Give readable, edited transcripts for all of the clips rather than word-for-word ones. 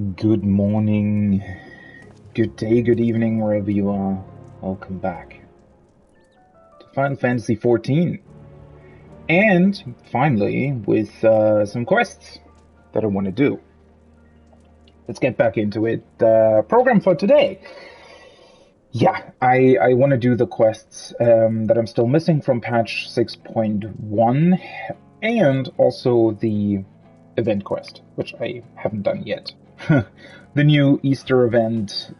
Good morning, good day, good evening, wherever you are. Welcome back to Final Fantasy XIV. And finally, with some quests that I want to do. Let's get back into it. Program for today. Yeah, I want to do the quests that I'm still missing from patch 6.1 and also the event quest, which I haven't done yet. The new Easter event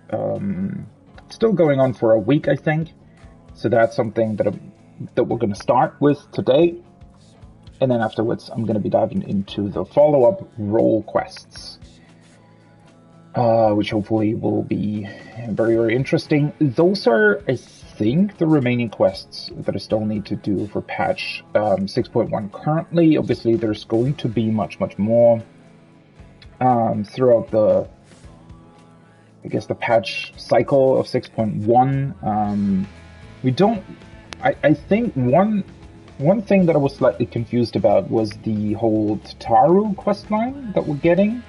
still going on for a week, I think. So that's something that we're going to start with today. And then afterwards, I'm going to be diving into the follow-up role quests, which hopefully will be very, very interesting. Those are, I think, the remaining quests that I still need to do for patch 6.1 currently. Obviously, there's going to be much, much more throughout the patch cycle of 6.1. I think one thing that I was slightly confused about was the whole Tataru questline that we're getting.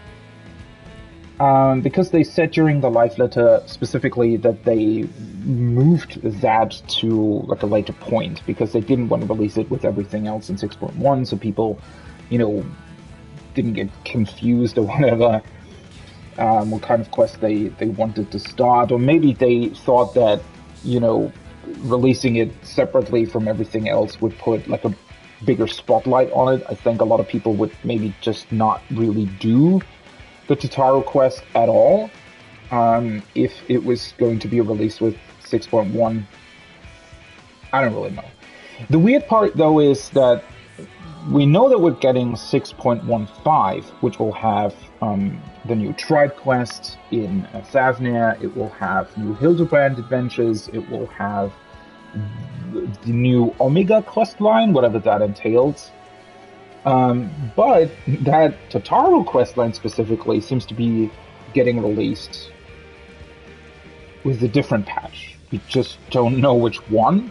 Because they said during the live letter specifically that they moved that to like a later point because they didn't want to release it with everything else in 6.1, so people, didn't get confused or whatever, what kind of quest they wanted to start. Or maybe they thought that, releasing it separately from everything else would put like a bigger spotlight on it. I think a lot of people would maybe just not really do the Tataru quest at all if it was going to be released with 6.1. I don't really know. The weird part, though, is that we know that we're getting 6.15, which will have the new Tribe quest in Thavnir. It will have new Hildebrand adventures. It will have the new Omega quest line, whatever that entails. But that Tataru questline specifically seems to be getting released with a different patch. We just don't know which one.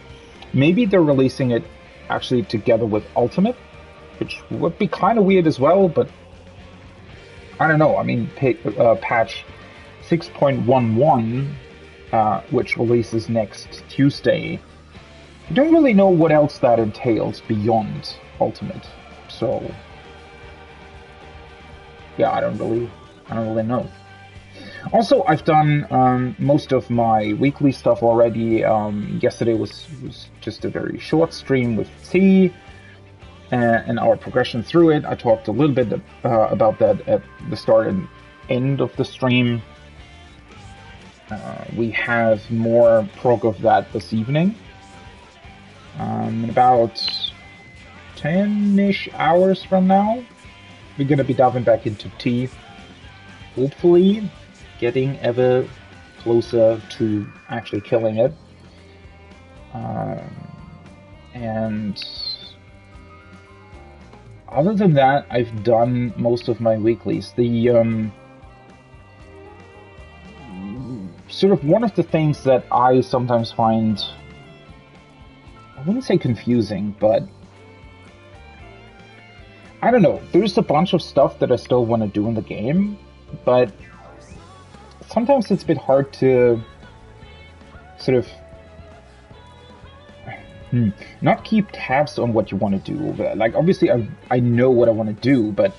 Maybe they're releasing it actually together with Ultimate, which would be kind of weird as well, but I don't know. I mean, patch 6.11, which releases next Tuesday, I don't really know what else that entails beyond Ultimate. So, yeah, I don't really know. Also, I've done most of my weekly stuff already. Yesterday was just a very short stream with T and our progression through it. I talked a little bit about that at the start and end of the stream. We have more prog of that this evening. In about 10-ish hours from now, we're going to be diving back into T. Hopefully, getting ever closer to actually killing it. And other than that, I've done most of my weeklies. The sort of one of the things that I sometimes find, I wouldn't say confusing, but I don't know. There's a bunch of stuff that I still want to do in the game, but sometimes it's a bit hard to sort of not keep tabs on what you want to do. Like, obviously, I know what I want to do, but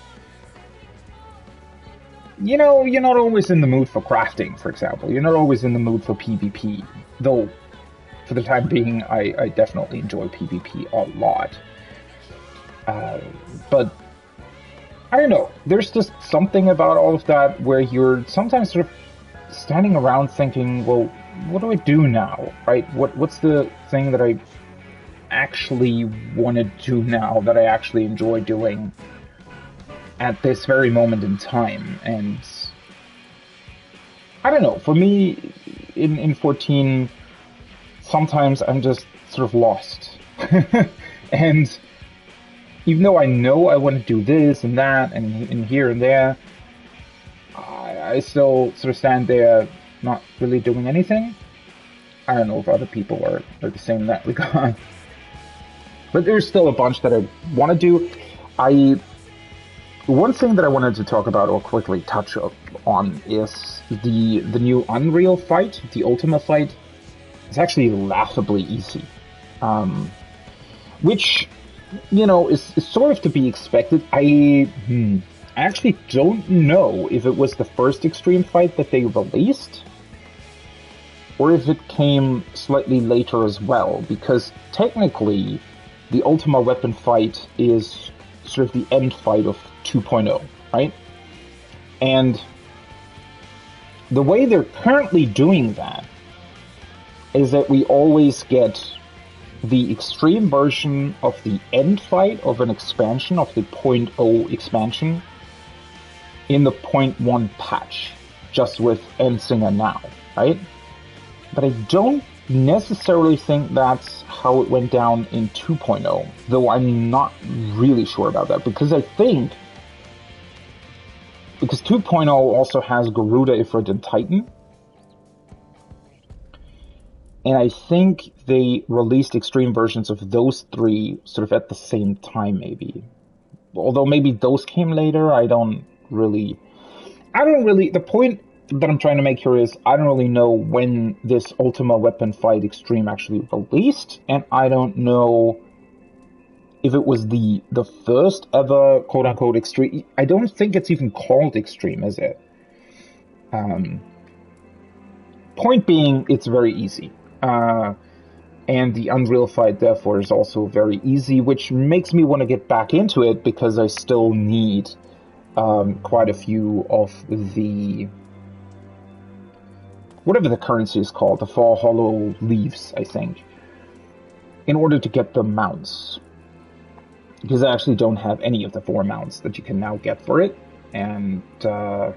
you're not always in the mood for crafting, for example. You're not always in the mood for PvP, though. For the time being, I definitely enjoy PvP a lot. But I don't know. There's just something about all of that where you're sometimes sort of standing around thinking, well, what do I do now, right? What's the thing that I actually want to do now, that I actually enjoy doing at this very moment in time? And I don't know. For me, in 14, sometimes I'm just sort of lost. And even though I know I want to do this and that and here and there, I still sort of stand there not really doing anything. I don't know if other people are the same in that regard. But there's still a bunch that I want to do. One thing that I wanted to talk about or quickly touch on is the new Unreal fight, the Ultima fight. It's actually laughably easy, which, you know, is sort of to be expected. I actually don't know if it was the first extreme fight that they released, or if it came slightly later as well, because technically the Ultima weapon fight is sort of the end fight of 2.0, right? And the way they're currently doing that is that we always get the extreme version of the end fight of an expansion, of the 0.0 expansion, in the 0.1 patch, just with Endsinger now, right? But I don't necessarily think that's how it went down in 2.0, though I'm not really sure about that, because I think, because 2.0 also has Garuda, Ifrit, and Titan, and I think they released extreme versions of those three sort of at the same time, maybe. Although maybe those came later, I don't really, the point that I'm trying to make here is I don't really know when this Ultima Weapon Fight Extreme actually released, and I don't know if it was the first ever quote-unquote Extreme. I don't think it's even called Extreme, is it? Point being, it's very easy. And the Unreal fight, therefore, is also very easy, which makes me want to get back into it, because I still need quite a few of the, whatever the currency is called, the 4 hollow leaves, I think, in order to get the mounts. Because I actually don't have any of the 4 mounts that you can now get for it, and I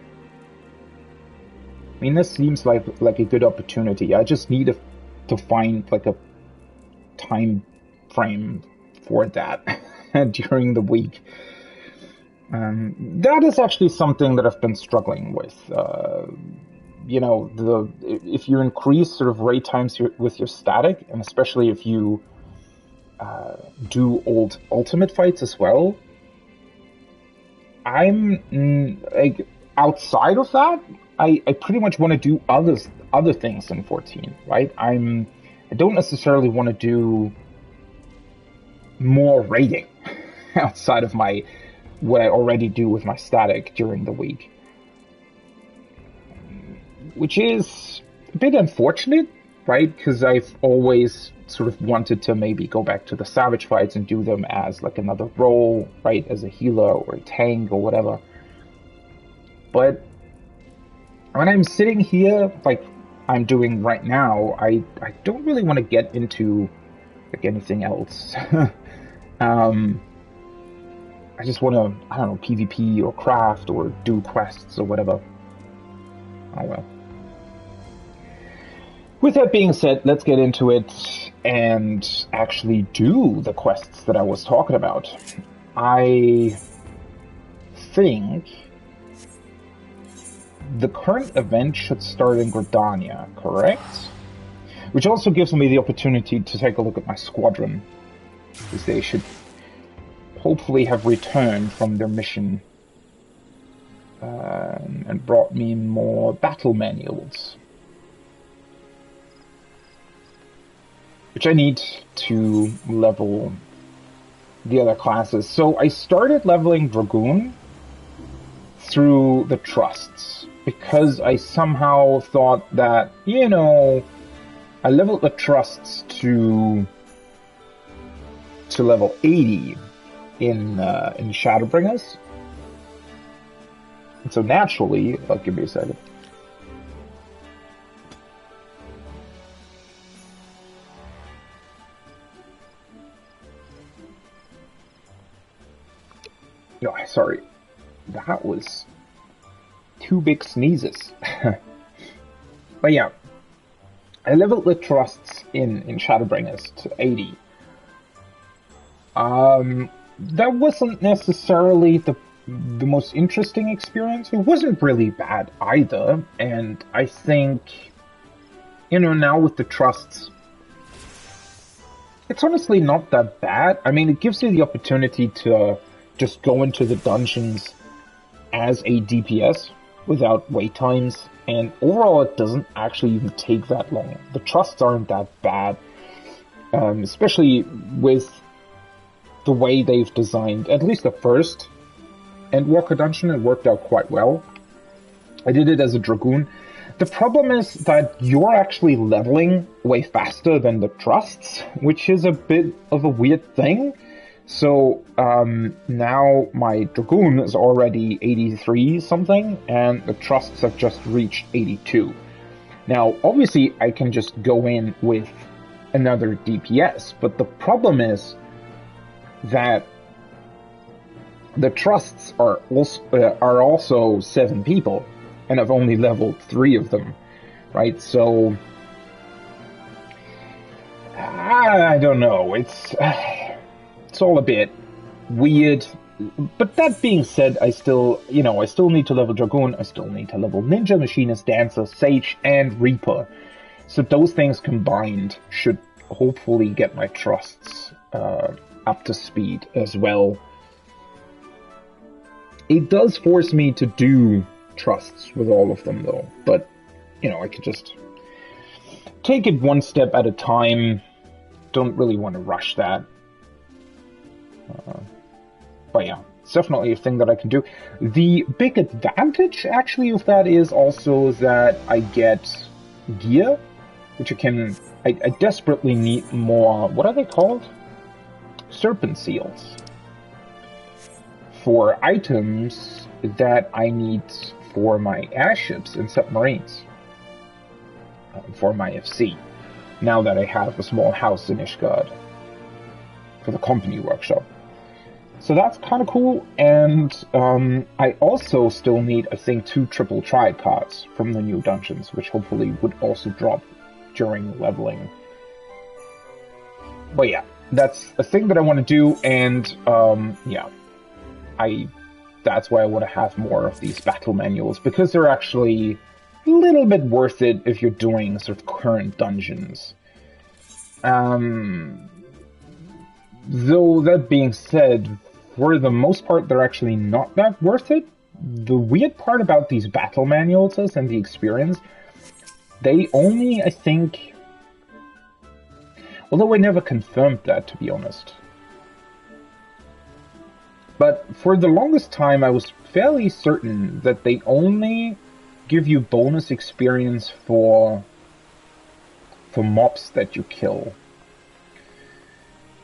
mean, this seems like a good opportunity. I just need to find like a time frame for that during the week. That is actually something that I've been struggling with. You know, if you increase sort of raid times with your static, and especially if you do old ultimate fights as well, I'm like, outside of that, I pretty much want to do other things in 14, right? I don't necessarily want to do more raiding outside of what I already do with my static during the week, which is a bit unfortunate, right? Because I've always sort of wanted to maybe go back to the Savage fights and do them as like another role, right? As a healer or a tank or whatever. But when I'm sitting here, like I'm doing right now, I don't really want to get into like anything else. I just want to, I don't know, PvP or craft or do quests or whatever. Oh well. With that being said, let's get into it and actually do the quests that I was talking about. I think the current event should start in Gridania, correct? Which also gives me the opportunity to take a look at my squadron, because they should hopefully have returned from their mission and brought me more battle manuals, which I need to level the other classes. So I started leveling Dragoon through the trusts, because I somehow thought that, you know, I leveled the trusts to level 80 in Shadowbringers. And so naturally, give me a second. No, sorry. That was 2 big sneezes. But yeah, I leveled the trusts in Shadowbringers to 80. That wasn't necessarily the most interesting experience. It wasn't really bad either, and I think, you know, now with the trusts, it's honestly not that bad. I mean, it gives you the opportunity to just go into the dungeons as a DPS, without wait times, and overall it doesn't actually even take that long. The trusts aren't that bad, especially with the way they've designed, at least the first Endwalker dungeon, it worked out quite well. I did it as a Dragoon. The problem is that you're actually leveling way faster than the trusts, which is a bit of a weird thing. So now my Dragoon is already 83 something, and the trusts have just reached 82. Now, obviously, I can just go in with another DPS, but the problem is that the trusts are also 7 people, and I've only leveled 3 of them, right? So I don't know. It's all a bit weird. But that being said, I still need to level Dragoon. I still need to level Ninja, Machinist, Dancer, Sage, and Reaper. So those things combined should hopefully get my trusts up to speed as well. It does force me to do trusts with all of them though, but I could just take it one step at a time. Don't really want to rush that. But yeah, it's definitely a thing that I can do. The big advantage actually of that is also that I get gear, which I desperately need more, what are they called? Serpent seals. For items that I need for my airships and submarines. For my FC. Now that I have a small house in Ishgard. For the company workshop. So that's kind of cool, and I also still need, I think, 2 triple triad cards from the new dungeons, which hopefully would also drop during leveling. But yeah, that's a thing that I want to do, and yeah, that's why I want to have more of these battle manuals, because they're actually a little bit worth it if you're doing sort of current dungeons. Though that being said, for the most part, they're actually not that worth it. The weird part about these battle manuals is, and the experience, they only, I think... Although I never confirmed that, to be honest. But for the longest time, I was fairly certain that they only give you bonus experience for mobs that you kill.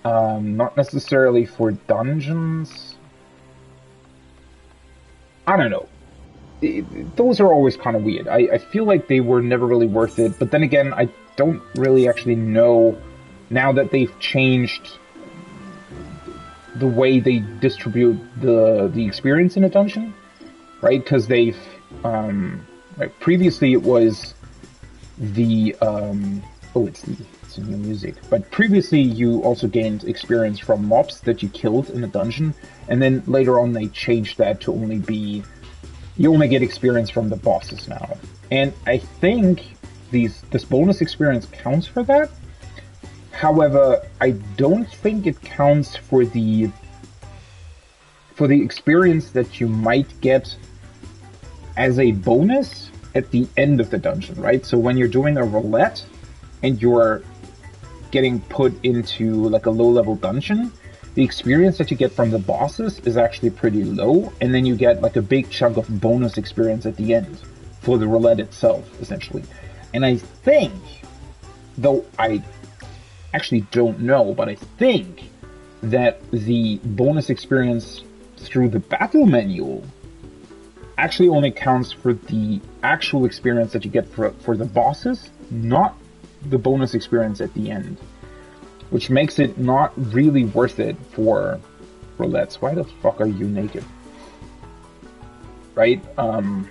Not necessarily for dungeons. I don't know. Those are always kind of weird. I feel like they were never really worth it, but then again, I don't really actually know, now that they've changed the way they distribute the experience in a dungeon, right? Because they've, like previously it was the, it's new music. But previously you also gained experience from mobs that you killed in a dungeon, and then later on they changed that to only be, you only get experience from the bosses now. And I think this bonus experience counts for that. However, I don't think it counts for the experience that you might get as a bonus at the end of the dungeon, right? So when you're doing a roulette and you're getting put into like a low-level dungeon, the experience that you get from the bosses is actually pretty low, and then you get like a big chunk of bonus experience at the end for the roulette itself, essentially. And I think, though I actually don't know, but I think that the bonus experience through the battle manual actually only counts for the actual experience that you get for the bosses, not the bonus experience at the end, which makes it not really worth it for roulettes. Why the fuck are you naked? Right? But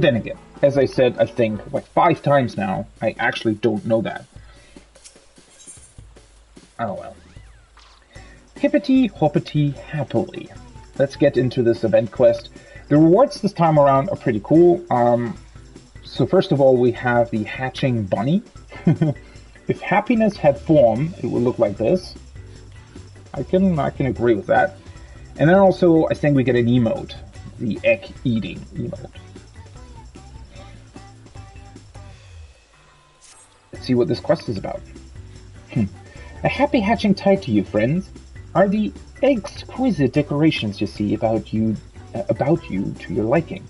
then again, as I said, I think like 5 times now, I actually don't know that. Oh well. Hippity hoppity happily. Let's get into this event quest. The rewards this time around are pretty cool. So first of all, we have the hatching bunny. If happiness had form, it would look like this. I can agree with that. And then also, I think we get an emote. the egg-eating emote. Let's see what this quest is about. A happy hatching tide to you, friends. Are the exquisite decorations you see about you to your liking?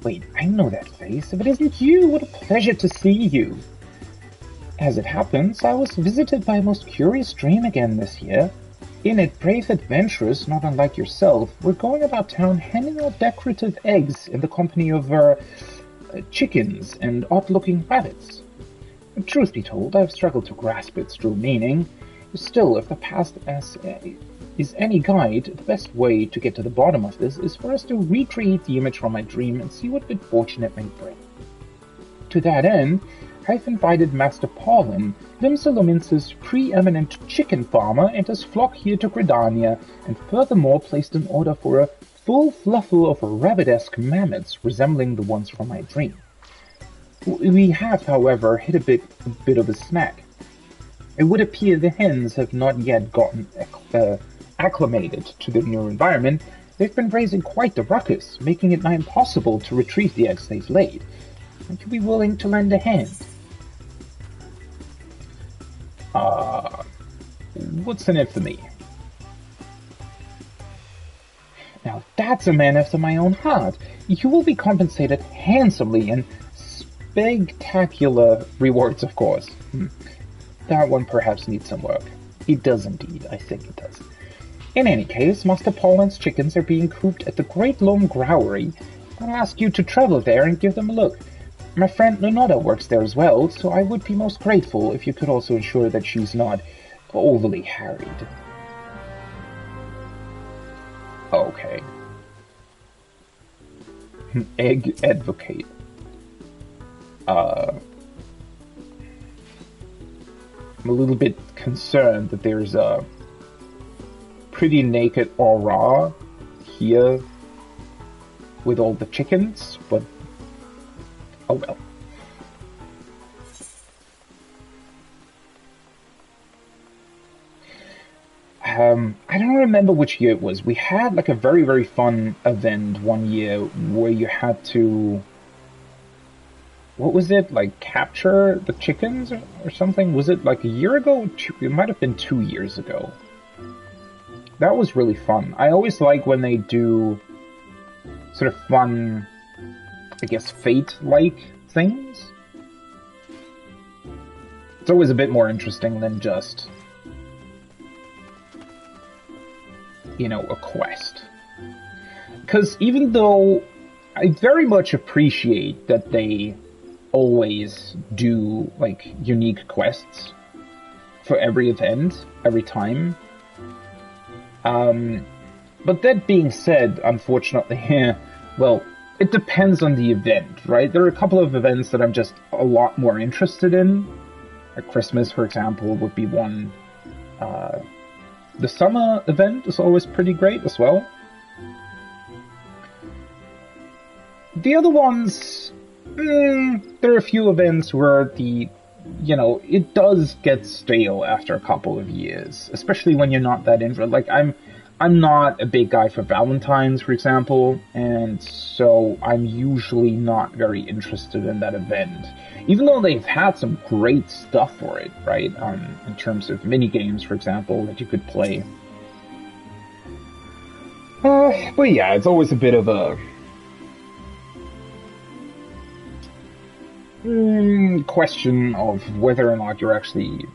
Wait, I know that face. If it isn't you, what a pleasure to see you. As it happens, I was visited by a most curious dream again this year. In it, brave adventurers, not unlike yourself, were going about town handing out decorative eggs in the company of, chickens and odd-looking rabbits. Truth be told, I've struggled to grasp its true meaning. Still, if the past is any guide, the best way to get to the bottom of this is for us to recreate the image from my dream and see what good fortune it may bring. To that end, I've invited Master Paulin, Limsalumince's preeminent chicken farmer, and his flock here to Gridania, and furthermore placed an order for a full fluffle of rabbit-esque mammoths resembling the ones from my dream. We have, however, hit a bit of a snag. It would appear the hens have not yet gotten acclimated to their new environment. They've been raising quite the ruckus, making it nigh impossible to retrieve the eggs they've laid. Would you be willing to lend a hand? What's in it for me? Now that's a man after my own heart. You will be compensated handsomely and spectacular rewards, of course. That one perhaps needs some work. It does indeed, I think it does. In any case, Master Paulin's chickens are being cooped at the Great Loam Growery. I'll ask you to travel there and give them a look. My friend Nonoda works there as well, so I would be most grateful if you could also ensure that she's not overly harried. Okay. Egg advocate. I'm a little bit concerned that there's a pretty naked aura here with all the chickens, but oh well. I don't remember which year it was. We had like a very, very fun event one year where you had to, what was it, like capture the chickens or something? Was it like a year ago? It might have been 2 years ago. That was really fun. I always like when they do sort of fun, I guess, Fate-like things. It's always a bit more interesting than just, you know, a quest. Because even though I very much appreciate that they always do, like, unique quests for every event, every time. But that being said, unfortunately, well, it depends on the event, right? There are a couple of events that I'm just a lot more interested in. Like Christmas, for example, would be one. The summer event is always pretty great as well. The other ones, there are a few events where it does get stale after a couple of years, especially when you're not that into it. Like, I'm not a big guy for Valentine's, for example, and so I'm usually not very interested in that event. Even though they've had some great stuff for it, right? In terms of mini games, for example, that you could play. But yeah, it's always a bit of a question of whether or not you're actually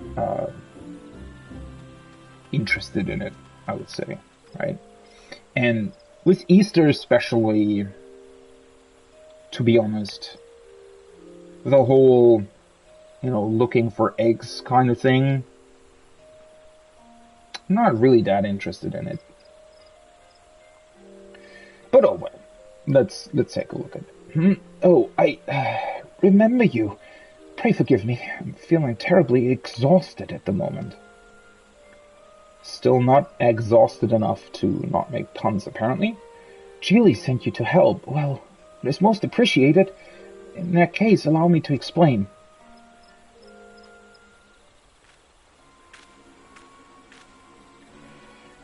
interested in it, I would say, right? And with Easter especially, to be honest, the whole, looking for eggs kind of thing, I'm not really that interested in it. But oh well, let's take a look at it. Oh, I remember you. Pray forgive me. I'm feeling terribly exhausted at the moment. Still not exhausted enough to not make puns, apparently. Geely sent you to help. Well, it is most appreciated. In that case, allow me to explain.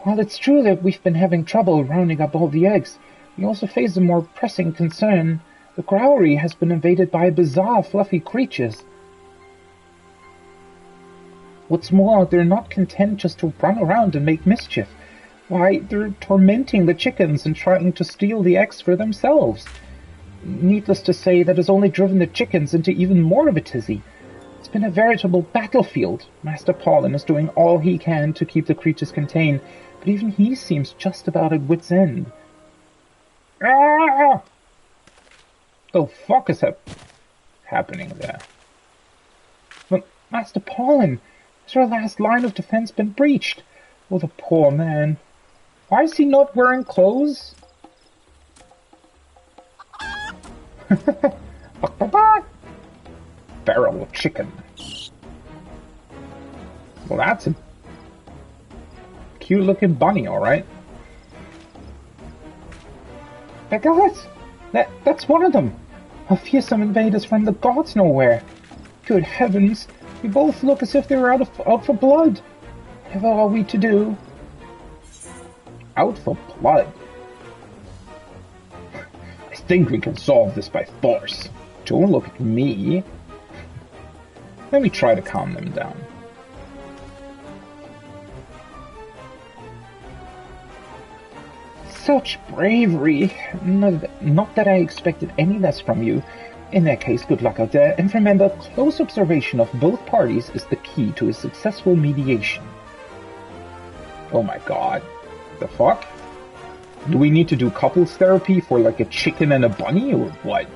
Well, it's true that we've been having trouble rounding up all the eggs. We also face a more pressing concern. The Growlery has been invaded by bizarre, fluffy creatures. What's more, they're not content just to run around and make mischief. Why, they're tormenting the chickens and trying to steal the eggs for themselves. Needless to say, that has only driven the chickens into even more of a tizzy. It's been a veritable battlefield. Master Pollen is doing all he can to keep the creatures contained, but even he seems just about at wit's end. Ah! The fuck is happening there? But Master Pollen, has our last line of defense been breached? Oh, the poor man. Why is he not wearing clothes? Feral chicken. Well, that's a cute-looking bunny, alright. Guys, that's one of them. A fearsome invaders from the gods nowhere. Good heavens, we both look as if they were out for blood. Whatever are we to do? Out for blood? I think we can solve this by force. Don't look at me. Let me try to calm them down. Such bravery. Not that I expected any less from you. In that case, good luck out there, and remember, close observation of both parties is the key to a successful mediation. Oh my god. The fuck? Do we need to do couples therapy for like a chicken and a bunny, or what?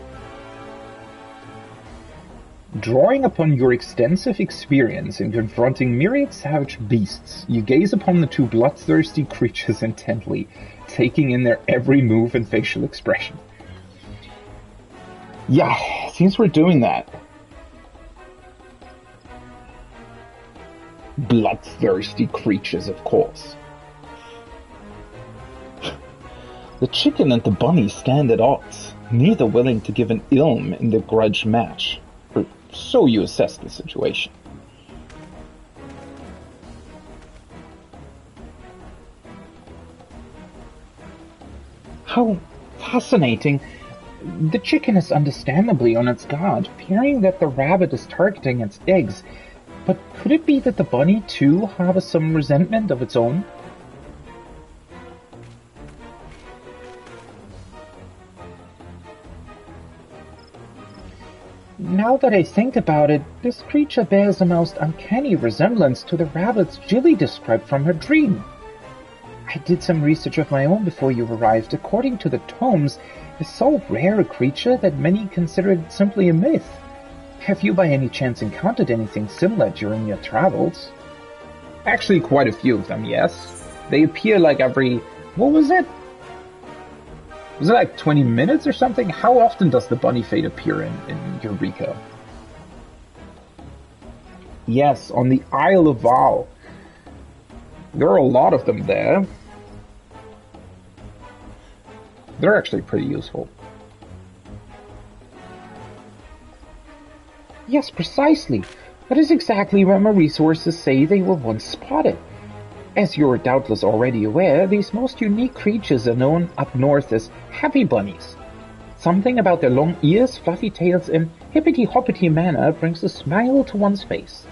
Drawing upon your extensive experience in confronting myriad savage beasts, you gaze upon the two bloodthirsty creatures intently, taking in their every move and facial expression. Yeah, seems we're doing that. Bloodthirsty creatures, of course. The chicken and the bunny stand at odds, neither willing to give an ilm in the grudge match. Or so you assess the situation. How fascinating. The chicken is understandably on its guard, fearing that the rabbit is targeting its eggs. But could it be that the bunny, too, harbors some resentment of its own? Now that I think about it, this creature bears a most uncanny resemblance to the rabbits Jilly described from her dream. I did some research of my own before you arrived. According to the tomes, it's so rare a creature that many consider it simply a myth. Have you by any chance encountered anything similar during your travels? Actually, quite a few of them, yes. They appear like every... what was it? Was it like 20 minutes or something? How often does the bunny fate appear in Eureka? Yes, on the Isle of Val. There are a lot of them there. They're actually pretty useful. Yes, precisely. That is exactly where my resources say they were once spotted. As you're doubtless already aware, these most unique creatures are known up north as happy bunnies. Something about their long ears, fluffy tails, and hippity-hoppity manner brings a smile to one's face.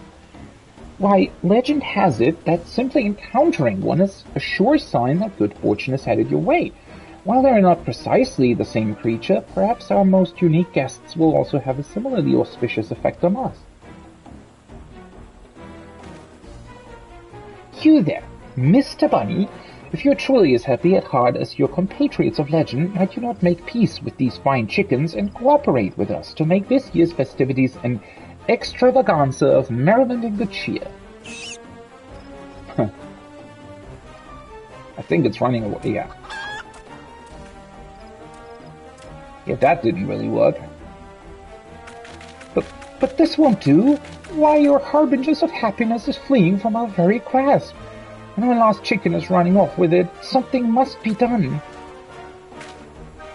Why, legend has it that simply encountering one is a sure sign that good fortune is headed your way. While they are not precisely the same creature, perhaps our most unique guests will also have a similarly auspicious effect on us. You there, Mr. Bunny, if you're truly as happy at heart as your compatriots of legend, might you not make peace with these fine chickens and cooperate with us to make this year's festivities an extravaganza of merriment and good cheer? I think it's running away, yeah. Yeah, that didn't really work. But this won't do. Why, your harbingers of happiness is fleeing from our very grasp. And our last chicken is running off with it. Something must be done.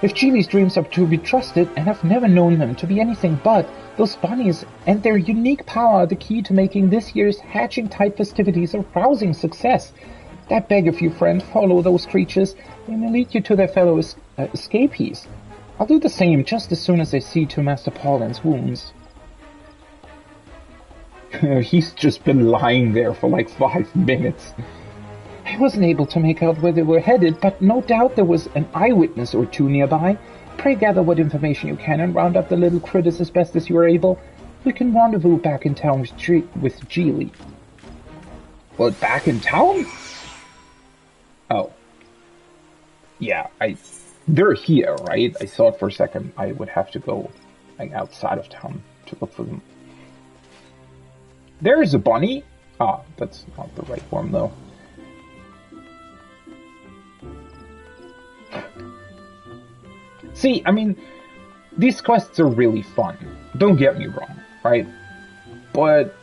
If Chile's dreams are to be trusted, and I've never known them to be anything but, those bunnies and their unique power are the key to making this year's hatching-type festivities a rousing success. I beg of you, friend, follow those creatures. They may lead you to their fellow escapees. I'll do the same just as soon as I see to Master Paulin's wounds. He's just been lying there for like 5 minutes. I wasn't able to make out where they were headed, but no doubt there was an eyewitness or two nearby. Pray gather what information you can and round up the little critters as best as you are able. We can rendezvous back in town with Geely. What, back in town? Oh. Yeah, they're here, right? I thought for a second I would have to go like outside of town to look for them. There's a bunny. Ah, that's not the right one though. See, I mean, these quests are really fun. Don't get me wrong, right? But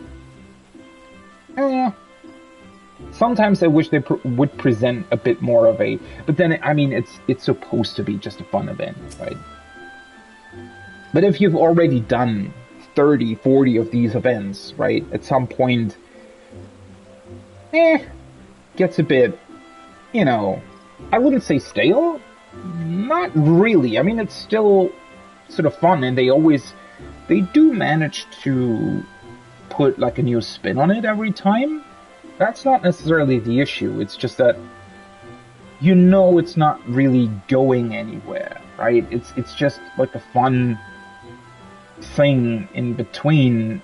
sometimes I wish they would present a bit more of a. But then, I mean, it's supposed to be just a fun event, right? But if you've already done 30, 40 of these events, right? At some point, gets a bit, I wouldn't say stale. Not really. I mean, it's still sort of fun, and they do manage to put like a new spin on it every time. That's not necessarily the issue. It's just that it's not really going anywhere, right? It's just like a fun thing in between,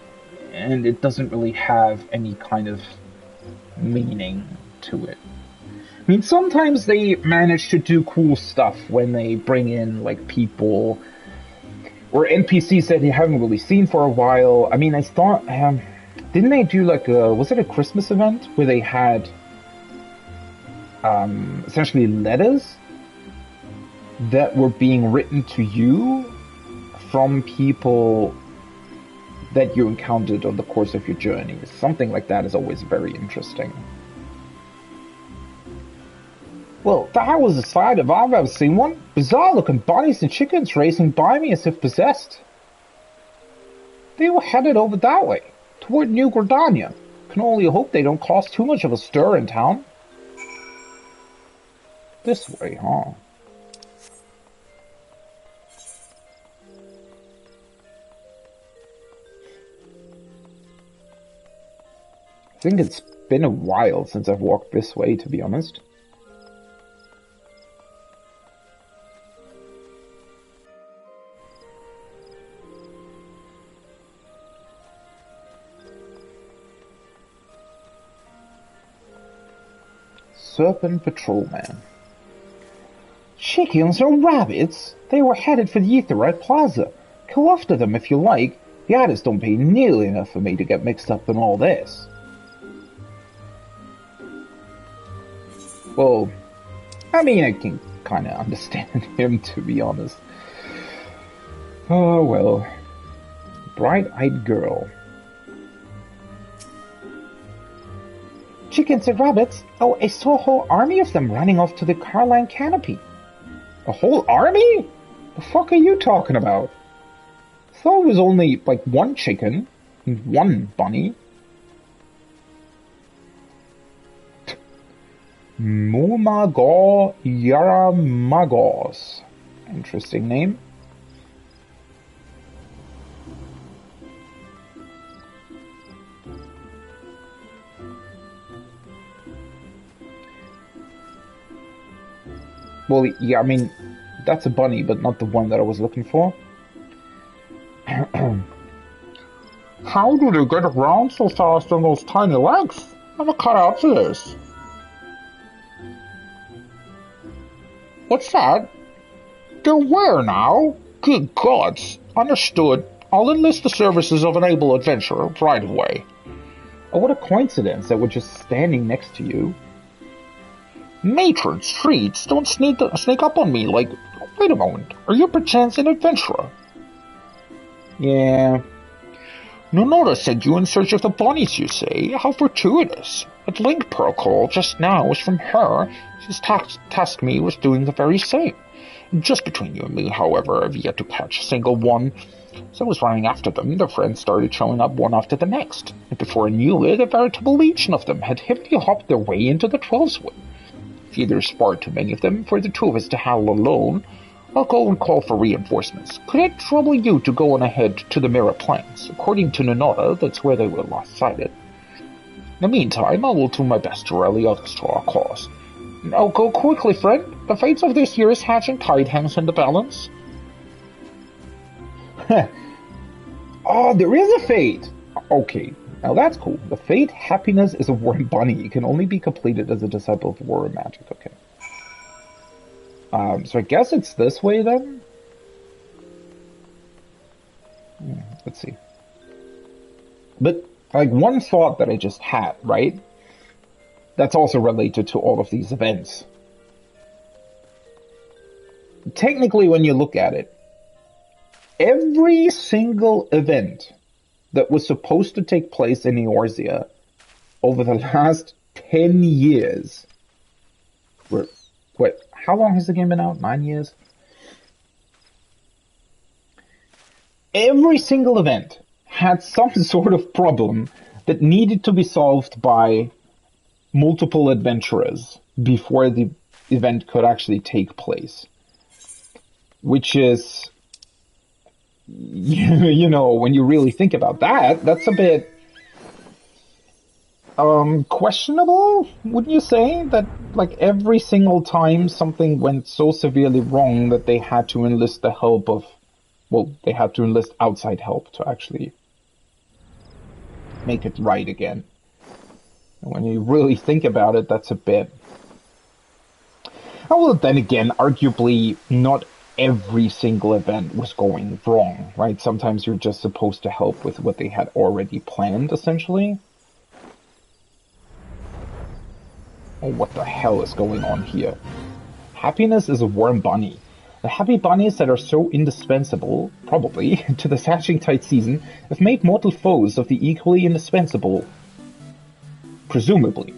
and it doesn't really have any kind of meaning to it. I mean, sometimes they manage to do cool stuff when they bring in like people or NPCs that you haven't really seen for a while. I mean, I thought, didn't they do like was it a Christmas event where they had essentially letters that were being written to you from people that you encountered on the course of your journey? Something like that is always very interesting. Well, that was the sight if I've ever seen one. Bizarre-looking bunnies and chickens racing by me as if possessed. They were headed over that way, toward New Gordania. Can only hope they don't cause too much of a stir in town. This way, huh? I think it's been a while since I've walked this way, to be honest. Serpent Patrolman. Chickens or rabbits? They were headed for the Aetheryte Plaza. Go after them if you like. The others don't pay nearly enough for me to get mixed up in all this. Well, I mean, I can kind of understand him, to be honest. Oh, well. Bright-eyed girl. Chickens and rabbits? Oh, I saw a whole army of them running off to the Carline Canopy. A whole army? The fuck are you talking about? I thought it was only, like, one chicken and one bunny. Mumagor Yaramagos. Interesting name. Well, yeah, I mean, that's a bunny, but not the one that I was looking for. How do they get around so fast on those tiny legs? I'm a cut out for this. What's that? They're where now? Good gods. Understood. I'll enlist the services of an able adventurer right away. Oh, what a coincidence that we're just standing next to you. Matrons, treats, don't sneak up on me like... Wait a moment, are you perchance an adventurer? Yeah. Nonora sent you in search of the bunnies, you say? How fortuitous. A link pearl call just now was from her. She's tasked me with doing the very same. Just between you and me, however, I've yet to catch a single one. As I was running after them, their friends started showing up one after the next. And before I knew it, a veritable legion of them had hippity-hopped their way into the 12's Wood. Either there's far too many of them for the two of us to handle alone, I'll go and call for reinforcements. Could it trouble you to go on ahead to the Mirror Plains? According to Nonora, that's where they were last sighted. In the meantime, I will do my best to rally others to our cause. Now go quickly, friend. The fates of this year's hatching tide hangs in the balance. Oh, there is a fate! Okay, now that's cool. The fate, happiness, is a warm bunny. It can only be completed as a disciple of war and magic. Okay. So I guess it's this way then? Let's see. But, like, one thought that I just had, right? That's also related to all of these events. Technically, when you look at it, every single event that was supposed to take place in Eorzea over the last 10 years wait, how long has the game been out? 9 years? Every single event had some sort of problem that needed to be solved by multiple adventurers before the event could actually take place. Which is, you know, when you really think about that, that's a bit questionable, wouldn't you say? That, like, every single time something went so severely wrong that they had to enlist the help of, well, they had to enlist outside help to actually make it right again. And when you really think about it, that's a bit... Oh, well, then again, arguably, not every single event was going wrong, right? Sometimes you're just supposed to help with what they had already planned, essentially. Oh, what the hell is going on here? Happiness is a warm bunny. The happy bunnies that are so indispensable, probably, to the hatching tide season, have made mortal foes of the equally indispensable, presumably,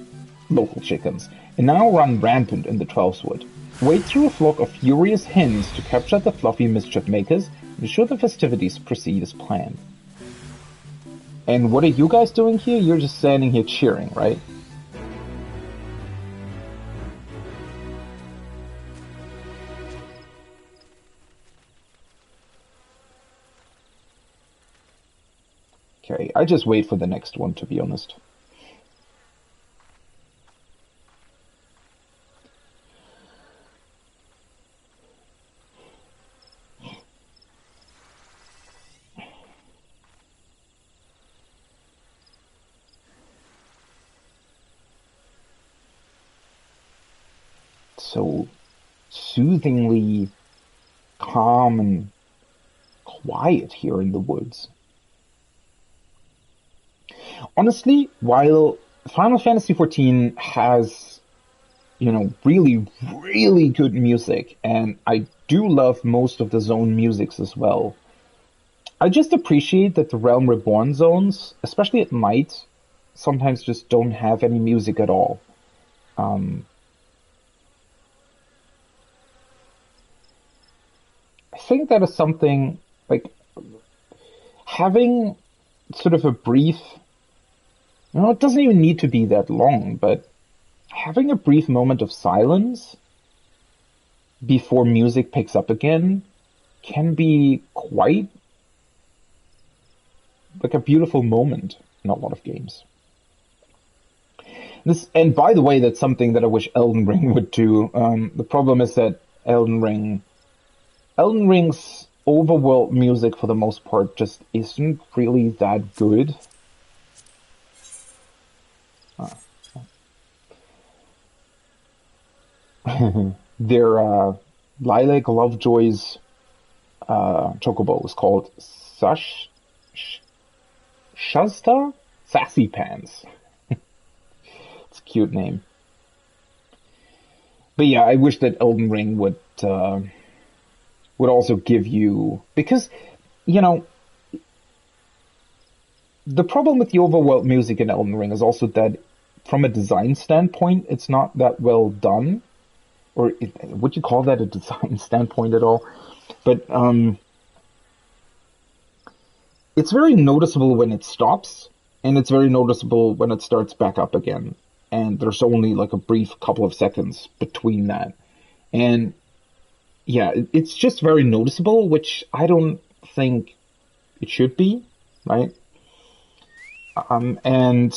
local chickens, and now run rampant in the Twelveswood. Wade through a flock of furious hens to capture the fluffy mischief makers and ensure the festivities proceed as planned. And what are you guys doing here? You're just standing here cheering, right? Okay, I just wait for the next one, to be honest. So soothingly calm and quiet here in the woods. Honestly, while Final Fantasy XIV has, you know, really, really good music, and I do love most of the zone musics as well, I just appreciate that the Realm Reborn zones, especially at night, sometimes just don't have any music at all. I think that is something, like, having sort of a brief, you know, it doesn't even need to be that long, but having a brief moment of silence before music picks up again can be quite, like, a beautiful moment in a lot of games. And by the way, that's something that I wish Elden Ring would do. The problem is that Elden Ring's overworld music, for the most part, just isn't really that good. Their Lilac Lovejoy's chocobo is called Shasta Sassy Pants. It's a cute name. But yeah, I wish that Elden Ring would also give you, because, you know, the problem with the overworld music in Elden Ring is also that from a design standpoint, it's not that well done. Or would you call that a design standpoint at all? But it's very noticeable when it stops, and it's very noticeable when it starts back up again. And there's only like a brief couple of seconds between that. And yeah, it's just very noticeable, which I don't think it should be, right? And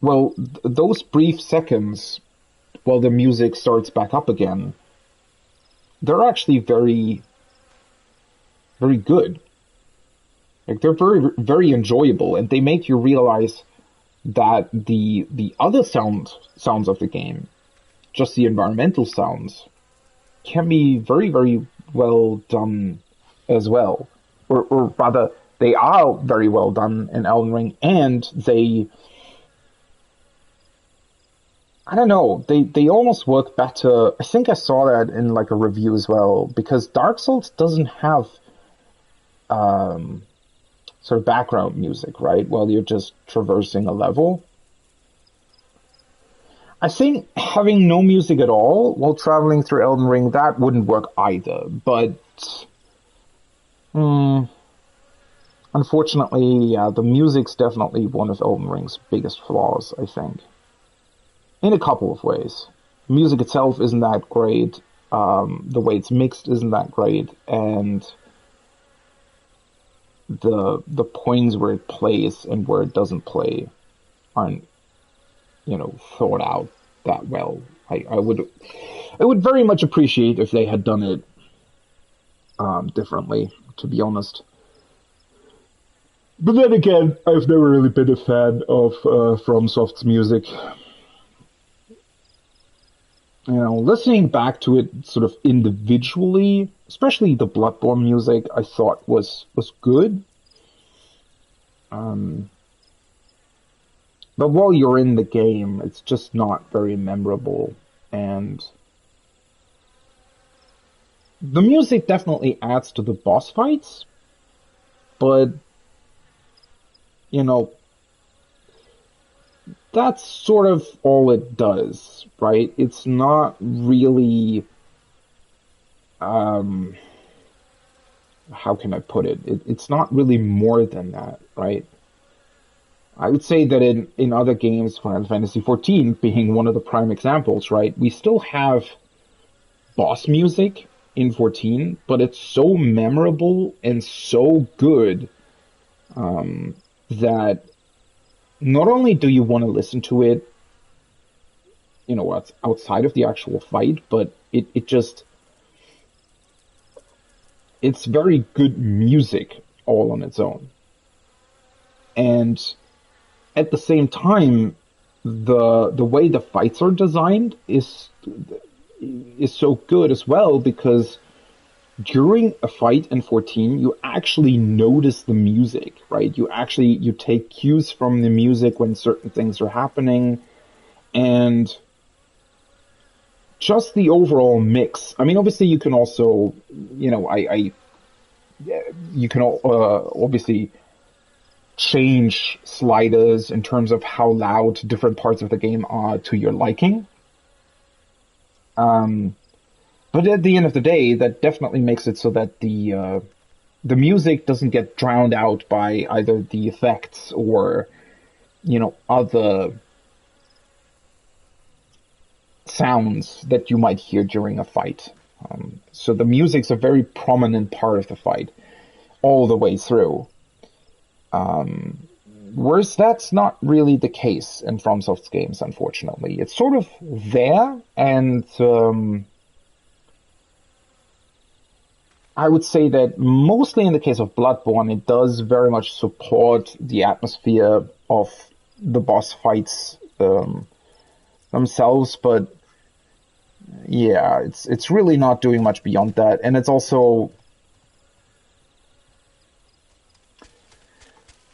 well, those brief seconds while the music starts back up again, they're actually very, very good. Like they're very, very enjoyable, and they make you realize that the other sounds of the game, just the environmental sounds, can be very, very well done as well. Or rather, they are very well done in Elden Ring, and I don't know, they almost work better. I think I saw that in like a review as well, because Dark Souls doesn't have um, sort of background music, right? While you're just traversing a level. I think having no music at all while traveling through Elden Ring, that wouldn't work either. But mm, unfortunately, yeah, the music's definitely one of Elden Ring's biggest flaws, I think. In a couple of ways. The music itself isn't that great. The way it's mixed isn't that great, and the points where it plays and where it doesn't play aren't, thought out that well. I would very much appreciate if they had done it differently, to be honest. But then again, I've never really been a fan of FromSoft's music. Listening back to it sort of individually, especially the Bloodborne music, I thought was good. But while you're in the game, it's just not very memorable. And the music definitely adds to the boss fights, but, you know, that's sort of all it does, right? It's not really, um, how can I put it? It's not really more than that, right? I would say that in other games, Final Fantasy XIV being one of the prime examples, right? We still have boss music in 14, but it's so memorable and so good that not only do you want to listen to it, outside of the actual fight, but it's very good music all on its own. And at the same time, the way the fights are designed is so good as well, because during a fight in 14, you actually notice the music, right? You take cues from the music when certain things are happening, and just the overall mix. I mean, obviously you can also, you can obviously change sliders in terms of how loud different parts of the game are to your liking. But at the end of the day, that definitely makes it so that the music doesn't get drowned out by either the effects or, other sounds that you might hear during a fight. So the music's a very prominent part of the fight all the way through. Whereas that's not really the case in FromSoft's games, unfortunately. It's sort of there, and I would say that mostly in the case of Bloodborne, it does very much support the atmosphere of the boss fights themselves, but yeah, it's really not doing much beyond that, and it's also,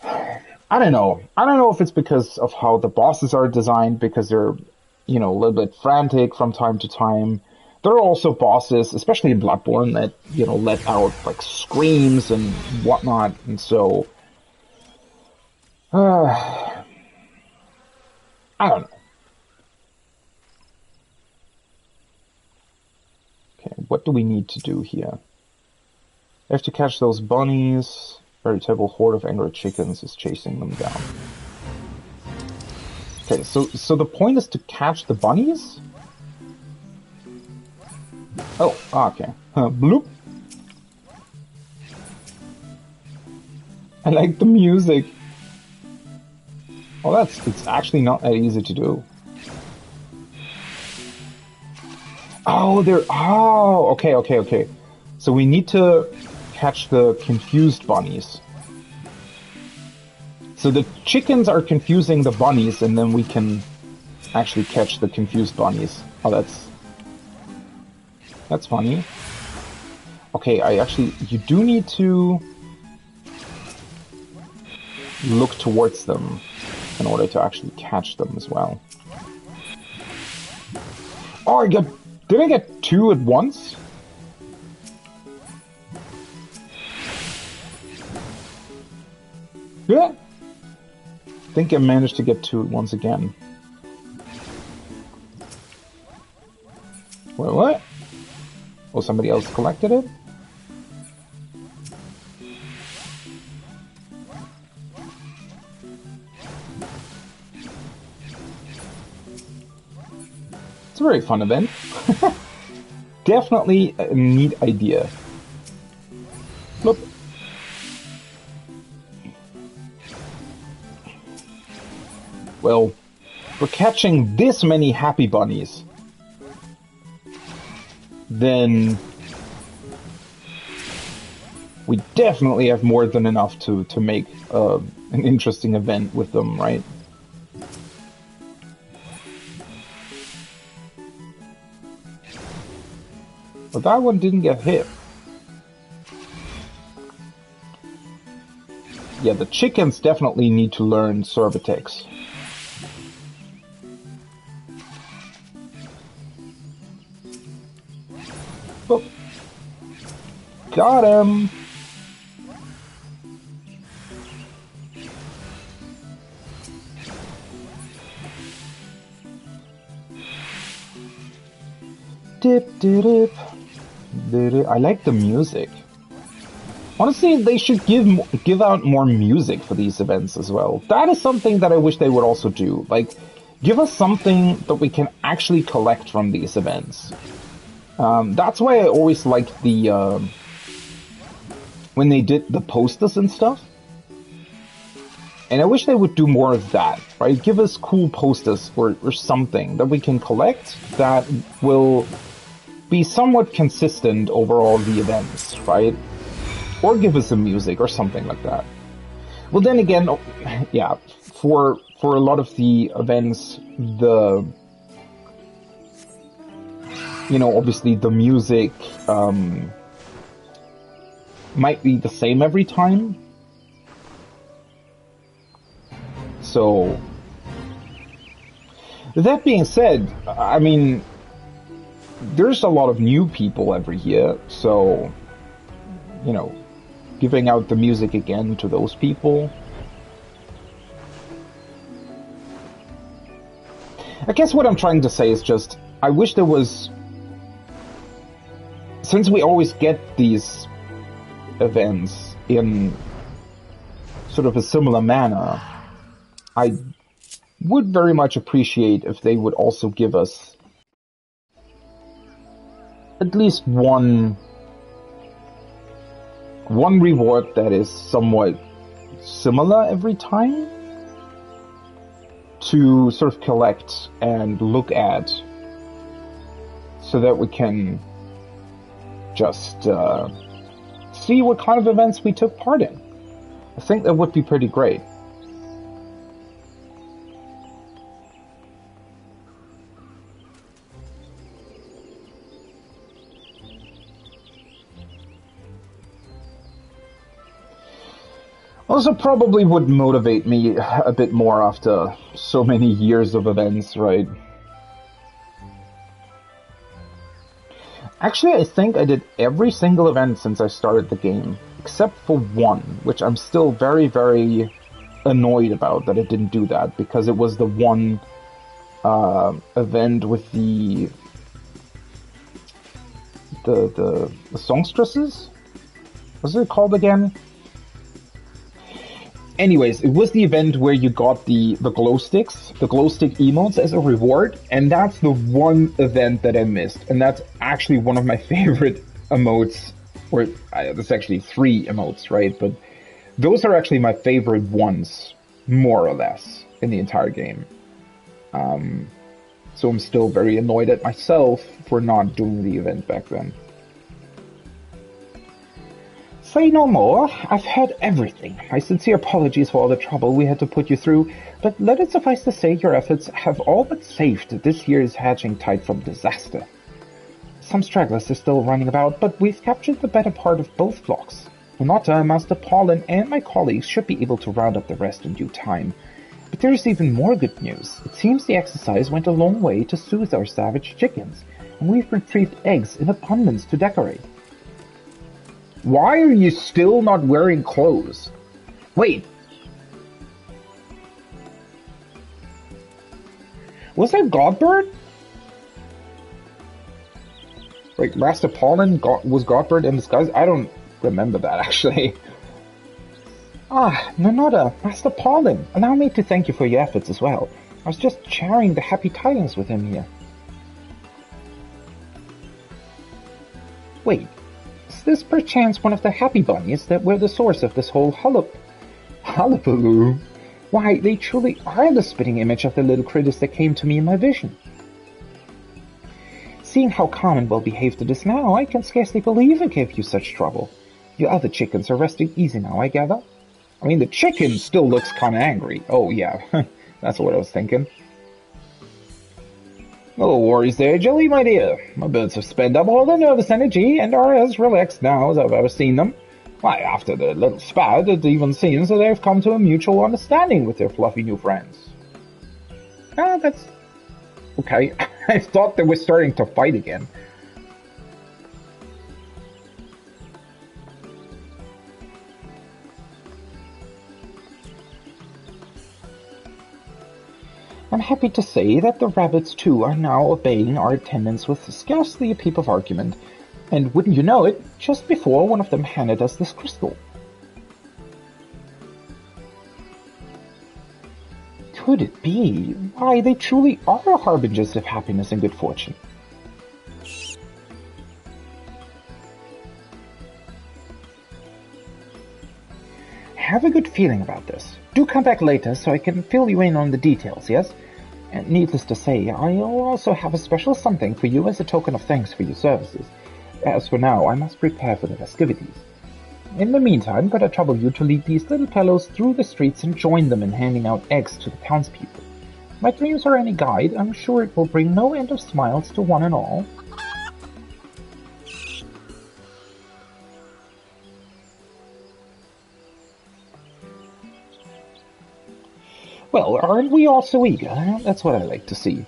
I don't know. I don't know if it's because of how the bosses are designed, because they're, a little bit frantic from time to time. There are also bosses, especially in Bloodborne, that, let out, like, screams and whatnot, and so, I don't know. Okay, what do we need to do here? We have to catch those bunnies. Veritable horde of angry chickens is chasing them down. Okay, so the point is to catch the bunnies? Oh, okay. Bloop. I like the music. Oh, it's actually not that easy to do. Oh, okay. So we need to catch the confused bunnies. So the chickens are confusing the bunnies, and then we can actually catch the confused bunnies. Oh, that's funny. Okay, you do need to look towards them in order to actually catch them as well. Oh, did I get two at once? Yeah. I think I managed to get two at once again. Wait, what? Oh, somebody else collected it? It's a very fun event. Definitely a neat idea. Look. Well, for catching this many happy bunnies, then we definitely have more than enough to make an interesting event with them, right? But that one didn't get hit. Yeah, the chickens definitely need to learn Sorbitex. Oh. Got him! Dip, dip, dip. I like the music. Honestly, they should give out more music for these events as well. That is something that I wish they would also do. Like, give us something that we can actually collect from these events. That's why I always liked the when they did the posters and stuff. And I wish they would do more of that, right? Give us cool posters or something that we can collect that will be somewhat consistent over all the events, right? Or give us some music or something like that. Well, then again, yeah, for a lot of the events, obviously the music might be the same every time. So, that being said, I mean, there's a lot of new people every year, so, giving out the music again to those people. I guess what I'm trying to say is just, I wish there was, since we always get these events in sort of a similar manner, I would very much appreciate if they would also give us at least one reward that is somewhat similar every time to sort of collect and look at, so that we can just see what kind of events we took part in. I think that would be pretty great. Also probably would motivate me a bit more after so many years of events, right? Actually, I think I did every single event since I started the game, except for one, which I'm still very, very annoyed about that I didn't do that, because it was the one event with the songstresses? What's it called again? Anyways, it was the event where you got the glow sticks, the glow stick emotes as a reward, and that's the one event that I missed. And that's actually one of my favorite emotes, or there's actually 3 emotes, right? But those are actually my favorite ones, more or less, in the entire game. So I'm still very annoyed at myself for not doing the event back then. Say no more. I've heard everything. My sincere apologies for all the trouble we had to put you through, but let it suffice to say your efforts have all but saved this year's hatching tide from disaster. Some stragglers are still running about, but we've captured the better part of both flocks. Renata, Master Paulin, and my colleagues should be able to round up the rest in due time. But there is even more good news. It seems the exercise went a long way to soothe our savage chickens, and we've retrieved eggs in abundance to decorate. Why are you still not wearing clothes? Wait. Was that Godbird? Like, Master Paulin was Godbird in disguise? I don't remember that, actually. Ah, Nanada, Master Paulin, allow me to thank you for your efforts as well. I was just sharing the happy tidings with him here. Wait. Is this perchance one of the happy bunnies that were the source of this whole hullabaloo? Why, they truly are the spitting image of the little critters that came to me in my vision. Seeing how calm and well-behaved it is now, I can scarcely believe it gave you such trouble. Your other chickens are resting easy now, I gather? I mean, the chicken still looks kinda angry. Oh, yeah, that's what I was thinking. No worries there, Jelly, my dear. My birds have spent up all their nervous energy and are as relaxed now as I've ever seen them. Why, after the little spat, it even seems that they've come to a mutual understanding with their fluffy new friends. Ah, that's... okay. I thought they were starting to fight again. I'm happy to say that the rabbits too are now obeying our attendance with scarcely a peep of argument, and wouldn't you know it, just before one of them handed us this crystal. Could it be? Why, they truly are harbingers of happiness and good fortune. I have a good feeling about this. Do come back later so I can fill you in on the details, yes? And needless to say, I'll also have a special something for you as a token of thanks for your services. As for now, I must prepare for the festivities. In the meantime, could I trouble you to lead these little fellows through the streets and join them in handing out eggs to the townspeople? If my dreams are any guide, I'm sure it will bring no end of smiles to one and all. Well, aren't we all so eager? That's what I like to see.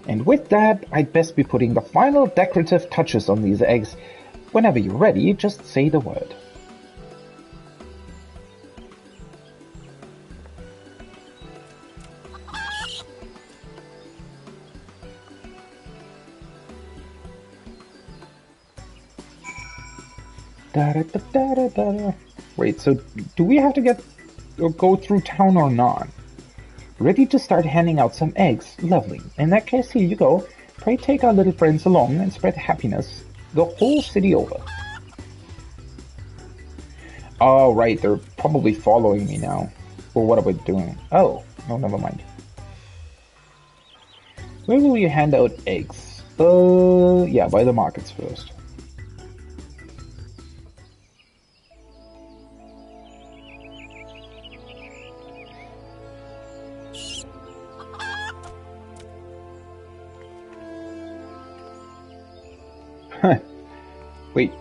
And with that, I'd best be putting the final decorative touches on these eggs. Whenever you're ready, just say the word. Da-da-da-da-da-da. Wait, so do we have to go through town or not? Ready to start handing out some eggs. Lovely. In that case, here you go. Pray take our little friends along and spread happiness the whole city over. Oh, right. They're probably following me now. Or what are we doing? Oh, no, never mind. Where will you hand out eggs? Yeah, by the markets first. Wait.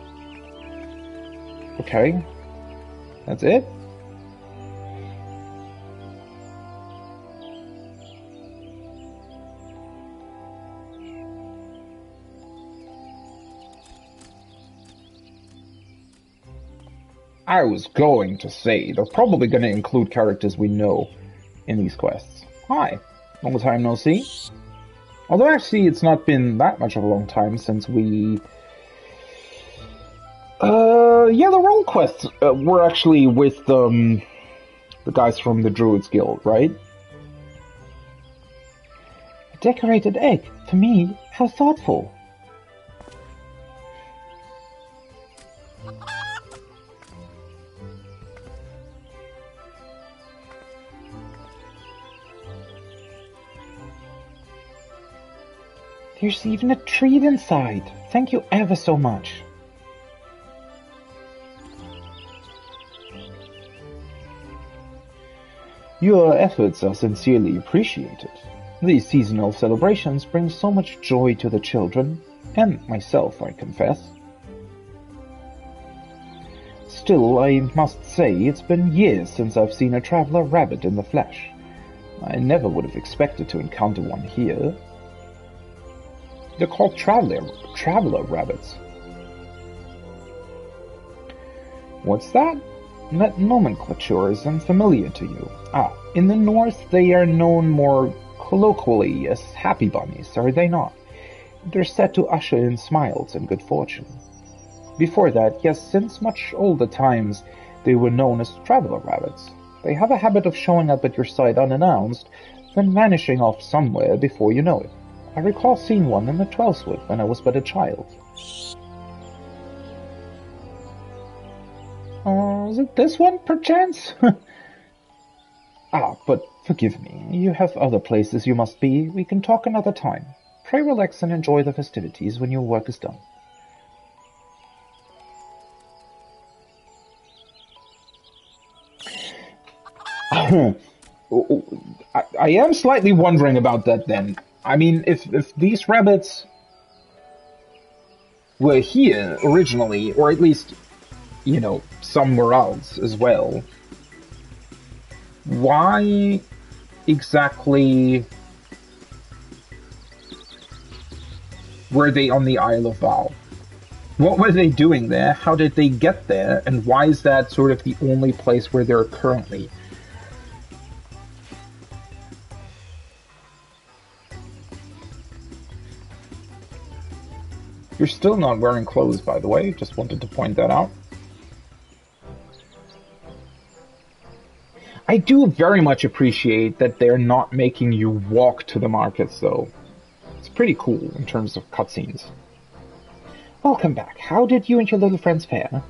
Okay. That's it? I was going to say, they're probably going to include characters we know in these quests. Hi. Long time no see. Although actually it's not been that much of a long time since we... Yeah, the role quests were actually with the guys from the Druids Guild, right? A decorated egg for me. How thoughtful. There's even a treat inside. Thank you ever so much. Your efforts are sincerely appreciated. These seasonal celebrations bring so much joy to the children, and myself, I confess. Still, I must say it's been years since I've seen a traveler rabbit in the flesh. I never would have expected to encounter one here. They're called traveler rabbits. What's that? That nomenclature is unfamiliar to you. In the north they are known more colloquially as happy bunnies, are they not? They're said to usher in smiles and good fortune. Before that, yes, since much older times, they were known as traveler rabbits. They have a habit of showing up at your side unannounced, then vanishing off somewhere before you know it. I recall seeing one in the Twelvewood when I was but a child. Is it this one, perchance? But forgive me. You have other places you must be. We can talk another time. Pray relax and enjoy the festivities when your work is done. I am slightly wondering about that then. I mean, if these rabbits were here originally, or at least, you know, somewhere else as well, why exactly were they on the Isle of Val? What were they doing there? How did they get there? And why is that sort of the only place where they're currently? You're still not wearing clothes, by the way. Just wanted to point that out. I do very much appreciate that they're not making you walk to the markets, though. It's pretty cool in terms of cutscenes. Welcome back. How did you and your little friends fare?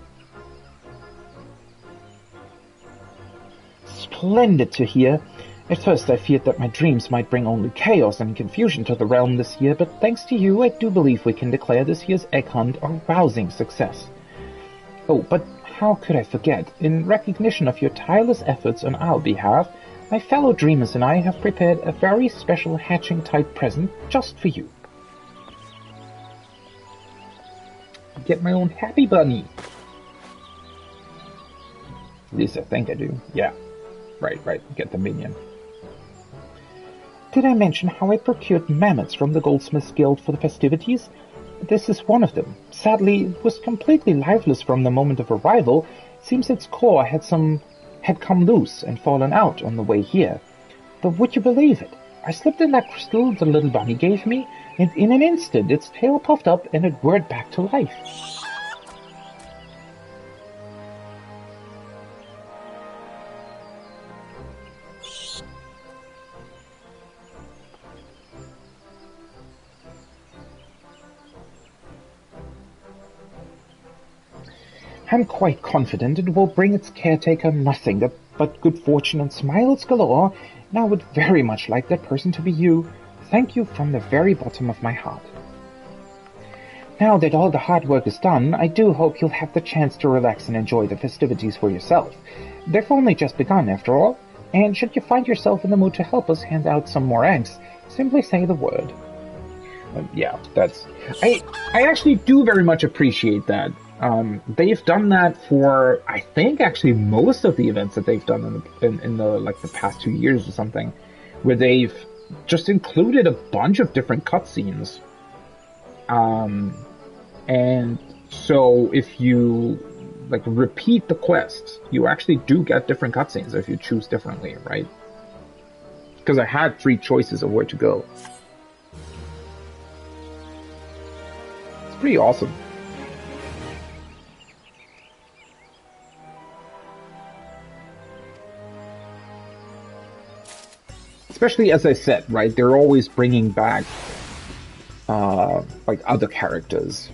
Splendid to hear. At first I feared that my dreams might bring only chaos and confusion to the realm this year, but thanks to you, I do believe we can declare this year's egg hunt a rousing success. Oh, but how could I forget? In recognition of your tireless efforts on our behalf, my fellow dreamers and I have prepared a very special hatching-type present just for you. Get my own happy bunny. At least I think I do. Yeah. Right. Get the minion. Did I mention how I procured mammoths from the Goldsmiths Guild for the festivities? This is one of them. Sadly, it was completely lifeless from the moment of arrival. Seems its core had come loose and fallen out on the way here. But would you believe it? I slipped in that crystal the little bunny gave me, and in an instant its tail puffed up and it whirred back to life. I'm quite confident it will bring its caretaker nothing but good fortune and smiles galore, and I would very much like that person to be you. Thank you from the very bottom of my heart. Now that all the hard work is done, I do hope you'll have the chance to relax and enjoy the festivities for yourself. They've only just begun, after all, and should you find yourself in the mood to help us hand out some more eggs, simply say the word. Yeah, that's... I actually do very much appreciate that. They've done that for, I think, actually most of the events that they've done in the past 2 years or something, where they've just included a bunch of different cutscenes. And so if you repeat the quests, you actually do get different cutscenes if you choose differently, right? Because I had 3 choices of where to go. It's pretty awesome. especially as I said, right? They're always bringing back like other characters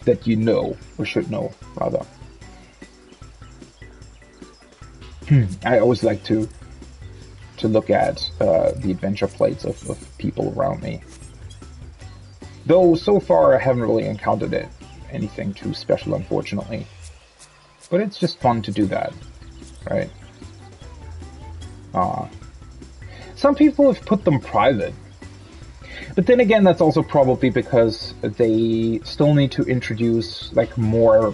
that you know or should know, rather. I always like to look at the adventure plates of people around me. Though so far I haven't really encountered anything too special, unfortunately. But it's just fun to do that, right? Some people have put them private. But then again, that's also probably because they still need to introduce like more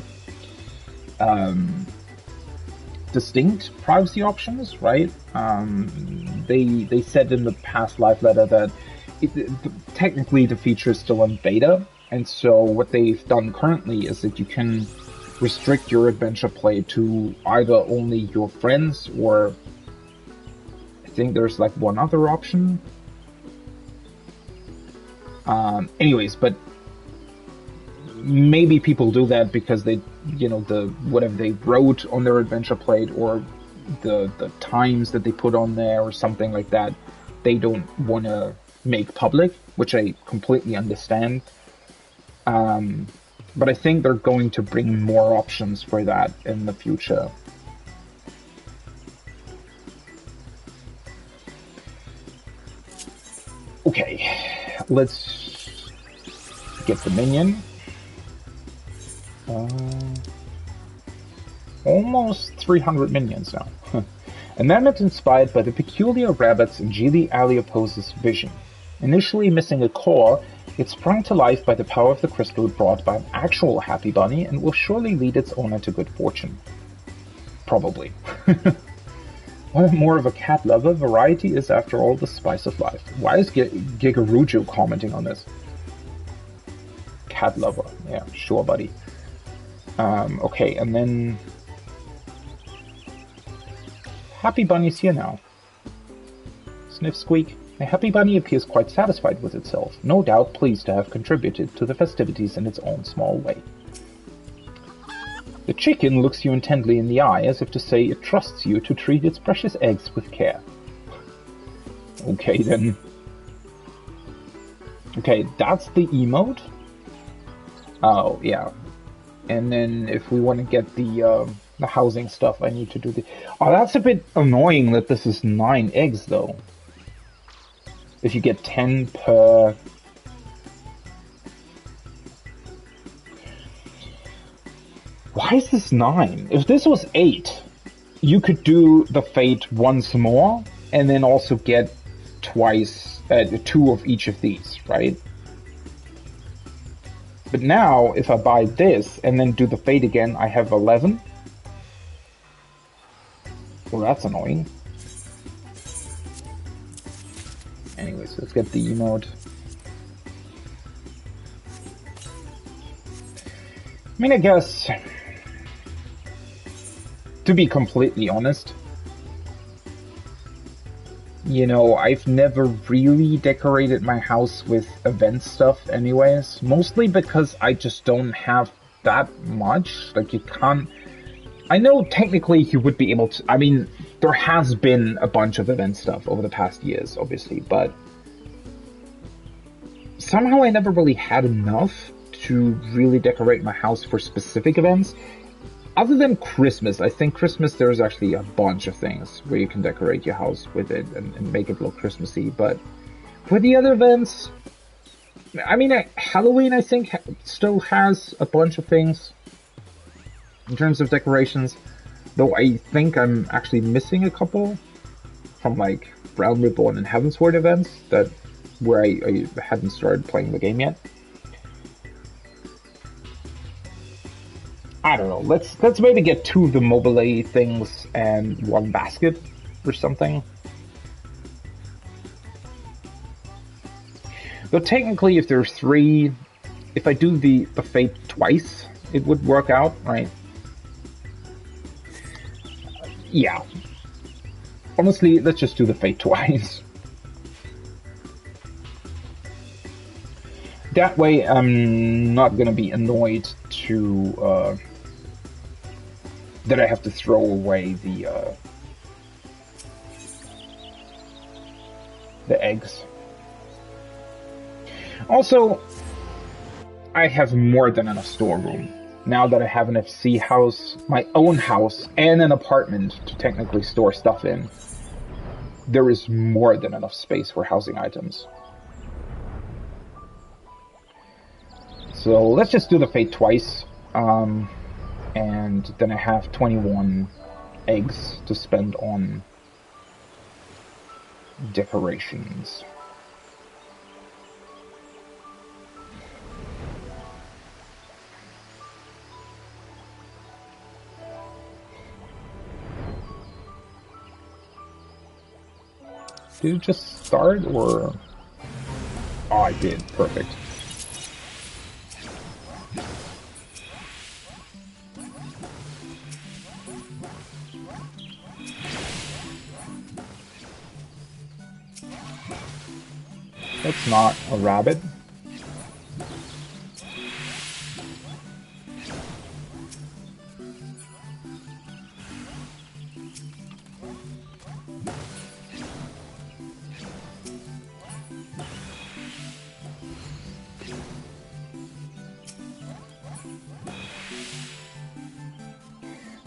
distinct privacy options, right? They said in the past live letter that technically the feature is still in beta, and so what they've done currently is that you can restrict your adventure play to either only your friends, or I think there's like one other option. Anyways, but maybe people do that because they, you know, the whatever they wrote on their adventure plate or the times that they put on there or something like that, they don't want to make public, which I completely understand. But I think they're going to bring more options for that in the future. Okay, let's get the minion. Almost 300 minions now. A mammoth inspired by the peculiar rabbits in Geely Aliopose's vision. Initially missing a core, it sprung to life by the power of the crystal brought by an actual happy bunny and will surely lead its owner to good fortune. Probably. Well, more of a cat lover, variety is after all the spice of life. Why is Gigarujo commenting on this? Cat lover. Yeah, sure, buddy. Okay, and then Happy Bunny's here now. Sniff, squeak. A happy bunny appears quite satisfied with itself, no doubt pleased to have contributed to the festivities in its own small way. The chicken looks you intently in the eye as if to say it trusts you to treat its precious eggs with care. Okay then. Okay, that's the emote? Oh, yeah. And then if we want to get the housing stuff, I need to do the... Oh, that's a bit annoying that this is 9 eggs, though. If you get 10 per... Why is this 9? If this was 8, you could do the fate once more, and then also get twice, 2 of each of these, right? But now, if I buy this, and then do the fate again, I have 11. Well, that's annoying. Anyways, let's get the emote. I mean, I guess, to be completely honest, you know, I've never really decorated my house with event stuff anyways, mostly because I just don't have that much. Like, you can't... I know technically you would be able to... I mean, there has been a bunch of event stuff over the past years, obviously, but somehow I never really had enough to really decorate my house for specific events. Other than Christmas, I think Christmas there's actually a bunch of things where you can decorate your house with it and make it look Christmassy, but for the other events, I mean, Halloween I think still has a bunch of things in terms of decorations, though I think I'm actually missing a couple from like Realm Reborn and Heavensward events that where I hadn't started playing the game yet. I don't know, let's maybe get 2 of the mobile things and 1 basket or something. Though technically if there's 3, if I do the fate twice, it would work out, right? Yeah. Honestly, let's just do the fate twice. That way I'm not gonna be annoyed to that I have to throw away the the eggs. Also, I have more than enough storeroom. Now that I have an FC house, my own house, and an apartment to technically store stuff in, there is more than enough space for housing items. So let's just do the fate twice, and then I have 21 eggs to spend on decorations. Did it just start, or... Oh, I did. Perfect. That's not a rabbit.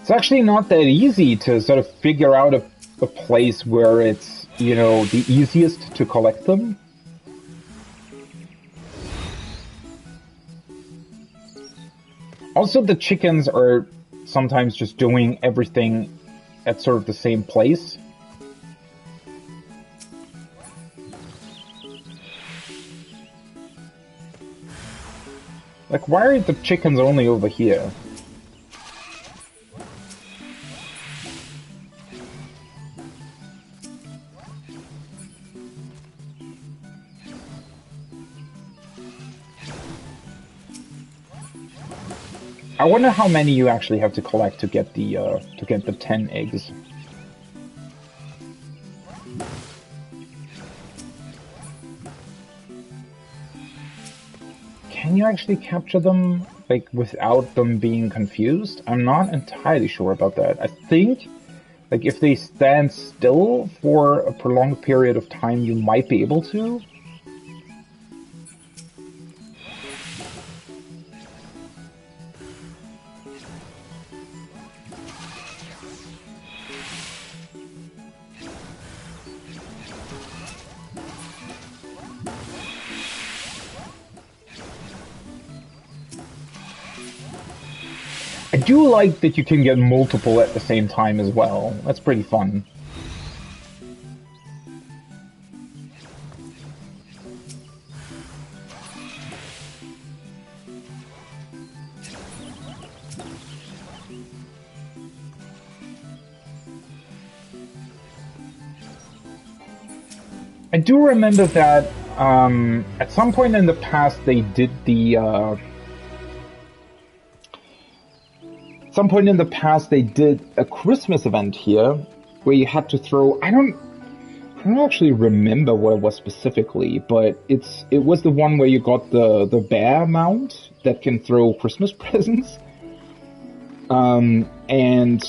It's actually not that easy to sort of figure out a place where it's, you know, the easiest to collect them. Also, the chickens are sometimes just doing everything at sort of the same place. Like, why are the chickens only over here? I wonder how many you actually have to collect to get the 10 eggs. Can you actually capture them, like, without them being confused? I'm not entirely sure about that. I think, like, if they stand still for a prolonged period of time, you might be able to. I do like that you can get multiple at the same time as well. That's pretty fun. I do remember that at some point in the past they did the some point in the past they did a Christmas event here where you had to throw, I don't actually remember what it was specifically, but it was the one where you got the bear mount that can throw Christmas presents. And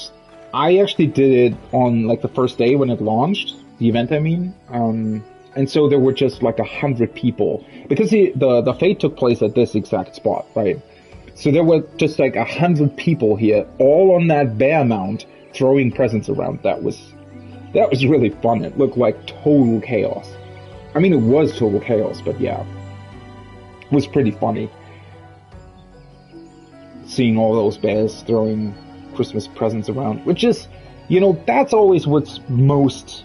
I actually did it on like the first day when it launched, the event I mean. And so there were just like 100 people because the fate took place at this exact spot, right? So there were just like 100 people here, all on that bear mount, throwing presents around. That was really fun. It looked like total chaos. I mean, it was total chaos, but yeah, it was pretty funny seeing all those bears throwing Christmas presents around. Which is, you know, that's always what's most,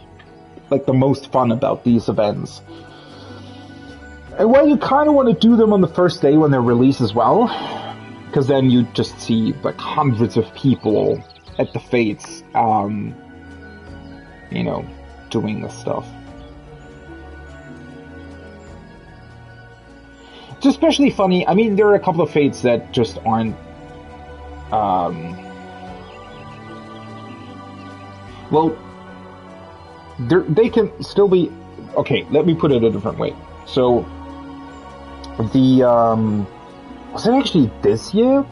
like, the most fun about these events. And well, you kind of want to do them on the first day when they're released as well. Because then you just see like hundreds of people at the fates, you know, doing this stuff. It's especially funny. I mean, there are a couple of fates that just aren't. Well, they can still be. Okay, let me put it a different way. So, was it actually this year?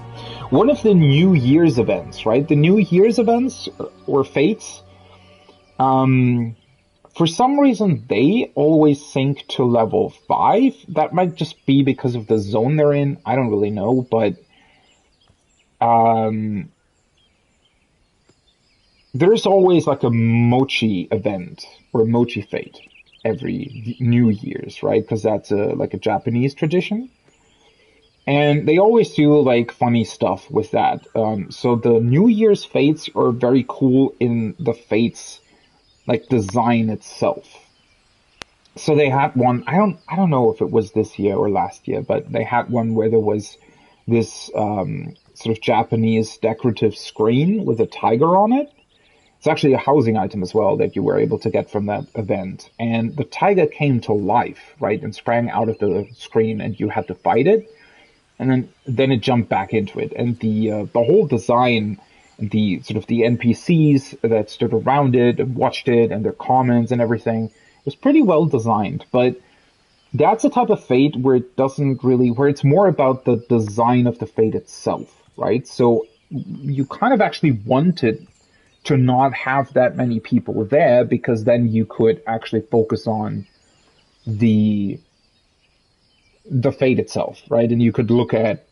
One of the New Year's events, right? The New Year's events, or fates, For some reason, they always sink to level 5. That might just be because of the zone they're in. I don't really know, but there's always like a mochi event or a mochi fete every New Year's, right? Because that's like a Japanese tradition. And they always do like funny stuff with that. So the New Year's fates are very cool in the fates like design itself. So they had one, I don't know if it was this year or last year, but they had one where there was this sort of Japanese decorative screen with a tiger on it. It's actually a housing item as well that you were able to get from that event. And the tiger came to life, right, and sprang out of the screen, and you had to fight it. And then it jumped back into it. And the whole design, the sort of the NPCs that stood around it and watched it, and their comments and everything, was pretty well designed. But that's a type of fate where it doesn't really, where it's more about the design of the fate itself, right? So you kind of actually wanted to not have that many people there, because then you could actually focus on the fate itself, right? And you could look at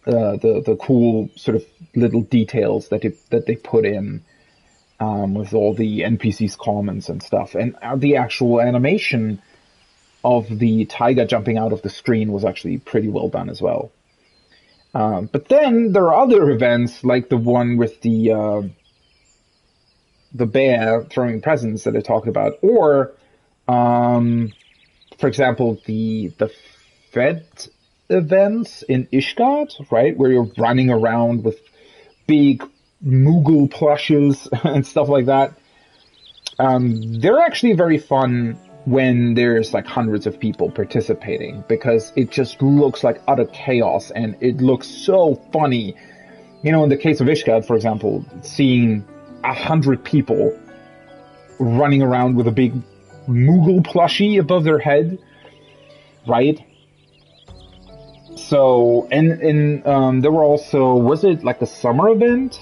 the cool sort of little details that they put in with all the NPCs' comments and stuff, and the actual animation of the tiger jumping out of the screen was actually pretty well done as well. But then there are other events like the one with the bear throwing presents that I talked about, or for example, the Fed events in Ishgard, right, where you're running around with big Moogle plushes and stuff like that. They're actually very fun when there's like hundreds of people participating, because it just looks like utter chaos and it looks so funny. You know, in the case of Ishgard, for example, seeing 100 people running around with a big Moogle plushie above their head, right? So, and there were also, was it like a summer event?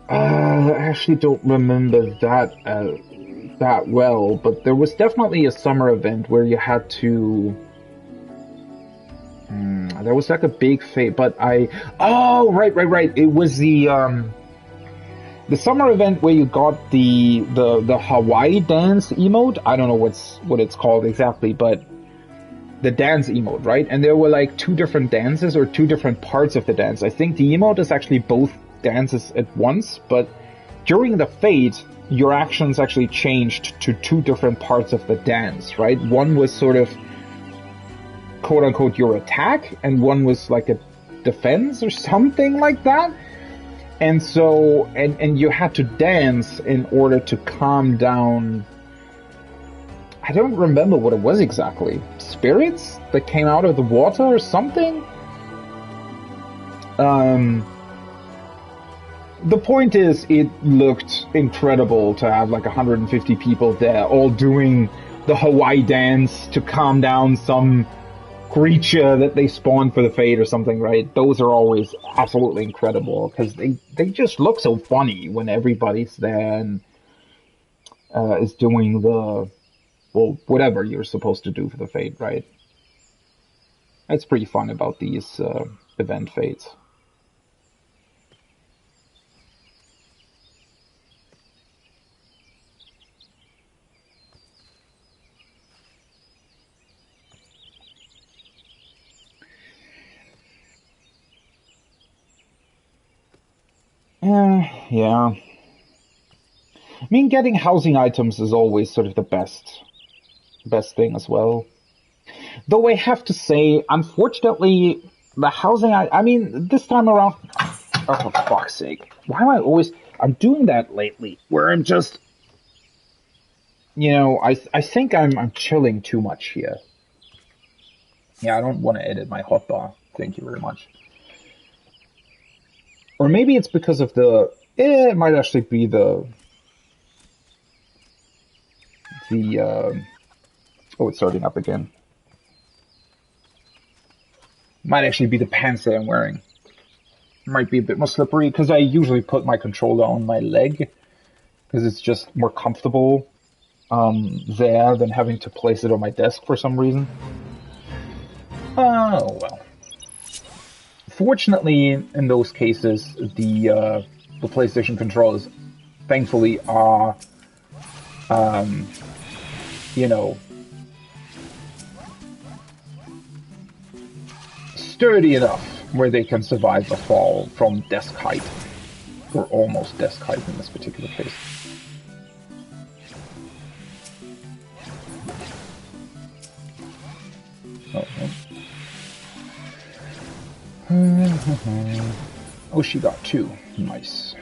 I actually don't remember that well, but there was definitely a summer event where you had to. There was like a big fate, but oh, right. It was the summer event where you got the Hawaii dance emote. I don't know what it's called exactly, but the dance emote, right? And there were like two different dances or two different parts of the dance. I think the emote is actually both dances at once, but during the fate, your actions actually changed to two different parts of the dance, right? One was sort of quote unquote your attack, and one was like a defense or something like that. And so, and you had to dance in order to calm down. I don't remember what it was exactly. Spirits that came out of the water or something? The point is, it looked incredible to have like 150 people there, all doing the Hawaii dance to calm down some creature that they spawned for the fate or something, right? Those are always absolutely incredible, because they just look so funny when everybody's there and is doing the, well, whatever you're supposed to do for the fate, right? It's pretty fun about these event fates. Yeah. I mean, getting housing items is always sort of the best thing as well. Though I have to say, unfortunately, the housing, I mean, this time around, oh, for fuck's sake. Why am I always, I'm doing that lately, where I'm just, you know, I think I'm chilling too much here. Yeah, I don't want to edit my hotbar. Thank you very much. Or maybe it's because of it might actually be the oh, it's starting up again. Might actually be the pants that I'm wearing. Might be a bit more slippery, because I usually put my controller on my leg, because it's just more comfortable there than having to place it on my desk for some reason. Oh well. Fortunately, in those cases, the PlayStation controllers, thankfully, are, you know, sturdy enough where they can survive a fall from desk height, or almost desk height in this particular case. Oh, she got 2. Nice.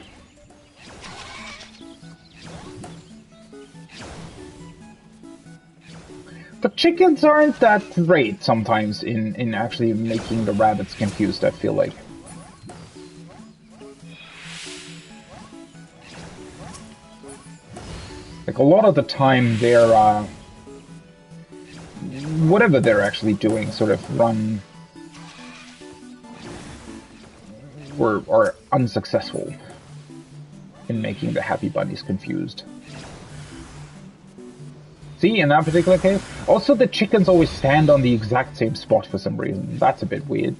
The chickens aren't that great sometimes in actually making the rabbits confused, I feel like. Like, a lot of the time they're, whatever they're actually doing sort of run or are unsuccessful in making the happy bunnies confused. See, in that particular case? Also, the chickens always stand on the exact same spot for some reason. That's a bit weird.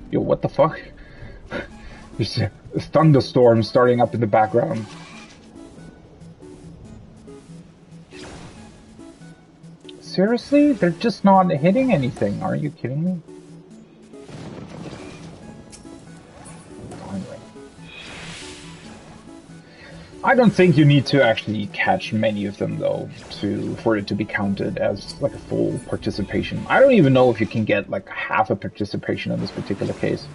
Yo, what the fuck? There's a thunderstorm starting up in the background. Seriously? They're just not hitting anything. Are you kidding me? I don't think you need to actually catch many of them, though, for it to be counted as like a full participation. I don't even know if you can get like half a participation in this particular case.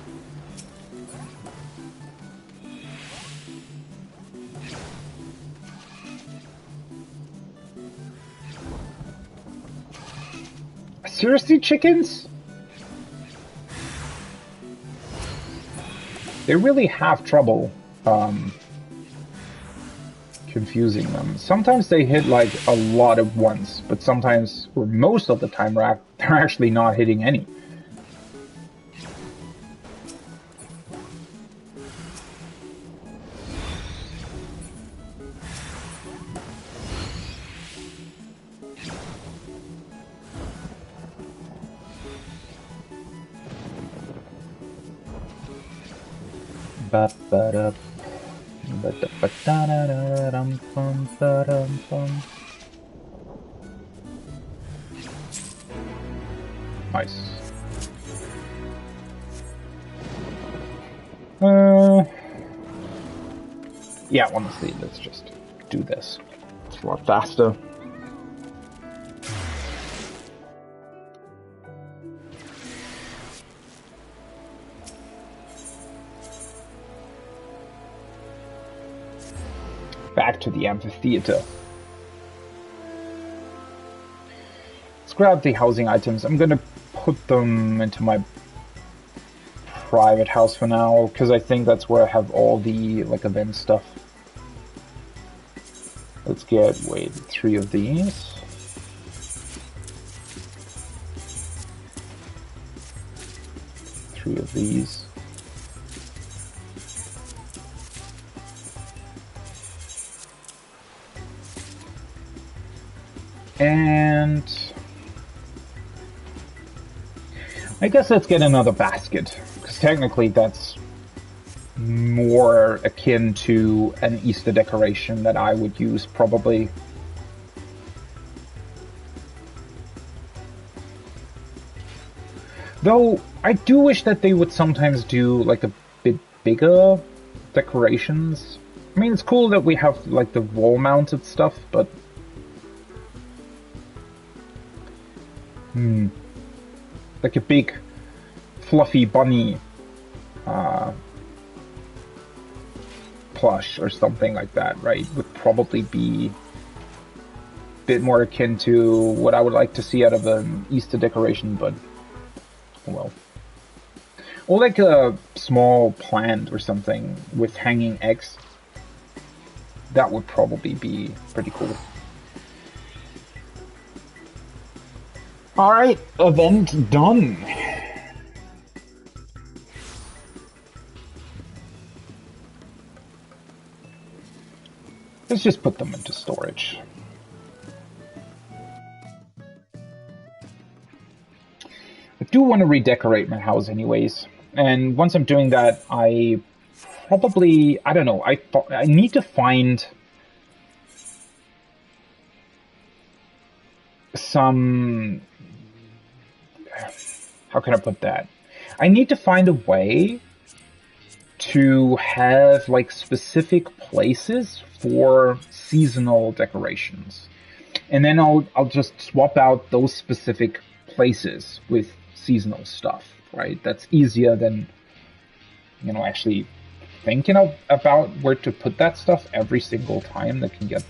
Seriously, chickens? They really have trouble confusing them. Sometimes they hit like a lot at once, but sometimes, or most of the time, they're actually not hitting any. Ba-ba-da. Nice. Yeah, honestly, let's just do this. It's a lot faster. Back to the amphitheater. Let's grab the housing items. I'm gonna put them into my private house for now, because I think that's where I have all the like event stuff. Let's get, 3 of these. Three of these. And I guess let's get another basket, because technically that's more akin to an Easter decoration that I would use probably. Though I do wish that they would sometimes do like a bit bigger decorations. I mean, it's cool that we have like the wall-mounted stuff, but like a big fluffy bunny plush or something like that, right? Would probably be a bit more akin to what I would like to see out of an Easter decoration, but well. Or like a small plant or something with hanging eggs. That would probably be pretty cool. Alright, event done. Let's just put them into storage. I do want to redecorate my house anyways. And once I'm doing that, I probably, I don't know, I need to find some, how can I put that? I need to find a way to have like specific places for seasonal decorations. And then I'll just swap out those specific places with seasonal stuff, right? That's easier than, you know, actually thinking about where to put that stuff every single time. That can get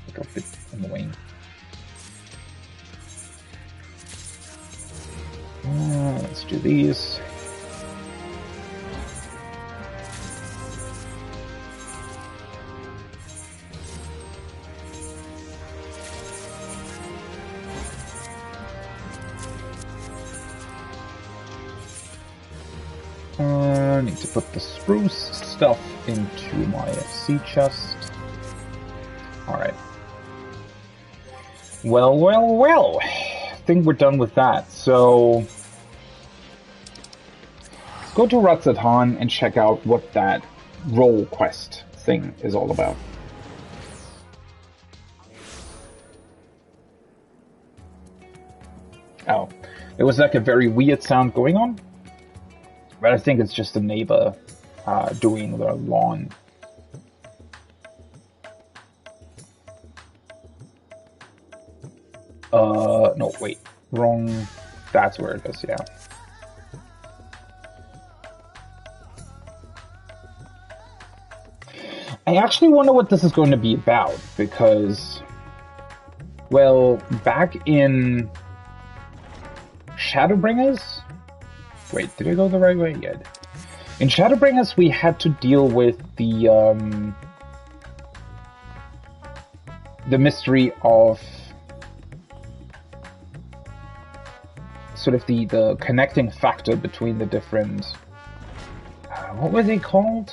like a bit annoying. Let's do these. I need to put the spruce stuff into my sea chest. Alright. Well. I think we're done with that. So, let's go to Ratzatan and check out what that role quest thing is all about. Oh, there was like a very weird sound going on. But I think it's just a neighbor doing the lawn. No, wait. Wrong. That's where it is, yeah. I actually wonder what this is going to be about, because, well, back in Shadowbringers... Wait, did I go the right way yet? In Shadowbringers, we had to deal with the mystery of sort of the connecting factor between the different... what were they called?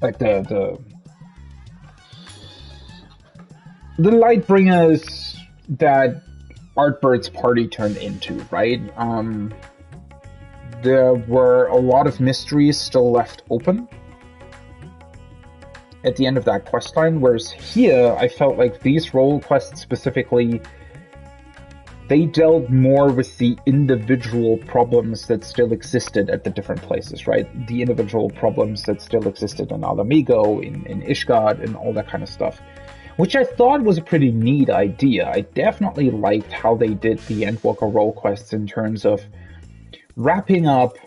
Like the Lightbringers that Artbird's party turned into, right? There were a lot of mysteries still left open at the end of that questline, whereas here I felt like these role quests specifically, they dealt more with the individual problems that still existed at the different places, right? The individual problems that still existed in Alamigo, in Ishgard, and all that kind of stuff. Which I thought was a pretty neat idea. I definitely liked how they did the Endwalker role quests in terms of wrapping up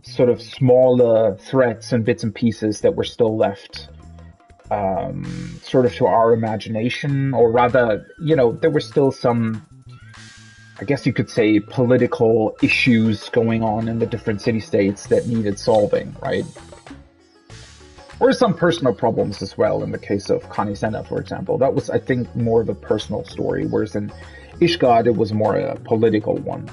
sort of smaller threats and bits and pieces that were still left sort of to our imagination, or rather, you know, there were still some, I guess you could say, political issues going on in the different city-states that needed solving, right? Or some personal problems as well, in the case of Kanisena, for example. That was, I think, more of a personal story, whereas in Ishgard, it was more a political one.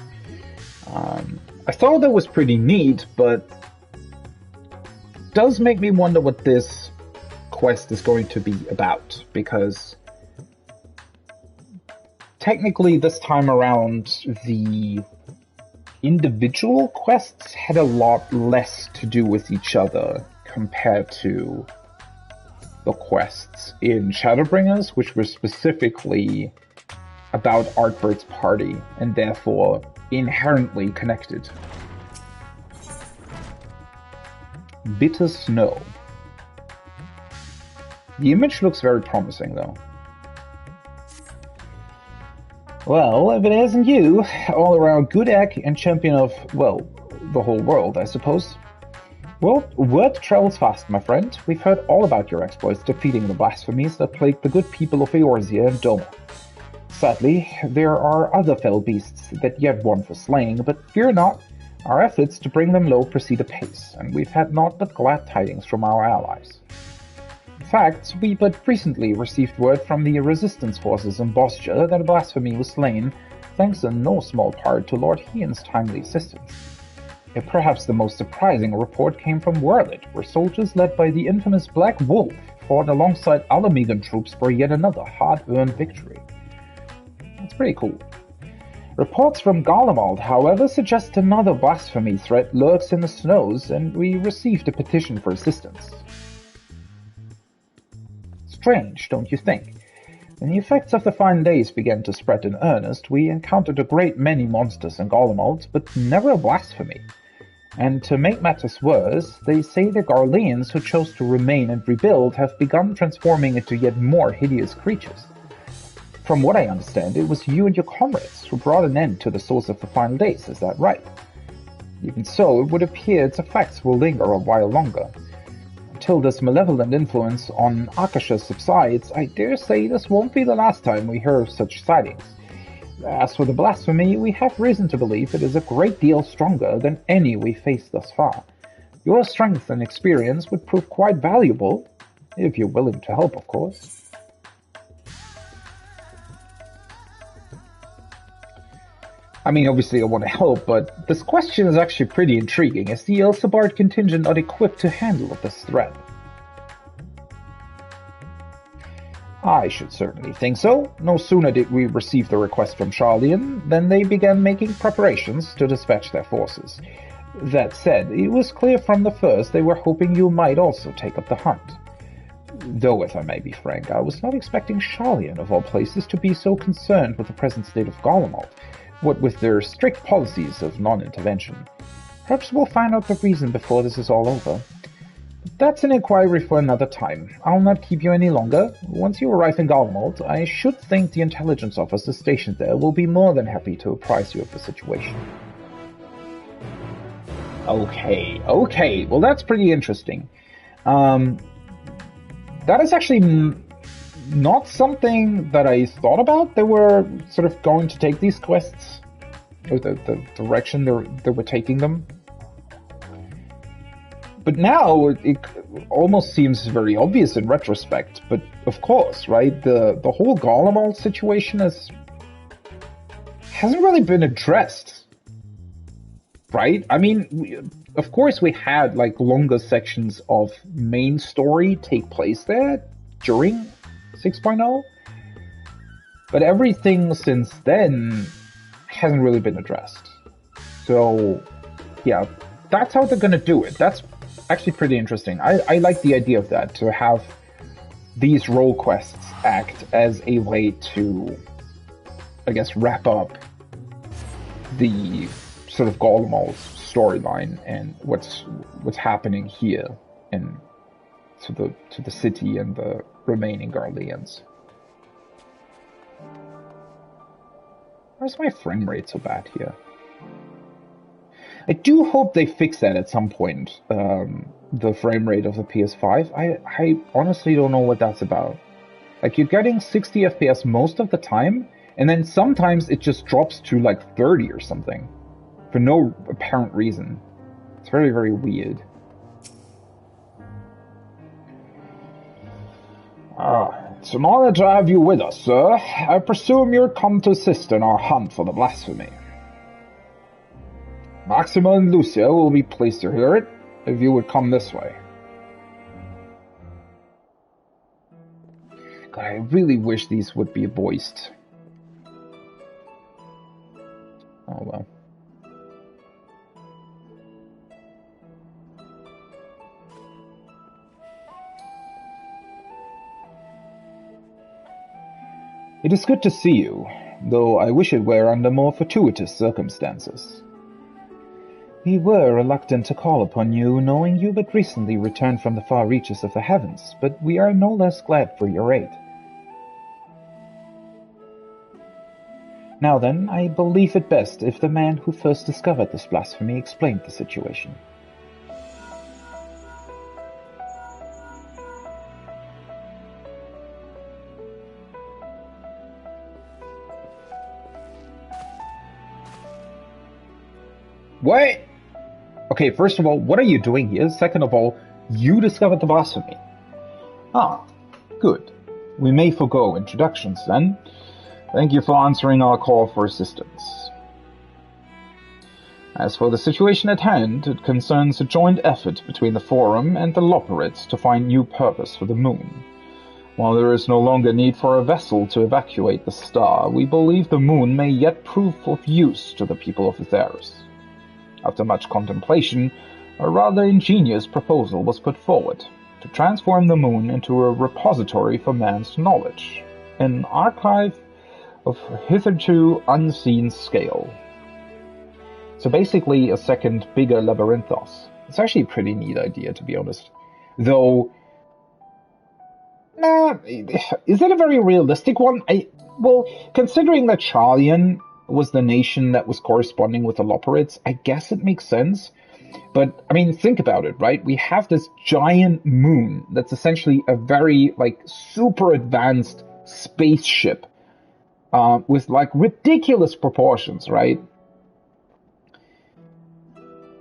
I thought that was pretty neat, but it does make me wonder what this quest is going to be about, because technically this time around, the individual quests had a lot less to do with each other compared to the quests in Shadowbringers, which were specifically about Artbird's party, and therefore inherently connected. Bitter Snow. The image looks very promising, though. Well, if it isn't you, all around good egg and champion of, well, the whole world, I suppose. Well, word travels fast, my friend. We've heard all about your exploits defeating the blasphemies that plagued the good people of Eorzea and Doma. Sadly, there are other fell beasts that yet want for slaying, but fear not. Our efforts to bring them low proceed apace, and we've had naught but glad tidings from our allies. fact, we but recently received word from the resistance forces in Bostia that a blasphemy was slain, thanks in no small part to Lord Hian's timely assistance. Yet perhaps the most surprising report came from Werlit, where soldiers led by the infamous Black Wolf fought alongside Alamegan troops for yet another hard-earned victory. That's pretty cool. Reports from Garlemald, however, suggest another blasphemy threat lurks in the snows, and we received a petition for assistance. Strange, don't you think? When the effects of the fine days began to spread in earnest, we encountered a great many monsters in Garlemald, but never a blasphemy. And to make matters worse, they say the Garleans who chose to remain and rebuild have begun transforming into yet more hideous creatures. From what I understand, it was you and your comrades who brought an end to the source of the final days, is that right? Even so, it would appear its effects will linger a while longer. Until this malevolent influence on Akasha subsides, I dare say this won't be the last time we hear of such sightings. As for the blasphemy, we have reason to believe it is a great deal stronger than any we faced thus far. Your strength and experience would prove quite valuable, if you're willing to help, of course. I mean, obviously I want to help, but this question is actually pretty intriguing, as the Elsabard contingent are equipped to handle this threat. I should certainly think so. No sooner did we receive the request from Charlian than they began making preparations to dispatch their forces. That said, it was clear from the first they were hoping you might also take up the hunt. Though, if I may be frank, I was not expecting Charlian, of all places, to be so concerned with the present state of Garlemald, what with their strict policies of non-intervention. Perhaps we'll find out the reason before this is all over. But that's an inquiry for another time. I'll not keep you any longer. Once you arrive in Garlemald, I should think the intelligence officer stationed there will be more than happy to apprise you of the situation. Okay. Well, that's pretty interesting. That is actually not something that I thought about. They were sort of going to take these quests, or the direction they were taking them. But now it almost seems very obvious in retrospect. But of course, right, the whole Garlemald situation hasn't really been addressed, right? I mean, of course we had like longer sections of main story take place there during 6.0, but everything since then hasn't really been addressed. So yeah, that's how they're gonna do it. That's actually pretty interesting. I like the idea of that, to have these role quests act as a way to, I guess, wrap up the sort of Garlemald storyline and what's happening here in to the city and the remaining Garleans. Why is my frame rate so bad here? I do hope they fix that at some point, the frame rate of the PS5. I honestly don't know what that's about. Like, you're getting 60 FPS most of the time, and then sometimes it just drops to like 30 or something, for no apparent reason. It's very, very weird. It's an honor to have you with us, sir. I presume you're come to assist in our hunt for the blasphemy. Maxima and Lucia will be pleased to hear it, if you would come this way. God, I really wish these would be voiced. Oh well. It is good to see you, though I wish it were under more fortuitous circumstances. We were reluctant to call upon you, knowing you but recently returned from the far reaches of the heavens, but we are no less glad for your aid. Now then, I believe it best if the man who first discovered this blasphemy explained the situation. What? Okay, first of all, what are you doing here? Second of all, you discovered the blasphemy. Ah, good. We may forego introductions then. Thank you for answering our call for assistance. As for the situation at hand, it concerns a joint effort between the Forum and the Loporrits to find new purpose for the Moon. While there is no longer need for a vessel to evacuate the star, we believe the Moon may yet prove of use to the people of Atheris. After much contemplation, a rather ingenious proposal was put forward, to transform the Moon into a repository for man's knowledge, an archive of hitherto unseen scale. So basically a second, bigger Labyrinthos. It's actually a pretty neat idea, to be honest. Though, is it a very realistic one? Well, considering that Charlian was the nation that was corresponding with the Loporrits, I guess it makes sense. But, I mean, think about it, right? We have this giant moon that's essentially a very, super advanced spaceship with, ridiculous proportions, right?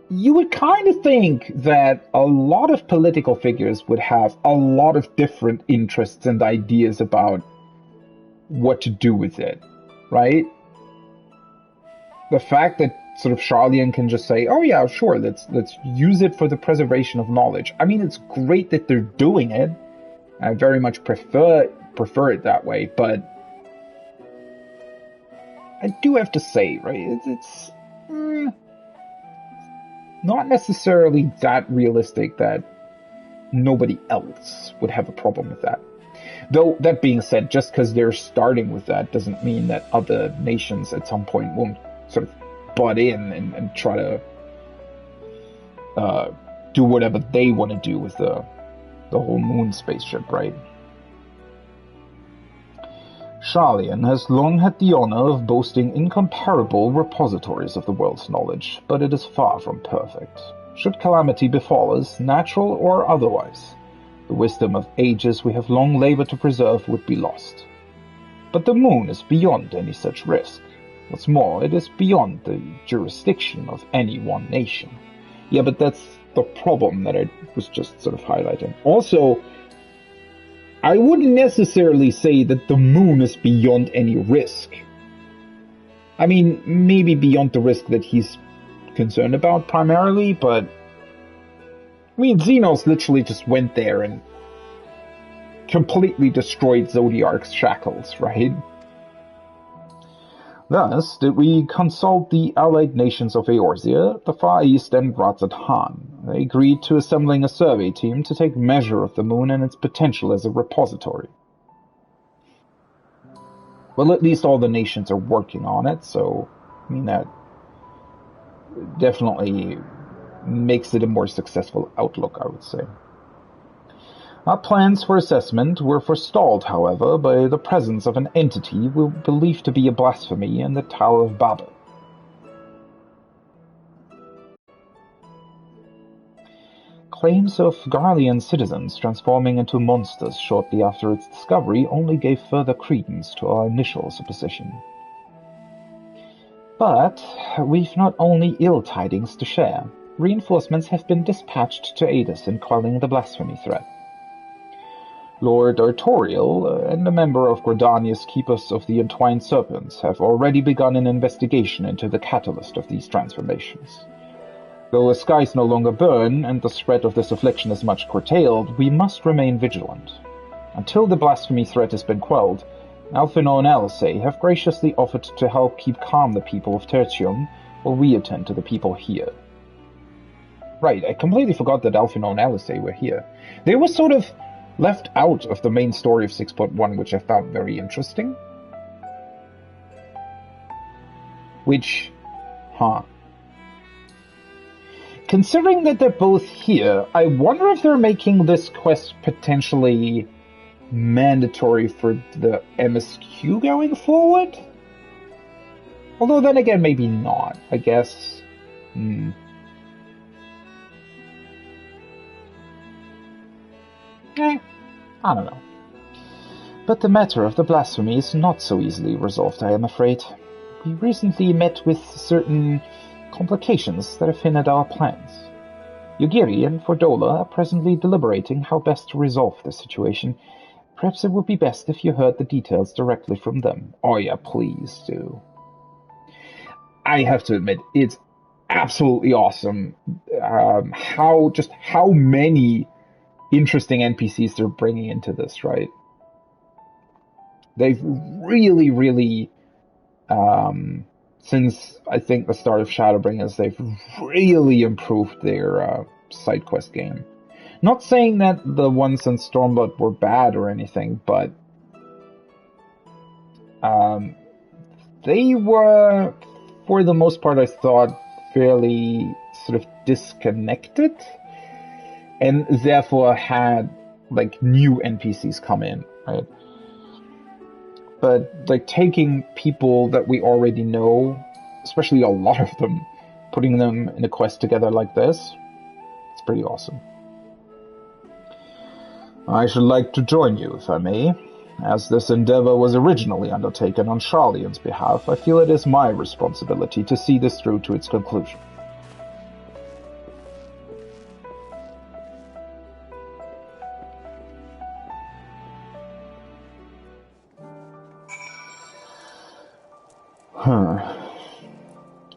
You would kind of think that a lot of political figures would have a lot of different interests and ideas about what to do with it, right? The fact that sort of Charlian can just say, oh yeah, sure, let's use it for the preservation of knowledge. I mean, it's great that they're doing it. I very much prefer it that way, but I do have to say, right, it's not necessarily that realistic that nobody else would have a problem with that. Though, that being said, just because they're starting with that doesn't mean that other nations at some point won't sort of butt in and try to do whatever they want to do with the whole moon spaceship, right? Charlian has long had the honor of boasting incomparable repositories of the world's knowledge, but it is far from perfect. Should calamity befall us, natural or otherwise, the wisdom of ages we have long labored to preserve would be lost. But the moon is beyond any such risk. What's more, it is beyond the jurisdiction of any one nation. Yeah, but that's the problem that I was just sort of highlighting. Also, I wouldn't necessarily say that the moon is beyond any risk. I mean, maybe beyond the risk that he's concerned about primarily, but I mean, Xenos literally just went there and completely destroyed Zodiark's shackles, right? Thus did we consult the allied nations of Eorzea, the Far East, and Razad Han. They agreed to assembling a survey team to take measure of the moon and its potential as a repository. Well, at least all the nations are working on it, so, I mean, that definitely makes it a more successful outlook, I would say. Our plans for assessment were forestalled, however, by the presence of an entity we believed to be a blasphemy in the Tower of Babel. Claims of Garlean citizens transforming into monsters shortly after its discovery only gave further credence to our initial supposition. But we've not only ill tidings to share. Reinforcements have been dispatched to aid us in quelling the blasphemy threat. Lord Artorial and a member of Gordania's Keepers of the Entwined Serpents have already begun an investigation into the catalyst of these transformations. Though the skies no longer burn and the spread of this affliction is much curtailed, we must remain vigilant. Until the blasphemy threat has been quelled, Alphino and Alisei have graciously offered to help keep calm the people of Tertium while we attend to the people here. Right, I completely forgot that Alphino and Alisei were here. They were sort of left out of the main story of 6.1, which I found very interesting. Considering that they're both here, I wonder if they're making this quest potentially mandatory for the MSQ going forward? Although then again, maybe not, I guess. I don't know. But the matter of the blasphemy is not so easily resolved, I am afraid. We recently met with certain complications that have hindered our plans. Yugiri and Fordola are presently deliberating how best to resolve the situation. Perhaps it would be best if you heard the details directly from them. Oh yeah, please do. I have to admit, it's absolutely awesome how many interesting NPCs they're bringing into this, right? They've really, since I think the start of Shadowbringers, they've really improved their side quest game. Not saying that the ones in Stormblood were bad or anything, but they were, for the most part, I thought, fairly sort of disconnected, and therefore had like new NPCs come in, right? But like taking people that we already know, especially a lot of them, putting them in a quest together like this, it's pretty awesome. I should like to join you, if I may. As this endeavor was originally undertaken on Charlian's behalf, I feel it is my responsibility to see this through to its conclusion.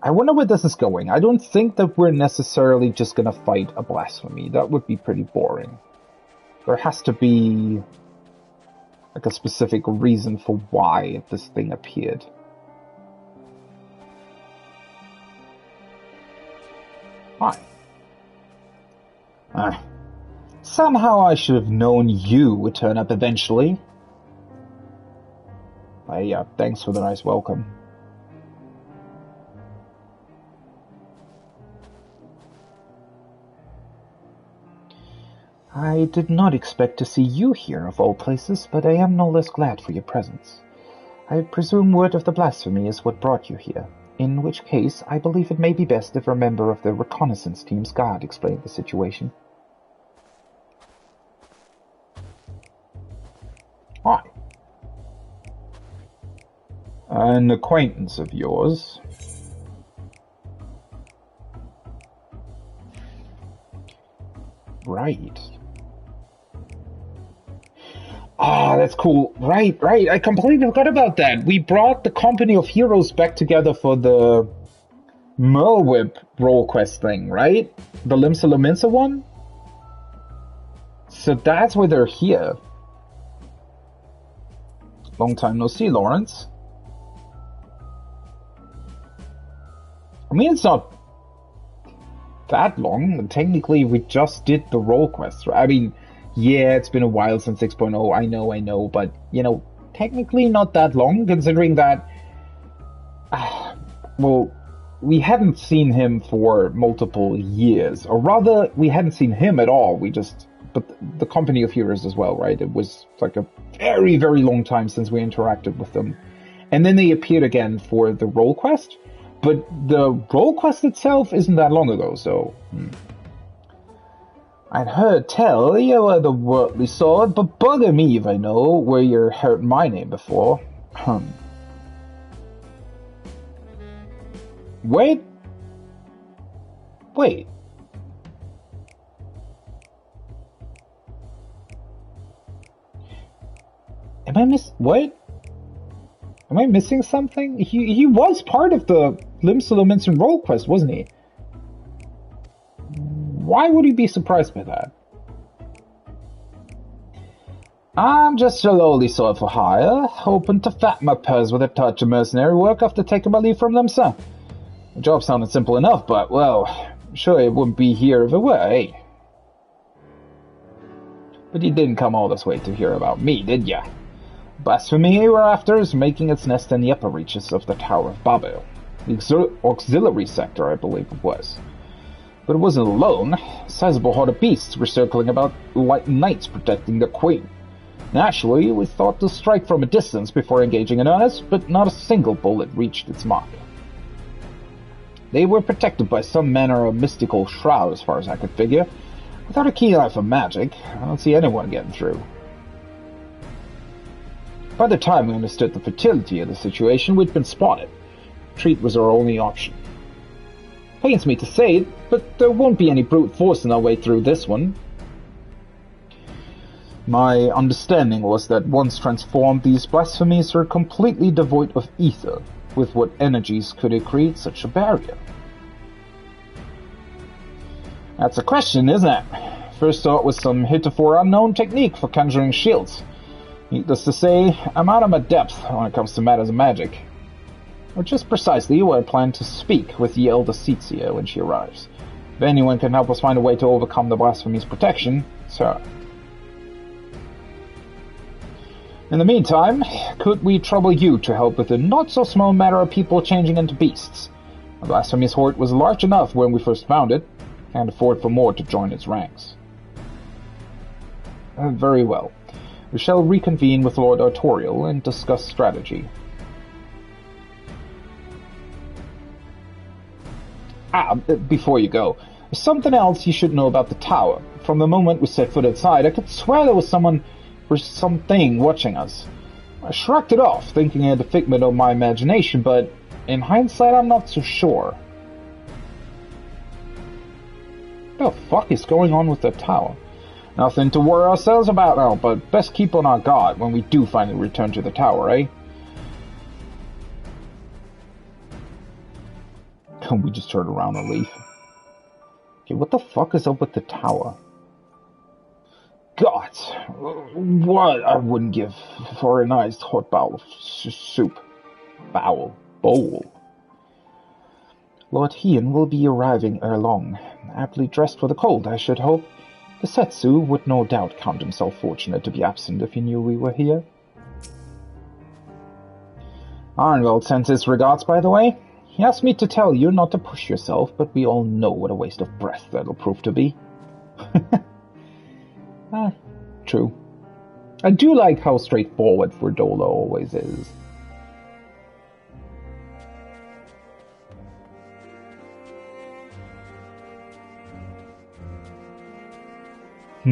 I wonder where this is going. I don't think that we're necessarily just gonna fight a blasphemy. That would be pretty boring. There has to be like a specific reason for why this thing appeared. Why? Somehow I should have known you would turn up eventually. Yeah, thanks for the nice welcome. I did not expect to see you here, of all places, but I am no less glad for your presence. I presume word of the blasphemy is what brought you here, in which case I believe it may be best if a member of the reconnaissance team's guard explained the situation. Hi. An acquaintance of yours. Right. Ah, that's cool. Right. I completely forgot about that. We brought the company of heroes back together for the Merwhip role quest thing, right? The Limsa Lominsa one? So that's why they're here. Long time no see, Lawrence. I mean, it's not that long. Technically, we just did the role quest. I mean, yeah, it's been a while since 6.0, I know, but, you know, technically not that long, considering that, well, we hadn't seen him for multiple years, or rather, we hadn't seen him at all, but the company of heroes as well, right? It was like a very, very long time since we interacted with them. And then they appeared again for the role quest, but the role quest itself isn't that long ago, so... I'd heard tell you were the worldly sword, but bugger me if I know where you heard my name before. Wait. What? Am I missing something? He was part of the Limsa Lominsa role quest, wasn't he? Why would he be surprised by that? I'm just a lowly sword for hire, hoping to fatten my purse with a touch of mercenary work after taking my leave from them, sir. The job sounded simple enough, but, well, sure it wouldn't be here if it were, eh? But you didn't come all this way to hear about me, did ya? Blasphemy you were after is making its nest in the upper reaches of the Tower of Babel. The auxiliary sector, I believe it was. But it wasn't alone. A sizable horde of beasts were circling about like knights protecting the queen. Naturally, we thought to strike from a distance before engaging in earnest, but not a single bullet reached its mark. They were protected by some manner of mystical shroud, as far as I could figure. Without a keen eye for magic, I don't see anyone getting through. By the time we understood the futility of the situation, we'd been spotted. Retreat was our only option. Pains me to say it, but there won't be any brute force in our way through this one. My understanding was that once transformed, these blasphemies are completely devoid of ether. With what energies could it create such a barrier? That's a question, isn't it? First thought was some heretofore unknown technique for conjuring shields. Needless to say, I'm out of my depth when it comes to matters of magic. Which is precisely what I plan to speak with the Elder Cetia when she arrives. If anyone can help us find a way to overcome the blasphemy's protection, sir. In the meantime, could we trouble you to help with the not-so-small matter of people changing into beasts? The blasphemy's horde was large enough when we first found it. Can't afford for more to join its ranks. Very well. We shall reconvene with Lord Artorial and discuss strategy. Before you go, there's something else you should know about the tower. From the moment we set foot outside, I could swear there was someone or something watching us. I shrugged it off, thinking it a figment of my imagination, but in hindsight, I'm not so sure. What the fuck is going on with the tower? Nothing to worry ourselves about now, but best keep on our guard when we do finally return to the tower, eh? Can we just turn around and leave? Okay, what the fuck is up with the tower? God, what I wouldn't give for a nice hot bowl of soup. Bowl. Lord Heian will be arriving ere long, aptly dressed for the cold, I should hope. The Setsu would no doubt count himself fortunate to be absent if he knew we were here. Arnwell sends his regards, by the way. He asked me to tell you not to push yourself, but we all know what a waste of breath that'll prove to be. True. I do like how straightforward Fordola always is. I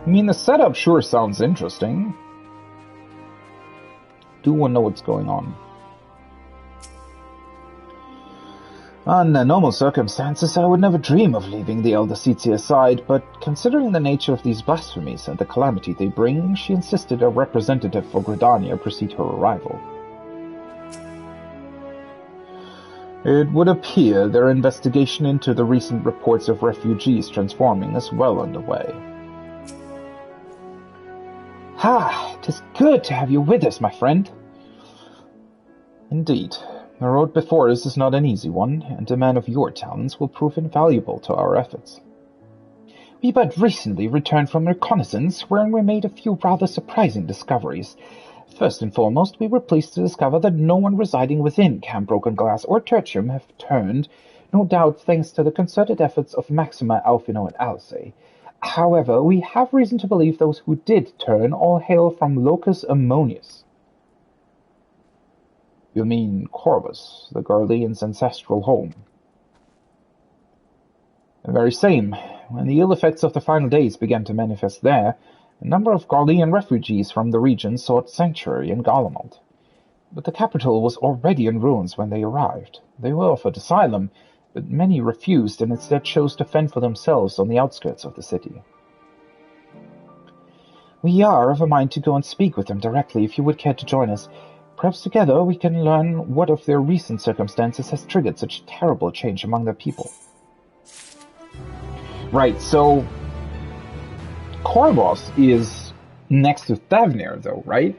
mean, the setup sure sounds interesting. Do want to know what's going on. Under normal circumstances, I would never dream of leaving the Elder Cetia aside, but considering the nature of these blasphemies and the calamity they bring, she insisted a representative for Gridania precede her arrival. It would appear their investigation into the recent reports of refugees transforming is well underway. "'Tis good to have you with us, my friend." Indeed. The road before us is not an easy one, and a man of your talents will prove invaluable to our efforts. We but recently returned from reconnaissance, wherein we made a few rather surprising discoveries. First and foremost, we were pleased to discover that no one residing within Camp Broken Glass or Tertium have turned, no doubt thanks to the concerted efforts of Maxima, Alfino, and Alice. However, we have reason to believe those who did turn all hail from Locus Ammonius. You mean Corvus, the Garlean's ancestral home? The very same. When the ill effects of the final days began to manifest there, a number of Garlean refugees from the region sought sanctuary in Garlemald. But the capital was already in ruins when they arrived. They were offered asylum, but many refused and instead chose to fend for themselves on the outskirts of the city. We are of a mind to go and speak with them directly if you would care to join us. Perhaps together we can learn what of their recent circumstances has triggered such terrible change among their people. Right, so Corvus is next to Thavnir, though, right?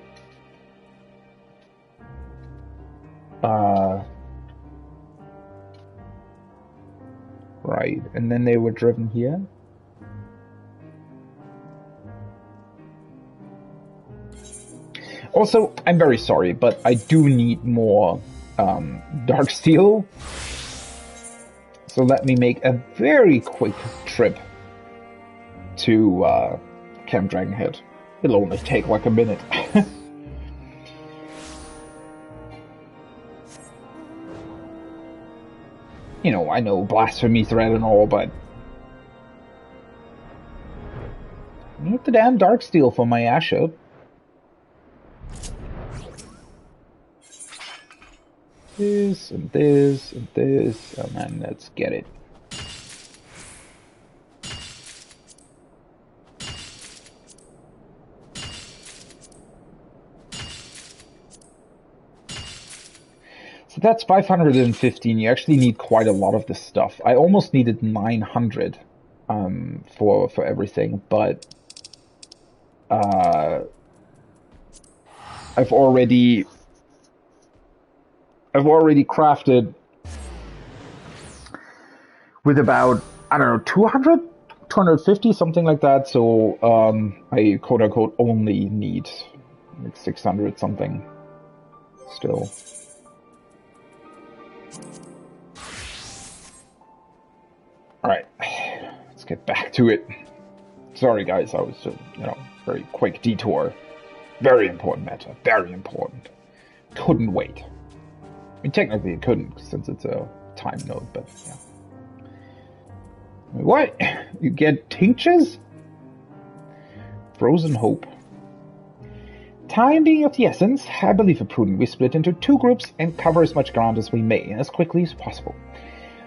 Right, and then they were driven here? Also, I'm very sorry, but I do need more dark steel. So let me make a very quick trip to Camp Dragonhead. It'll only take like a minute. You know, I know blasphemy threat and all, but I need the damn dark steel for my Asha. this, and this, and this, and then let's get it. So that's 515. You actually need quite a lot of this stuff. I almost needed 900 for everything, but I've already crafted with about, I don't know, 200, 250, something like that. So I quote unquote only need like 600 something still. Alright, let's get back to it. Sorry guys, I was, very quick detour. Very important matter, very important. Couldn't wait. I mean, technically it couldn't, since it's a time node, but yeah. What? You get tinctures? Frozen hope. Time being of the essence, I believe it prudent we split into 2 groups and cover as much ground as we may, as quickly as possible.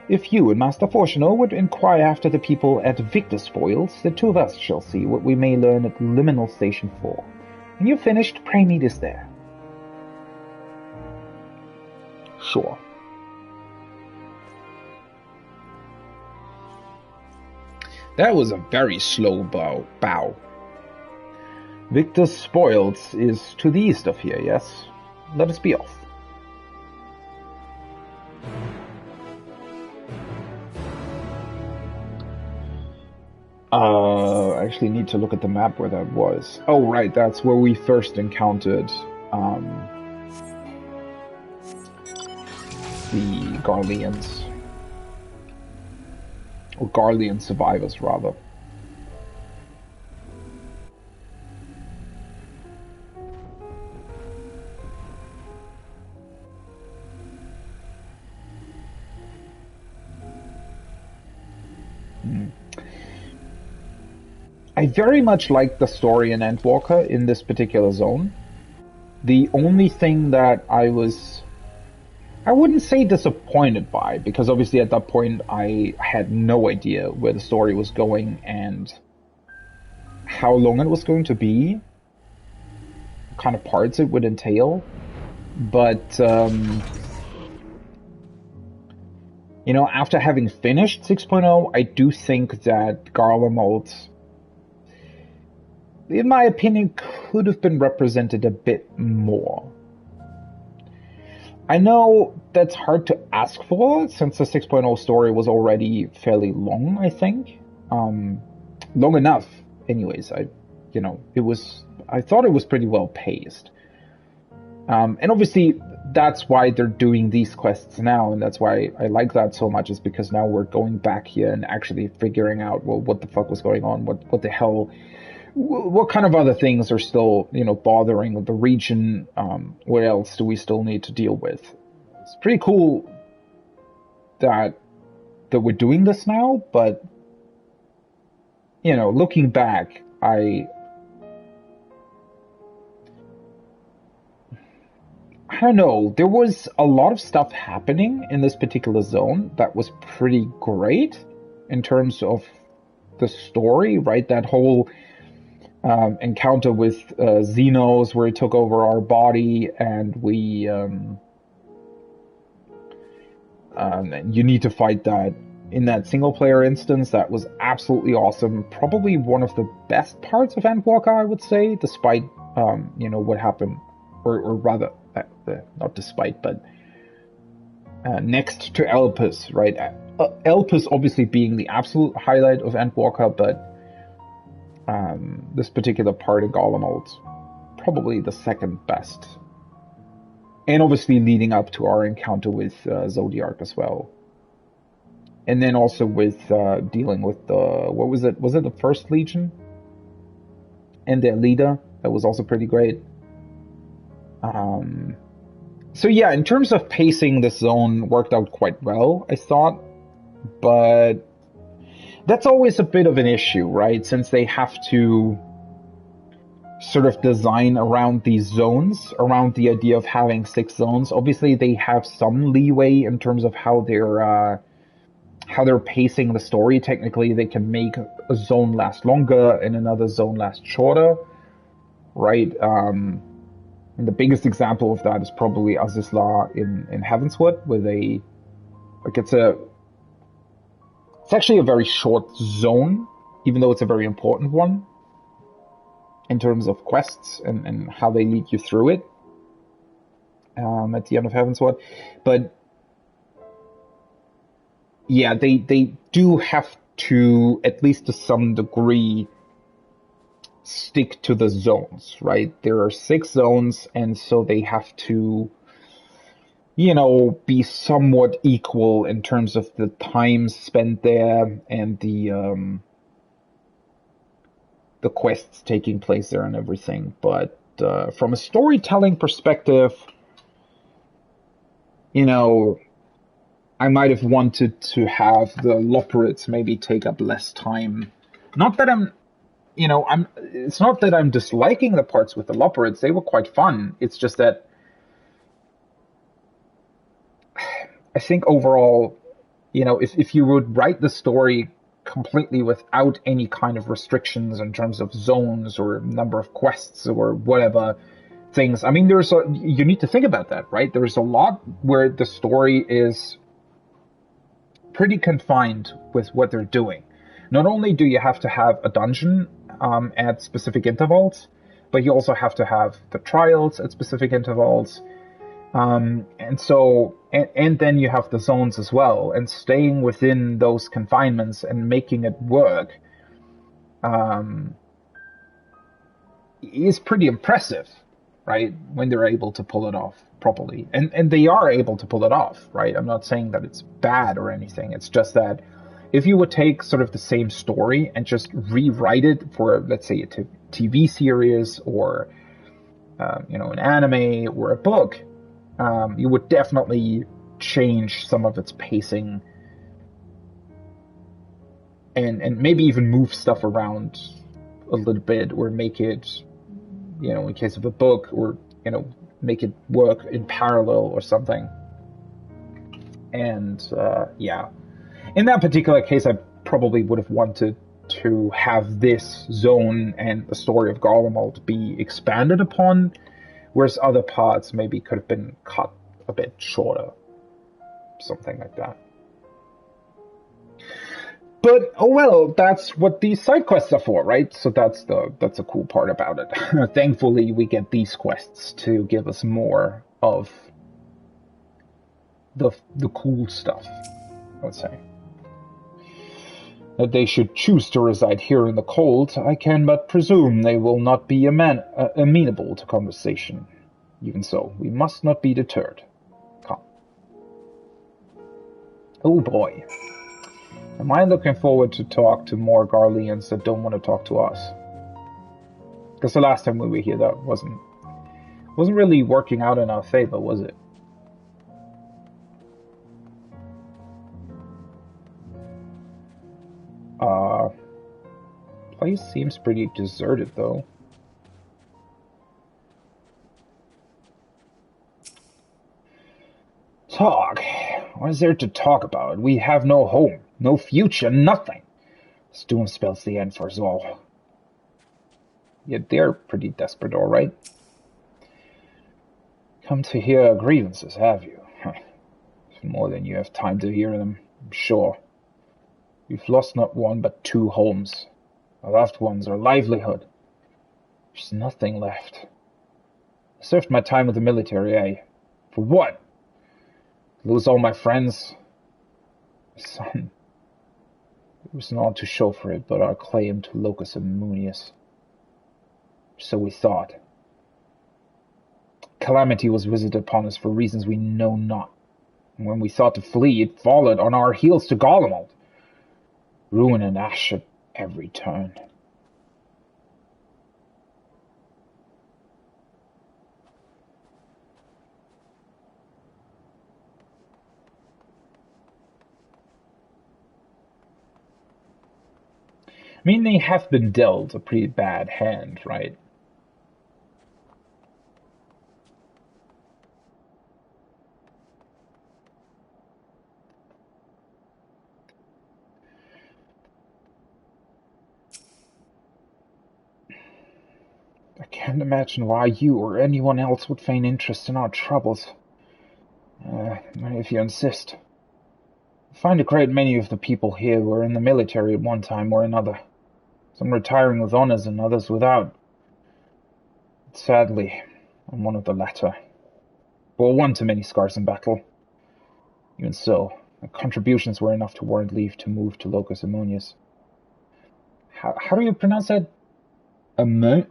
If you and Master Fortuno would inquire after the people at Victor Spoils, the 2 of us shall see what we may learn at Liminal Station 4. When you've finished, pray meet us there. Sure. That was a very slow bow. Victor Spoils is to the east of here, yes? Let us be off. I actually need to look at the map where that was. Oh, right, that's where we first encountered the Garleans. Or Garlean survivors, rather. I very much like the story in Endwalker in this particular zone. The only thing that I wouldn't say disappointed by, because obviously at that point I had no idea where the story was going and how long it was going to be, what kind of parts it would entail. But, after having finished 6.0, I do think that Garlemald, in my opinion, could have been represented a bit more. I know that's hard to ask for, since the 6.0 story was already fairly long, I think. Long enough, anyways. I thought it was pretty well paced. And obviously, that's why they're doing these quests now, and that's why I like that so much, is because now we're going back here and actually figuring out, well, what the fuck was going on, what the hell, what kind of other things are still, bothering the region, what else do we still need to deal with. It's pretty cool that we're doing this now, but, looking back, I don't know, there was a lot of stuff happening in this particular zone that was pretty great in terms of the story, right? That whole encounter with Xenos, where he took over our body, and we you need to fight that in that single player instance. That was absolutely awesome. Probably one of the best parts of Endwalker, I would say, despite what happened, or rather, not despite, but next to Elpis, right? Elpis obviously being the absolute highlight of Endwalker, but this particular part of Garlemald's probably the second best. And obviously leading up to our encounter with Zodiark as well. And then also with dealing with what was it? Was it the First Legion? And their leader? That was also pretty great. So yeah, in terms of pacing, this zone worked out quite well, I thought. But that's always a bit of an issue, right? Since they have to sort of design around these zones, around the idea of having 6 zones. Obviously, they have some leeway in terms of how they're pacing the story. Technically, they can make a zone last longer and another zone last shorter, right? And the biggest example of that is probably Azizla in Heavenswood, where they like it's actually a very short zone, even though it's a very important one in terms of quests and how they lead you through it at the end of Heavenswood. But yeah, they do have to, at least to some degree, stick to the zones, right? There are 6 zones, and so they have to, be somewhat equal in terms of the time spent there and the quests taking place there and everything. But from a storytelling perspective, I might have wanted to have the Loporrits maybe take up less time. Not that it's not that I'm disliking the parts with the Loporrits. They were quite fun. It's just that I think overall, if you would write the story completely without any kind of restrictions in terms of zones or number of quests or whatever things, I mean, you need to think about that, right? There's a lot where the story is pretty confined with what they're doing. Not only do you have to have a dungeon at specific intervals, but you also have to have the trials at specific intervals. And then you have the zones as well, and staying within those confinements and making it work is pretty impressive, right? When they're able to pull it off properly. And they are able to pull it off, right? I'm not saying that it's bad or anything. It's just that if you would take sort of the same story and just rewrite it for, let's say, a TV series or, an anime or a book, you would definitely change some of its pacing and maybe even move stuff around a little bit, or make it, in case of a book, or, make it work in parallel or something. And, yeah. In that particular case, I probably would have wanted to have this zone and the story of Garlemald be expanded upon, whereas other parts maybe could have been cut a bit shorter. Something like that. But, oh well, that's what these side quests are for, right? So that's a cool part about it. Thankfully, we get these quests to give us more of the cool stuff, I would say. That they should choose to reside here in the cold, I can but presume they will not be amenable to conversation. Even so, we must not be deterred. Come. Oh boy. Am I looking forward to talk to more Garleans that don't want to talk to us? Because the last time we were here, that wasn't really working out in our favor, was it? Place seems pretty deserted, though. Talk? What is there to talk about? We have no home, no future, nothing. This doom spells the end for us all. Yet they're pretty desperate, all right. Come to hear our grievances, have you? It's more than you have time to hear them, I'm sure. We've lost not one but 2 homes. Our loved ones, our livelihood. There's nothing left. I served my time with the military, eh? For what? Lose all my friends? Son, it was not to show for it, but our claim to Locus and Munius. So we thought. Calamity was visited upon us for reasons we know not. And when we thought to flee, it followed on our heels to Garlemald. Ruin and ash at every turn. I mean, they have been dealt a pretty bad hand, right? can't imagine why you or anyone else would feign interest in our troubles. If you insist. I find a great many of the people here were in the military at one time or another. Some retiring with honors and others without. Sadly, I'm one of the latter. Bore one too many scars in battle. Even so, my contributions were enough to warrant leave to move to Locus Ammonius. How do you pronounce that? Amoenus?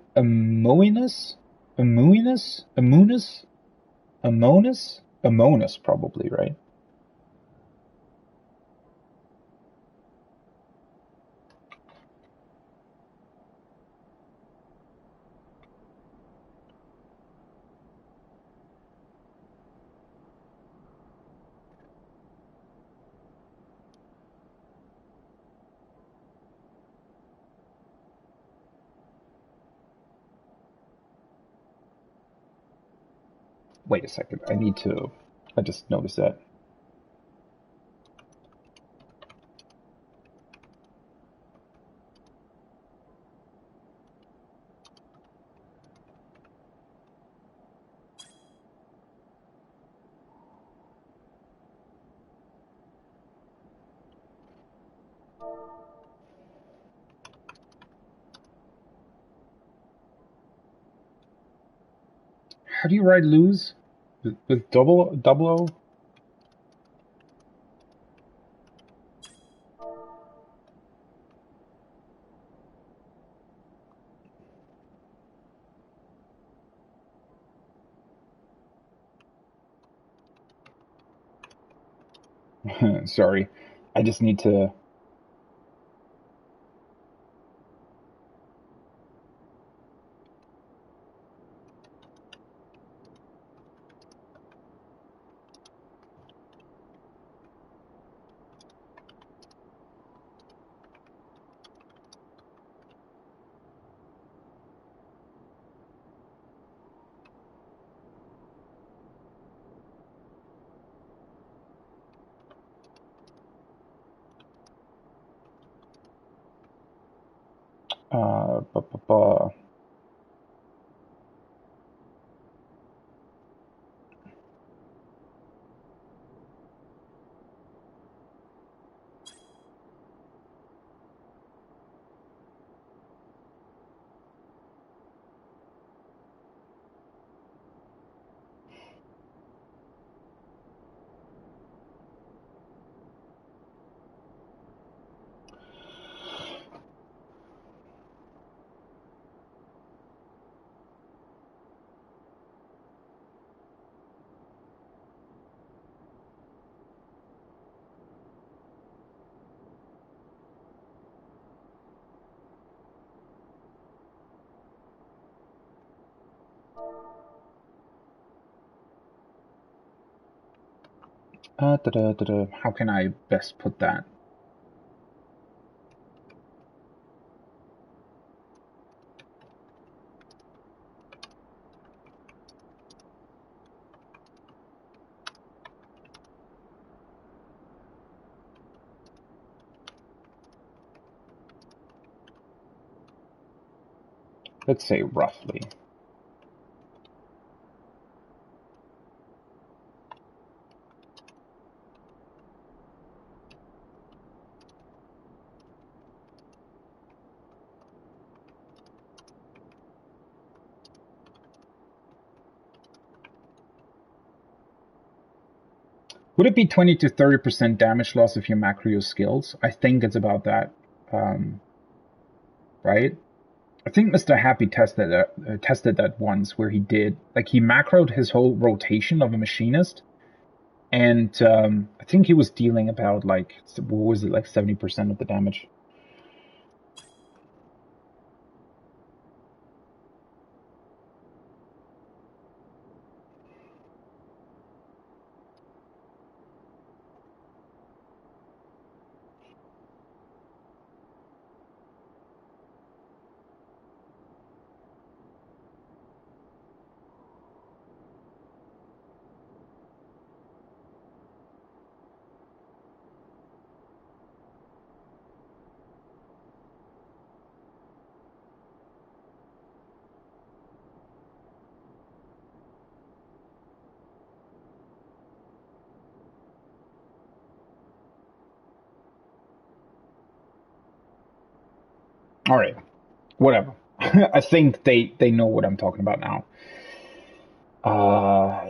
Amoenus? Amoenus? Amoenus? Amoenus, probably, right? Wait a second, I just noticed that. How do you write lose? With double O? Sorry. I just need to. Ba, ba, ba. How can I best put that? Let's say roughly. Would it be 20 to 30% damage loss if you macro your skills? I think it's about that, right? I think Mr. Happy tested that once, where he did like he macroed his whole rotation of a machinist, and I think he was dealing about like what was it, like 70% of the damage. Alright, whatever. I think they know what I'm talking about now.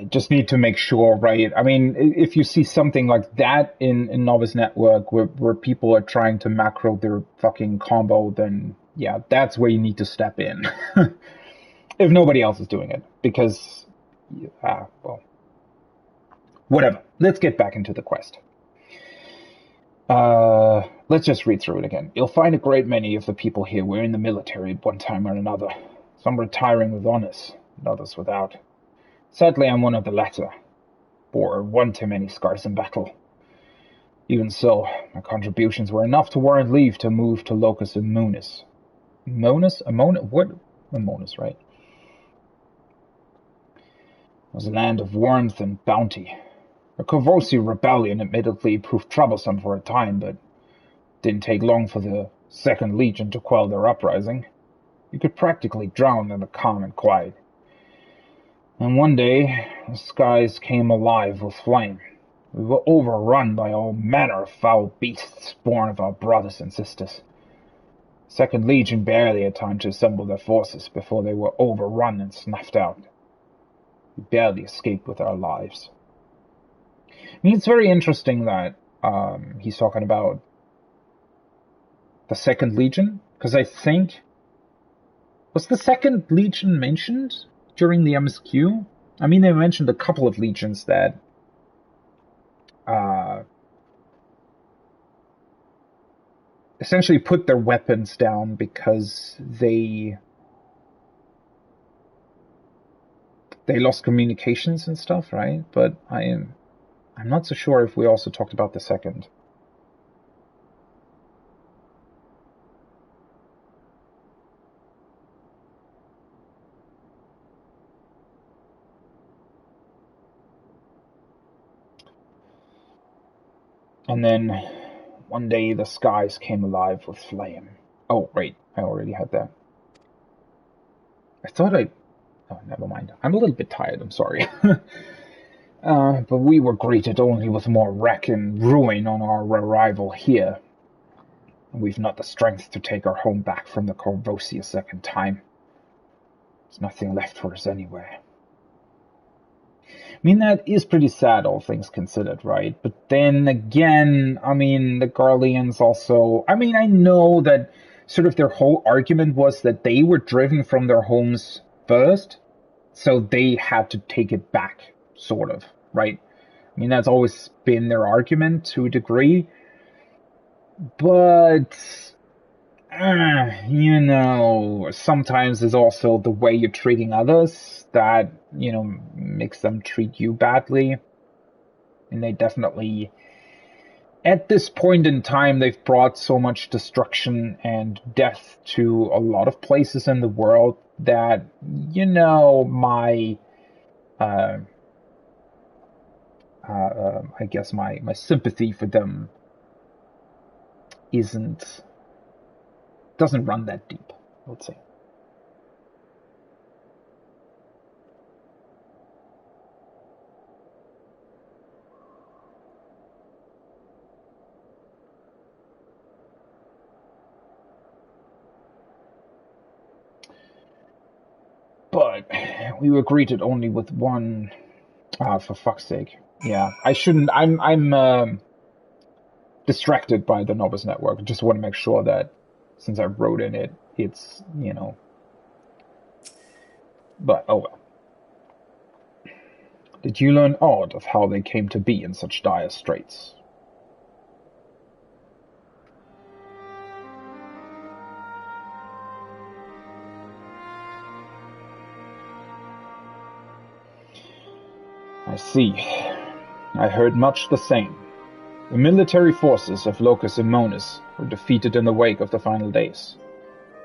Just need to make sure, right? I mean, if you see something like that in Novice Network where people are trying to macro their fucking combo, then yeah, that's where you need to step in. If nobody else is doing it. Because, well, whatever. Let's get back into the quest. Let's just read through it again. You'll find a great many of the people here were in the military at one time or another. Some retiring with honors, and others without. Sadly, I'm one of the latter, bore one too many scars in battle. Even so, my contributions were enough to warrant leave to move to Locus Immunis. What? Immunis, right? It was a land of warmth and bounty. The Corvosi rebellion admittedly proved troublesome for a time, but didn't take long for the Second Legion to quell their uprising. You could practically drown in the calm and quiet. And one day, the skies came alive with flame. We were overrun by all manner of foul beasts born of our brothers and sisters. Second Legion barely had time to assemble their forces before they were overrun and snuffed out. We barely escaped with our lives. I mean, it's very interesting that he's talking about the Second Legion, because I think... Was the Second Legion mentioned during the MSQ? I mean, they mentioned a couple of legions that essentially put their weapons down because they lost communications and stuff, right? But I'm not so sure if we also talked about the second. And then one day the skies came alive with flame. Oh, wait, I already had that. I thought Oh, never mind. I'm a little bit tired, I'm sorry. But we were greeted only with more wreck and ruin on our arrival here. And we've not the strength to take our home back from the Corvosi a second time. There's nothing left for us anywhere. I mean, that is pretty sad, all things considered, right? But then again, I mean, the Garleans also... I mean, I know that sort of their whole argument was that they were driven from their homes first, so they had to take it back, sort of, right? I mean, that's always been their argument to a degree. But... you know, sometimes it's also the way you're treating others that, you know, makes them treat you badly. And they definitely, at this point in time, they've brought so much destruction and death to a lot of places in the world that, you know, I guess my sympathy for them doesn't run that deep, let's say. But we were greeted only with one. For fuck's sake. Yeah, I shouldn't. I'm distracted by the Novice Network. I just want to make sure that since I wrote in it, it's, you know. But, oh well. Did you learn aught of how they came to be in such dire straits? I see. I heard much the same. The military forces of Locus Immunis were defeated in the wake of the final days.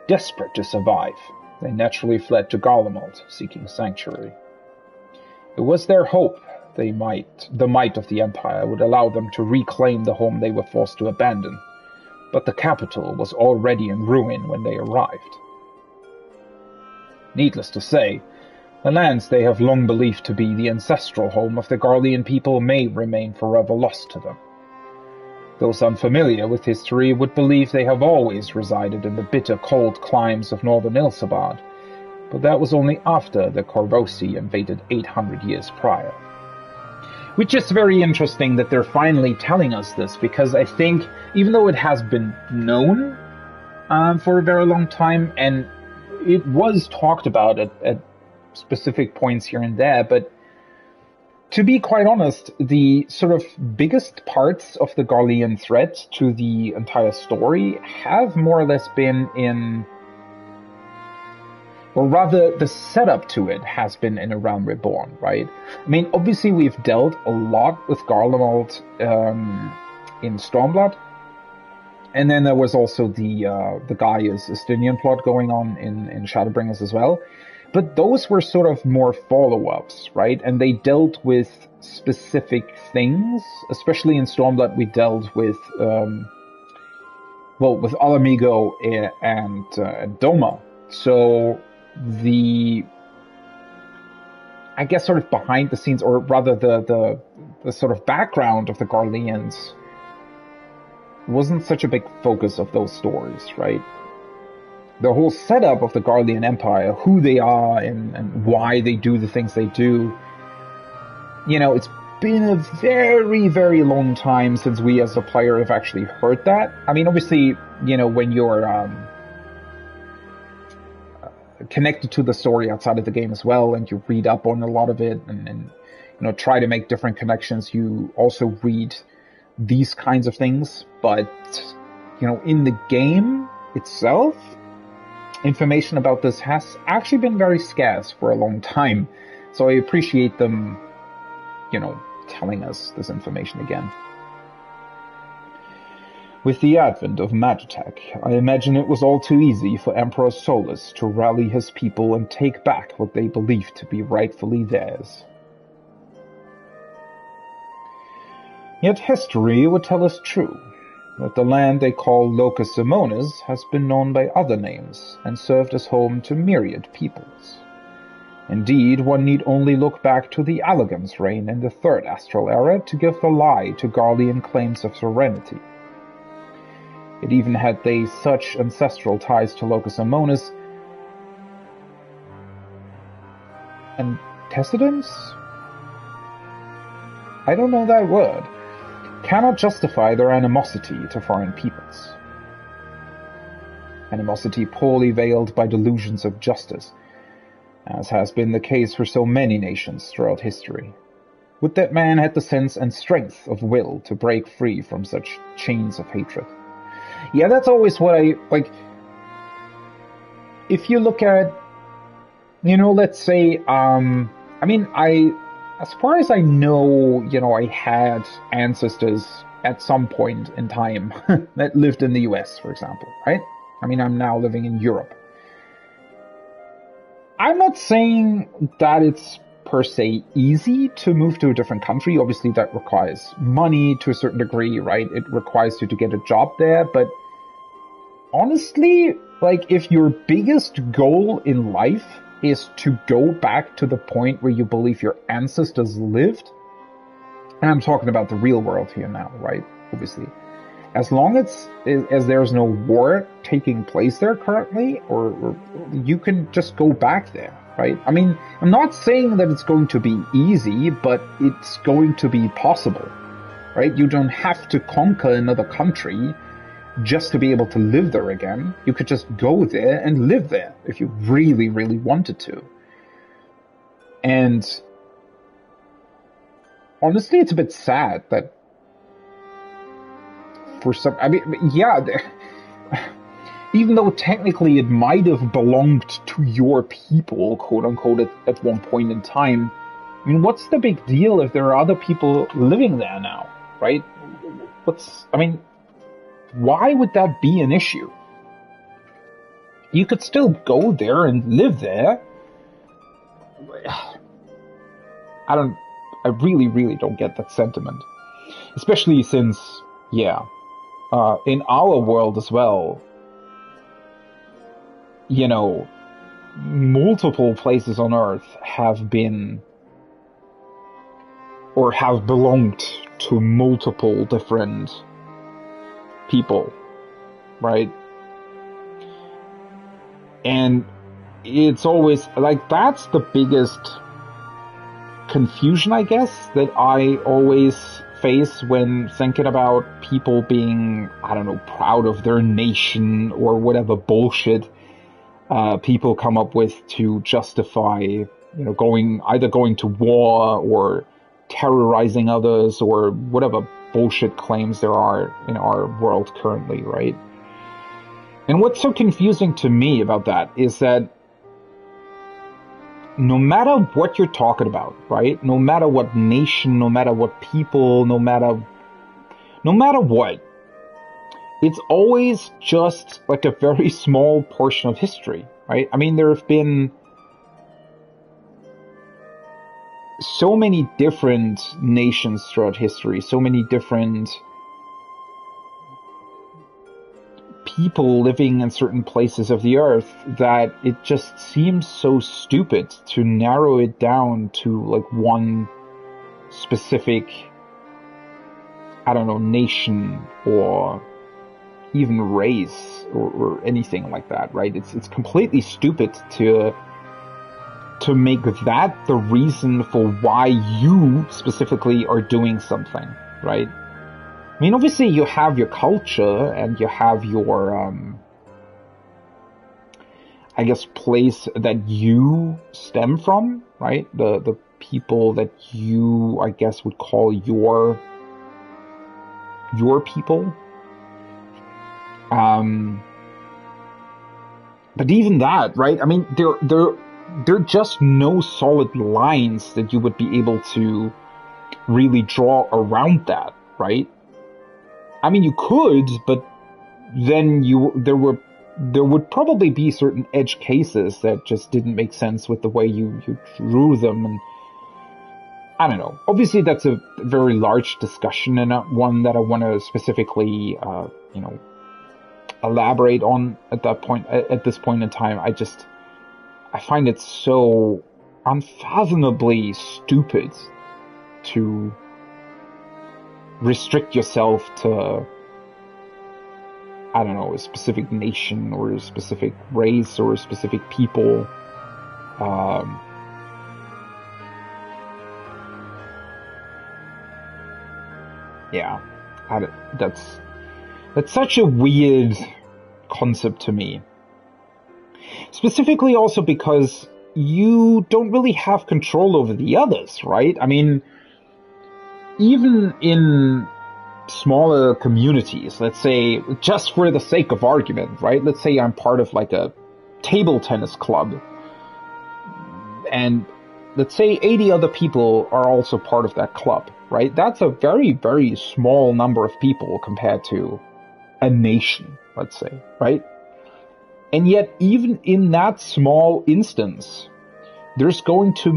Desperate to survive, they naturally fled to Garlemald, seeking sanctuary. It was their hope the might of the Empire would allow them to reclaim the home they were forced to abandon, but the capital was already in ruin when they arrived. Needless to say, the lands they have long believed to be the ancestral home of the Garlean people may remain forever lost to them. Those unfamiliar with history would believe they have always resided in the bitter cold climes of northern Ilsabad, but that was only after the Corvosi invaded 800 years prior. Which is very interesting that they're finally telling us this, because I think, even though it has been known for a very long time, and it was talked about at specific points here and there, but to be quite honest, the sort of biggest parts of the Garlean threat to the entire story have more or less been in, or rather, the setup to it has been in A Realm Reborn, right? I mean, obviously we've dealt a lot with Garlemald in Stormblood, and then there was also the Gaia's Estinian plot going on in Shadowbringers as well. But those were sort of more follow-ups, right? And they dealt with specific things. Especially in Stormblood, we dealt with, with Alamigo and Doma. So I guess sort of behind the scenes, or rather the sort of background of the Garleans wasn't such a big focus of those stories, right? The whole setup of the Garlean Empire, who they are and why they do the things they do, it's been a very, very long time since we as a player have actually heard that. I mean, obviously, when you're connected to the story outside of the game as well, and you read up on a lot of it and try to make different connections, you also read these kinds of things. But, in the game itself, information about this has actually been very scarce for a long time. So I appreciate them, telling us this information again. With the advent of Magitech, I imagine it was all too easy for Emperor Solus to rally his people and take back what they believed to be rightfully theirs. Yet history would tell us true, that the land they call Locus Simonis has been known by other names and served as home to myriad peoples. Indeed, one need only look back to the Allegans' reign in the Third Astral Era to give the lie to Garlean claims of sovereignty. It even had they such ancestral ties to Locus Simonis. Antecedents? I don't know that word. Cannot justify their animosity to foreign peoples. Animosity poorly veiled by delusions of justice, as has been the case for so many nations throughout history. Would that man had the sense and strength of will to break free from such chains of hatred. Yeah, that's always what I, like, if you look at, let's say, as far as I know, I had ancestors at some point in time that lived in the US, for example, right? I mean, I'm now living in Europe. I'm not saying that it's per se easy to move to a different country. Obviously, that requires money to a certain degree, right? It requires you to get a job there. But honestly, like, if your biggest goal in life is to go back to the point where you believe your ancestors lived, and I'm talking about the real world here now, right? Obviously. As long as there's no war taking place there currently, or you can just go back there, right? I mean, I'm not saying that it's going to be easy, but it's going to be possible, right? You don't have to conquer another country just to be able to live there again. You could just go there and live there if you really, really wanted to. And honestly, it's a bit sad that for some, I mean, yeah, even though technically it might have belonged to your people, quote unquote, at one point in time, I mean, what's the big deal if there are other people living there now, right? Why would that be an issue? You could still go there and live there. I really, really don't get that sentiment. Especially since, in our world as well, multiple places on Earth have been, or have belonged to multiple different people, right? And it's always like, that's the biggest confusion, I guess, that I always face when thinking about people being, I don't know, proud of their nation or whatever bullshit people come up with to justify, either going to war or terrorizing others or whatever bullshit claims there are in our world currently, right? And what's so confusing to me about that is that no matter what you're talking about, right? No matter what nation, no matter what people, no matter what, it's always just like a very small portion of history, right? I mean, there have been so many different nations throughout history, so many different people living in certain places of the earth, that it just seems so stupid to narrow it down to like one specific, I don't know, nation or even race or anything like that, right? It's completely stupid to make that the reason for why you specifically are doing something, right? I mean, obviously you have your culture and you have your, I guess, place that you stem from, right? The people that you, I guess, would call your people. But even that, right? I mean, there are just no solid lines that you would be able to really draw around that, right? I mean, you could, but then there would probably be certain edge cases that just didn't make sense with the way you drew them, and I don't know. Obviously, that's a very large discussion and not one that I want to specifically, elaborate on at this point in time. I find it so unfathomably stupid to restrict yourself to, I don't know, a specific nation or a specific race or a specific people. Yeah, that's such a weird concept to me. Specifically also because you don't really have control over the others, right? I mean, even in smaller communities, let's say, just for the sake of argument, right? Let's say I'm part of like a table tennis club, and let's say 80 other people are also part of that club, right? That's a very, very small number of people compared to a nation, let's say, right? And yet, even in that small instance, there's going to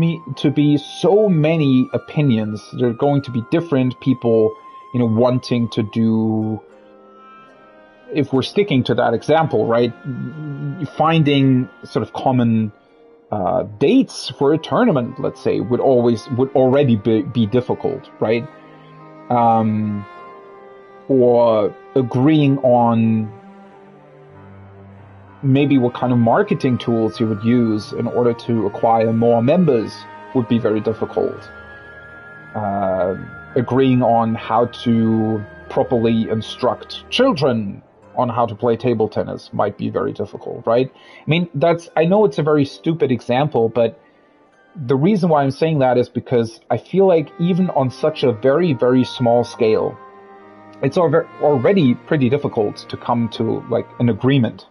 be so many opinions. There are going to be different people, wanting to do, if we're sticking to that example, right, finding sort of common dates for a tournament, let's say, would already be difficult, right? Or agreeing on maybe what kind of marketing tools you would use in order to acquire more members would be very difficult. Agreeing on how to properly instruct children on how to play table tennis might be very difficult, right? I mean, I know it's a very stupid example, but the reason why I'm saying that is because I feel like even on such a very, very small scale, it's already pretty difficult to come to like an agreement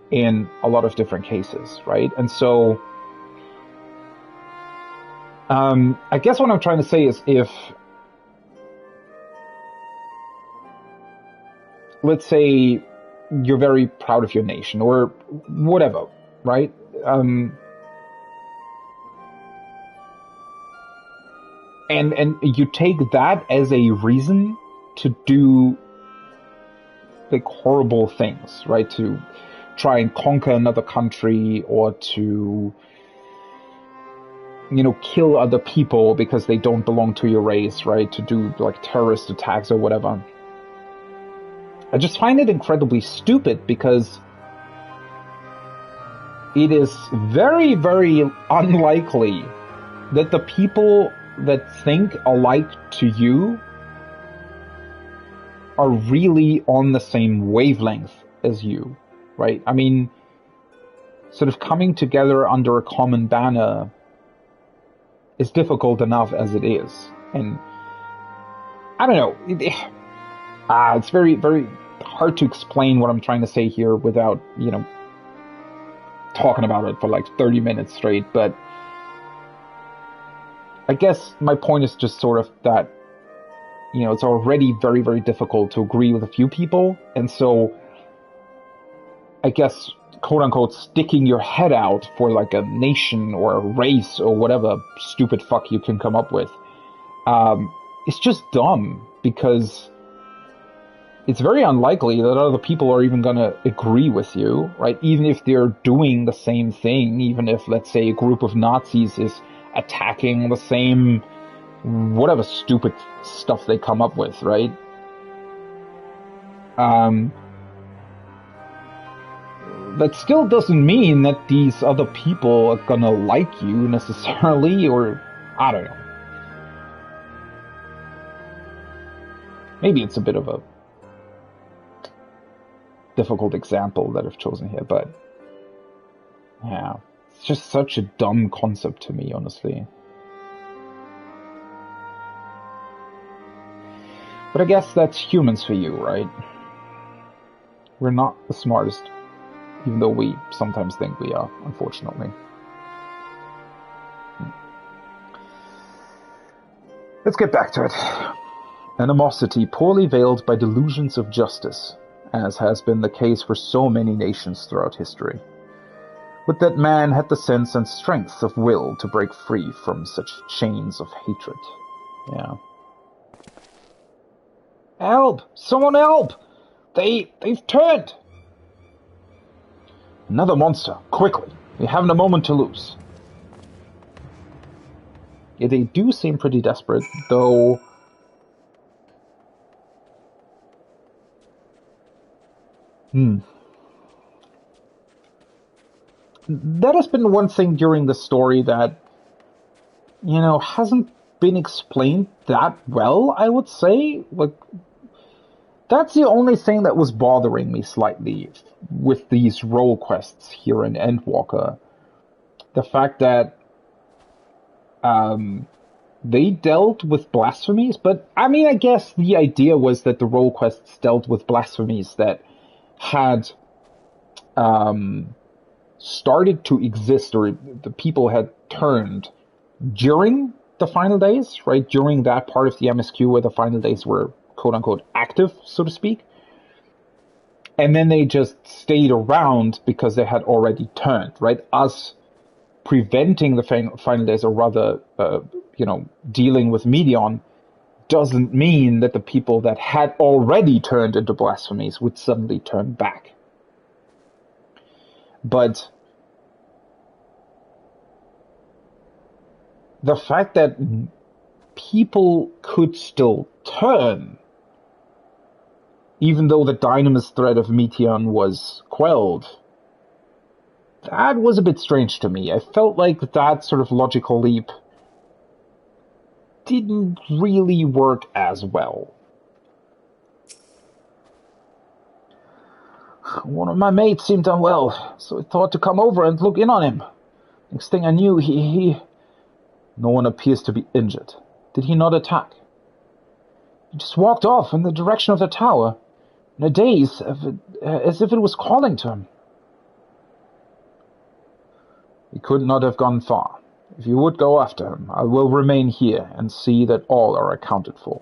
in a lot of different cases, right? And so, I guess what I'm trying to say is, if, let's say, you're very proud of your nation or whatever, right? And you take that as a reason to do like horrible things, right? To try and conquer another country, or to, kill other people because they don't belong to your race, right? To do like terrorist attacks or whatever. I just find it incredibly stupid because it is very, very unlikely that the people that think alike to you are really on the same wavelength as you, right? I mean, sort of coming together under a common banner is difficult enough as it is. And I don't know. It's very, very hard to explain what I'm trying to say here without, talking about it for like 30 minutes straight. But I guess my point is just sort of that, it's already very, very difficult to agree with a few people. And so I guess, quote unquote, sticking your head out for like a nation or a race or whatever stupid fuck you can come up with, it's just dumb, because it's very unlikely that other people are even going to agree with you, right? Even if they're doing the same thing, even if, let's say, a group of Nazis is attacking the same whatever stupid stuff they come up with, right? That still doesn't mean that these other people are gonna like you necessarily, or I don't know. Maybe it's a bit of a difficult example that I've chosen here, but yeah, it's just such a dumb concept to me, honestly. But I guess that's humans for you, right? We're not the smartest, even though we sometimes think we are, unfortunately. Let's get back to it. Animosity poorly veiled by delusions of justice, as has been the case for so many nations throughout history. Would that man had the sense and strength of will to break free from such chains of hatred. Yeah. Help! Someone help! They've turned! Another monster, quickly! We haven't a moment to lose. Yeah, they do seem pretty desperate, though. That has been one thing during the story that, hasn't been explained that well, I would say. Like, that's the only thing that was bothering me slightly with these role quests here in Endwalker. The fact that they dealt with blasphemies, but I mean, I guess the idea was that the role quests dealt with blasphemies that had started to exist, or the people had turned during the final days, right? During that part of the MSQ where the final days were quote-unquote active, so to speak. And then they just stayed around because they had already turned, right? Us preventing the final days, or rather, dealing with Medion, doesn't mean that the people that had already turned into blasphemies would suddenly turn back. But the fact that people could still turn, even though the dynamis threat of Meteon was quelled, that was a bit strange to me. I felt like that sort of logical leap didn't really work as well. One of my mates seemed unwell, so I thought to come over and look in on him. Next thing I knew, he... No one appears to be injured. Did he not attack? He just walked off in the direction of the tower, in a daze, as if it was calling to him. He could not have gone far. If you would go after him, I will remain here and see that all are accounted for.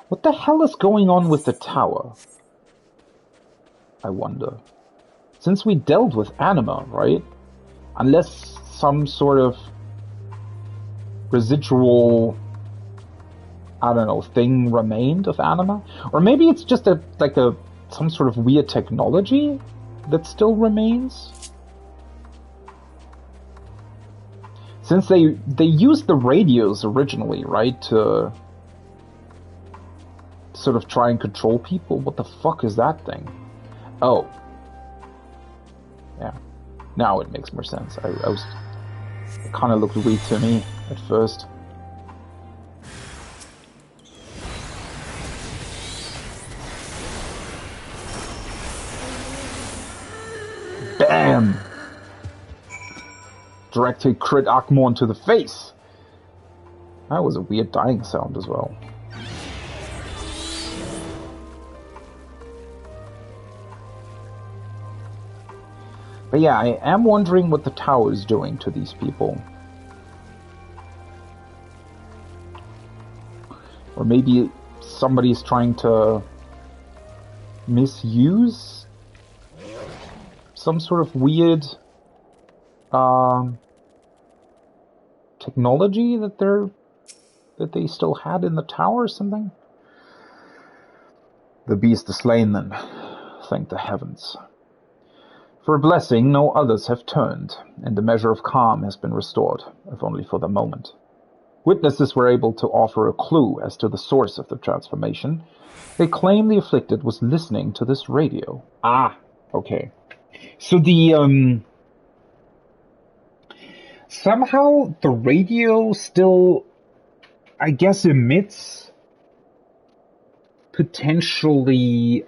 What the hell is going on with the tower? I wonder. Since we dealt with anima, right? Unless some sort of residual, I don't know, thing remained of anima? Or maybe it's just some sort of weird technology that still remains? Since they used the radios originally, right, to sort of try and control people. What the fuck is that thing? Oh. Yeah. Now it makes more sense. It kind of looked weak to me at first. Bam! Direct hit crit Akmon to the face. That was a weird dying sound as well. But yeah, I am wondering what the tower is doing to these people. Or maybe somebody's trying to misuse some sort of weird technology that they still had in the tower or something. The beast is slain then. Thank the heavens. For a blessing, no others have turned, and the measure of calm has been restored, if only for the moment. Witnesses were able to offer a clue as to the source of the transformation. They claim the afflicted was listening to this radio. Ah, okay. So the, somehow the radio still, I guess, emits potentially,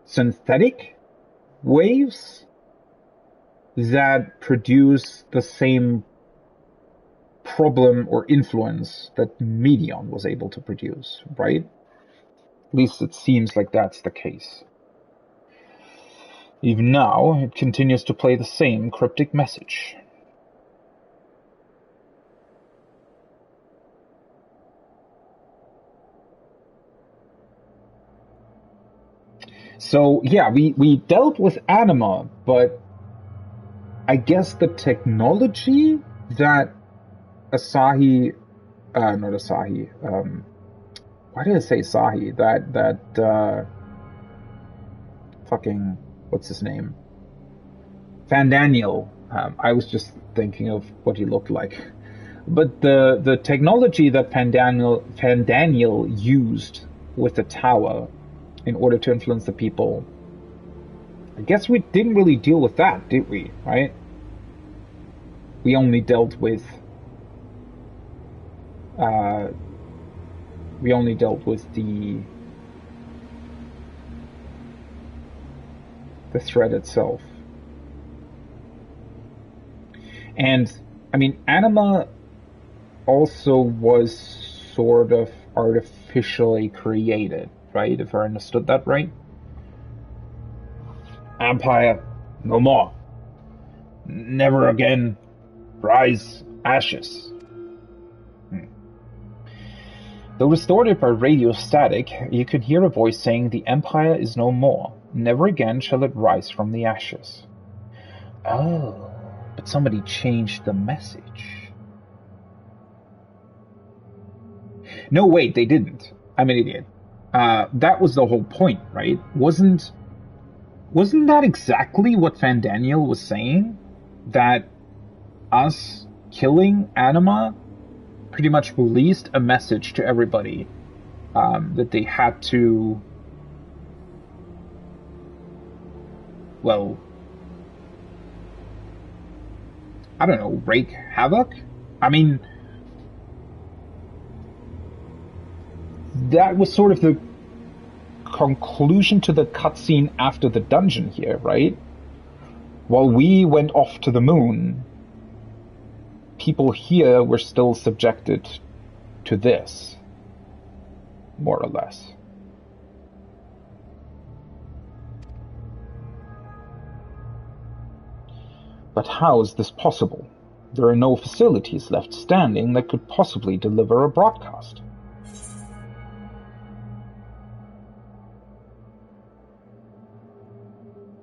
synthetic waves that produce the same problem or influence that Medion was able to produce, right? At least it seems like that's the case. Even now, it continues to play the same cryptic message. So, yeah, we dealt with Anima, but I guess the technology that Asahi, not Asahi, why did I say Asahi? That fucking, what's his name? Van Daniel. I was just thinking of what he looked like. But the technology that Van Daniel used with the tower in order to influence the people, I guess we didn't really deal with that, did we? Right? We only dealt with the threat itself. And I mean, Anima also was sort of artificially created, right? If I understood that right. Empire, no more. Never again. Rise, ashes. Though distorted by radio static, you could hear a voice saying, "The Empire is no more. Never again shall it rise from the ashes." Oh, but somebody changed the message. No, wait, they didn't. I'm an idiot. That was the whole point, right? Wasn't that exactly what Van Daniel was saying? That us killing Anima pretty much released a message to everybody that they had to, well, I don't know, wreak havoc? I mean, that was sort of the conclusion to the cutscene after the dungeon here, right? While we went off to the moon, people here were still subjected to this, more or less. But how is this possible? There are no facilities left standing that could possibly deliver a broadcast.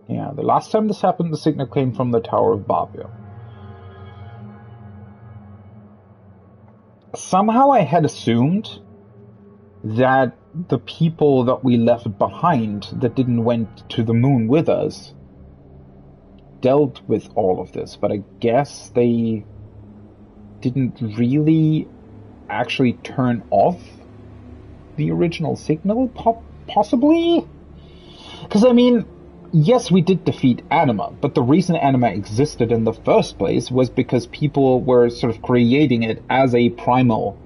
Yeah, the last time this happened, the signal came from the Tower of Bavia. Somehow I had assumed that the people that we left behind that didn't went to the moon with us dealt with all of this, but I guess they didn't really actually turn off the original signal? Possibly? Because, I mean, yes, we did defeat anima, but the reason anima existed in the first place was because people were sort of creating it as a primal,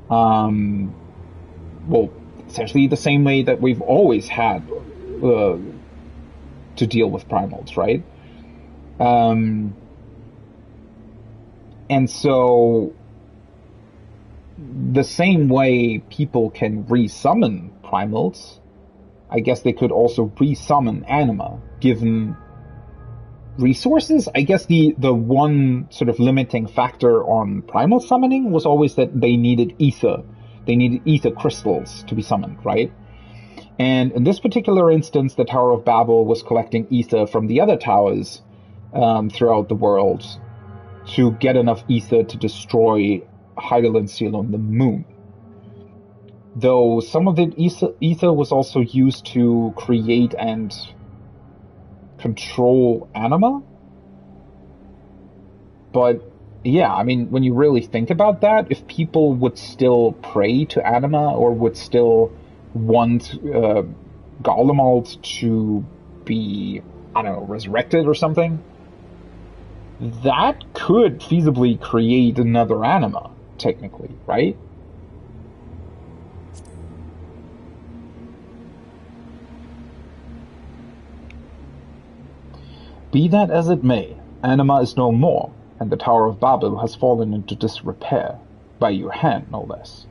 well, essentially the same way that we've always had to deal with primals, right? And so, the same way people can resummon primals, I guess they could also resummon anima, given resources. I guess the one sort of limiting factor on primal summoning was always that they needed ether. They needed ether crystals to be summoned, right? And in this particular instance, the Tower of Babel was collecting ether from the other towers throughout the world to get enough ether to destroy Heidelin Seal on the moon. Though some of the ether was also used to create and control anima. But yeah, I mean, when you really think about that, if people would still pray to anima or would still want Garlemald to be, I don't know, resurrected or something, that could feasibly create another anima, technically, right? Be that as it may, anima is no more, and the Tower of Babel has fallen into disrepair, by your hand, no less.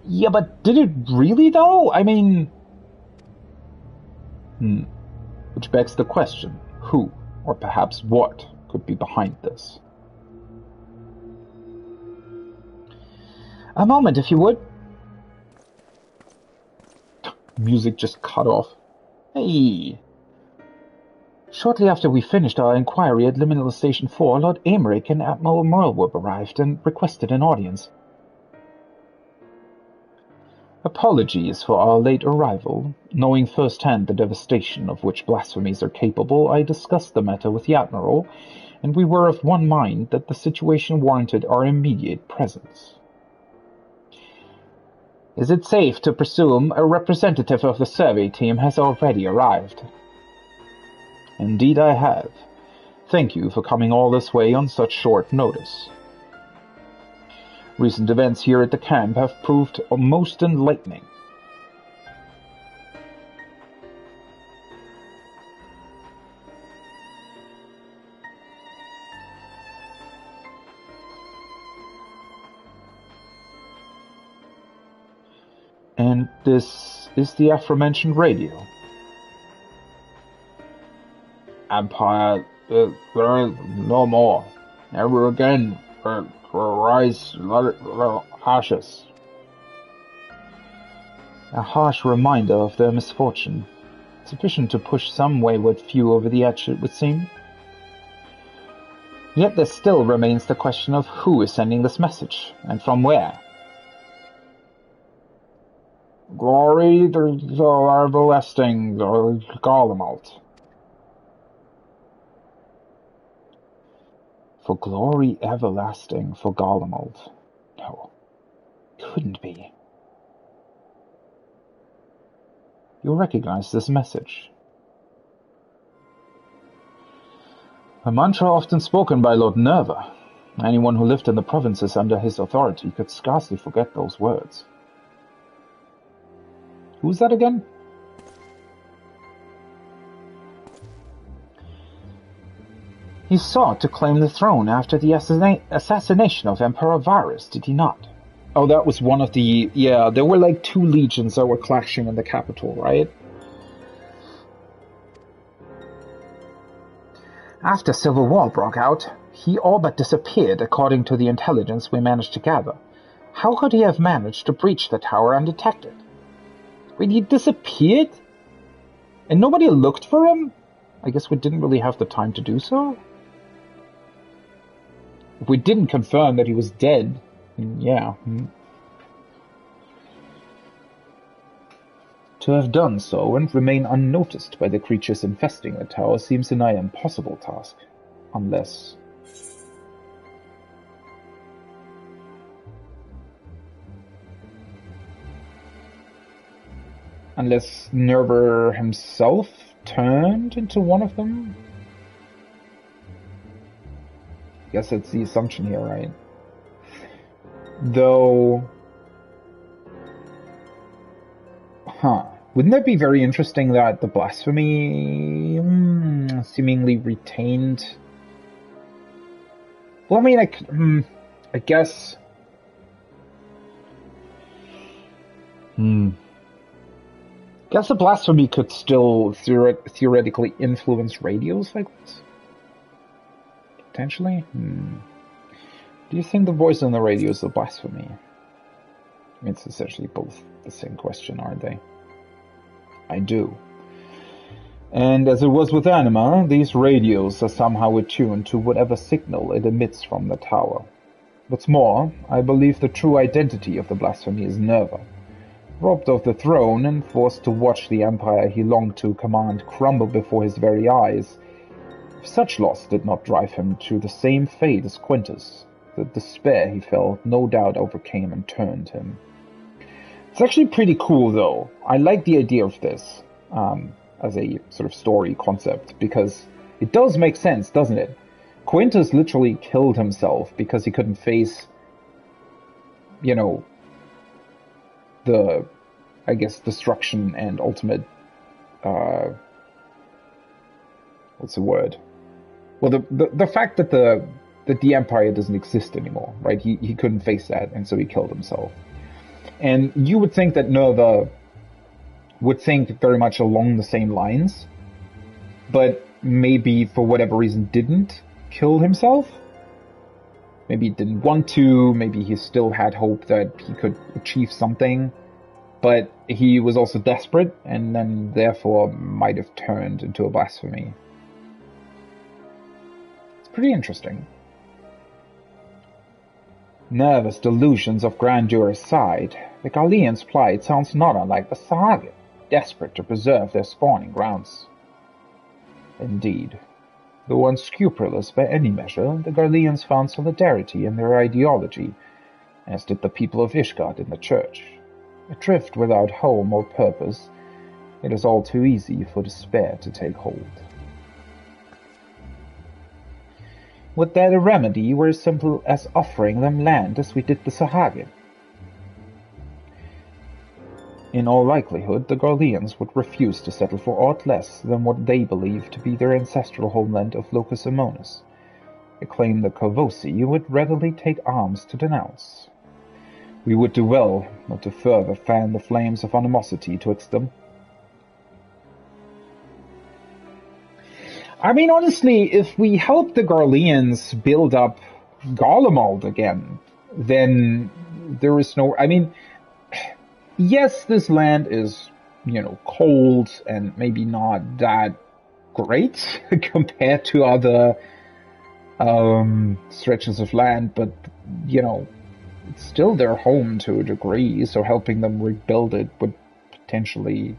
Yeah, but did it really, though? I mean... Which begs the question, who, or perhaps what, could be behind this? A moment, if you would. Music just cut off. Hey... Shortly after we finished our inquiry at Liminal Station 4, Lord Aymeric and Admiral Merlwurp arrived and requested an audience. Apologies for our late arrival. Knowing firsthand the devastation of which blasphemies are capable, I discussed the matter with the Admiral, and we were of one mind that the situation warranted our immediate presence. Is it safe to presume a representative of the survey team has already arrived? Indeed I have. Thank you for coming all this way on such short notice. Recent events here at the camp have proved most enlightening. And this is the aforementioned radio. Empire, there is no more. Never again will rise ashes. A harsh reminder of their misfortune, sufficient to push some wayward few over the edge, it would seem. Yet there still remains the question of who is sending this message, and from where. Glory to the everlasting Garlemald. For glory everlasting for Garlemald. No, couldn't be. You'll recognize this message. A mantra often spoken by Lord Nerva. Anyone who lived in the provinces under his authority could scarcely forget those words. Who's that again? He sought to claim the throne after the assassination of Emperor Varus, did he not? Oh, that was one of the... Yeah, there were like 2 legions that were clashing in the capital, right? After civil war broke out, he all but disappeared according to the intelligence we managed to gather. How could he have managed to breach the tower undetected? Wait, he disappeared? And nobody looked for him? I guess we didn't really have the time to do so? If we didn't confirm that he was dead, yeah. To have done so and remain unnoticed by the creatures infesting the tower seems a nigh impossible task. Unless... Unless Nerver himself turned into one of them? I guess that's the assumption here, right? Though... Wouldn't that be very interesting that the blasphemy seemingly retained... Well, I mean, I guess... Guess the blasphemy could still theoretically influence radios like this? Potentially? Do you think the voice on the radio is the blasphemy? I mean, it's essentially both the same question, aren't they? I do. And as it was with Anima, these radios are somehow attuned to whatever signal it emits from the tower. What's more, I believe the true identity of the blasphemy is Nerva. Robbed of the throne and forced to watch the empire he longed to command crumble before his very eyes, if such loss did not drive him to the same fate as Quintus, the despair he felt no doubt overcame and turned him. It's actually pretty cool, though. I like the idea of this as a sort of story concept, because it does make sense, doesn't it? Quintus literally killed himself because he couldn't face, you know, the, I guess, destruction and ultimate, what's the word? Well, the fact that the Empire doesn't exist anymore, right? He couldn't face that, and so he killed himself. And you would think that Nerva would think very much along the same lines, but maybe for whatever reason didn't kill himself. Maybe he didn't want to, maybe he still had hope that he could achieve something, but he was also desperate, and then therefore might have turned into a blasphemy. It's pretty interesting. Nervous delusions of grandeur aside, the Garleans' plight sounds not unlike the Sahagin, desperate to preserve their spawning grounds. Indeed, though unscrupulous by any measure, the Garleans found solidarity in their ideology, as did the people of Ishgard in the church. Adrift without home or purpose, it is all too easy for despair to take hold. Would that a remedy were as simple as offering them land as we did the Sahagin? In all likelihood, the Garleans would refuse to settle for aught less than what they believe to be their ancestral homeland of Locus Amonis, a claim the Corvosi would readily take arms to denounce. We would do well not to further fan the flames of animosity twixt them. I mean, honestly, if we help the Garleans build up Garlemald again, then there is no... I mean, yes, this land is, you know, cold and maybe not that great compared to other stretches of land, but, you know, it's still their home to a degree, so helping them rebuild it would potentially,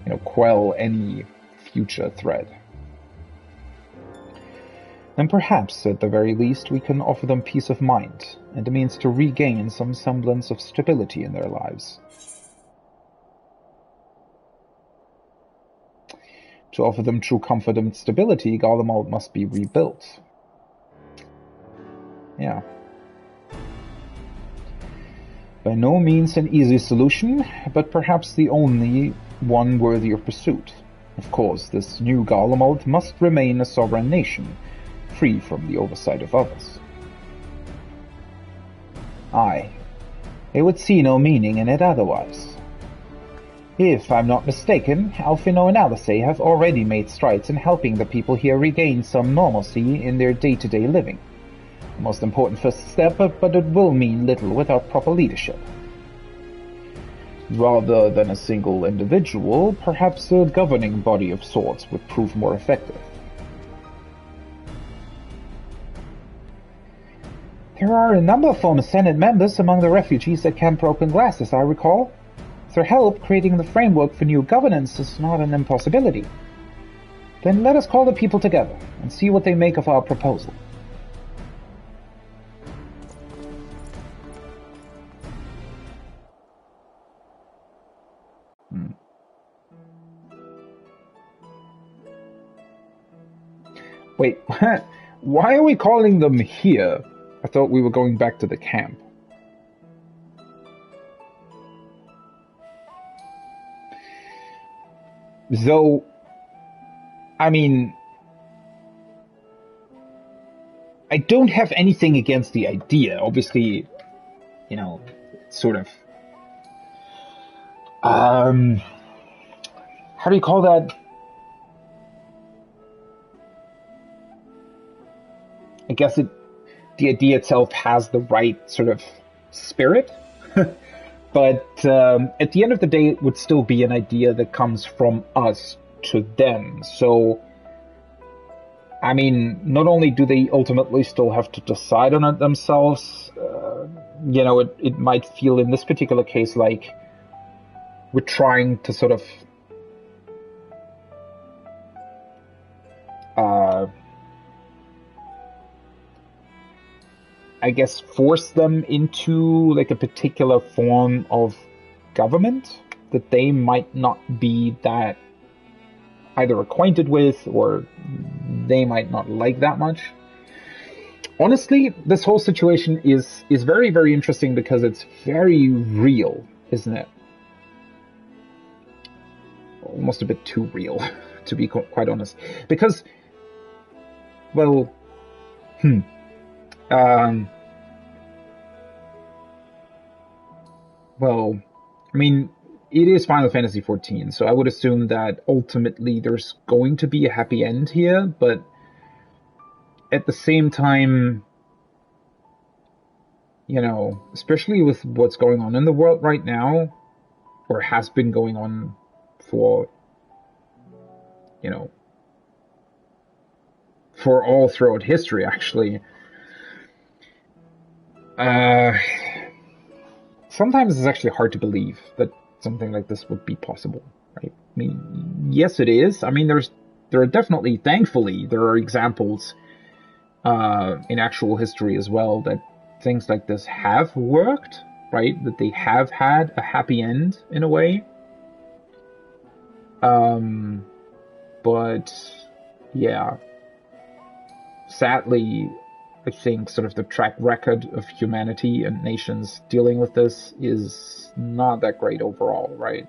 you know, quell any future threat. And perhaps, at the very least, we can offer them peace of mind, and a means to regain some semblance of stability in their lives. To offer them true comfort and stability, Garlemald must be rebuilt. Yeah. By no means an easy solution, but perhaps the only one worthy of pursuit. Of course, this new Garlemald must remain a sovereign nation, free from the oversight of others. Aye, they would see no meaning in it otherwise. If I'm not mistaken, Alfino and Alisei have already made strides in helping the people here regain some normalcy in their day-to-day living. The most important first step, but it will mean little without proper leadership. Rather than a single individual, perhaps a governing body of sorts would prove more effective. There are a number of former Senate members among the refugees at Camp Broken Glass, as I recall. With their help, creating the framework for new governance is not an impossibility. Then let us call the people together and see what they make of our proposal. Wait, why are we calling them here? I thought we were going back to the camp. Though, I mean, I don't have anything against the idea. Obviously, you know, sort of, how do you call that? I guess the idea itself has the right sort of spirit, but at the end of the day, it would still be an idea that comes from us to them. So, I mean, not only do they ultimately still have to decide on it themselves, you know, it might feel in this particular case like we're trying to sort of I guess force them into like a particular form of government that they might not be that either acquainted with or they might not like that much. Honestly, this whole situation is very, very interesting because it's very real, isn't it? Almost a bit too real, to be quite honest. Because, well, well, I mean, it is Final Fantasy XIV, so I would assume that ultimately there's going to be a happy end here, but at the same time, you know, especially with what's going on in the world right now, or has been going on for, you know, for all throughout history, actually, sometimes it's actually hard to believe that something like this would be possible, right? I mean, yes, it is. I mean, there are definitely, thankfully, there are examples in actual history as well that things like this have worked, right? That they have had a happy end in a way. But yeah, sadly, I think sort of the track record of humanity and nations dealing with this is not that great overall, right?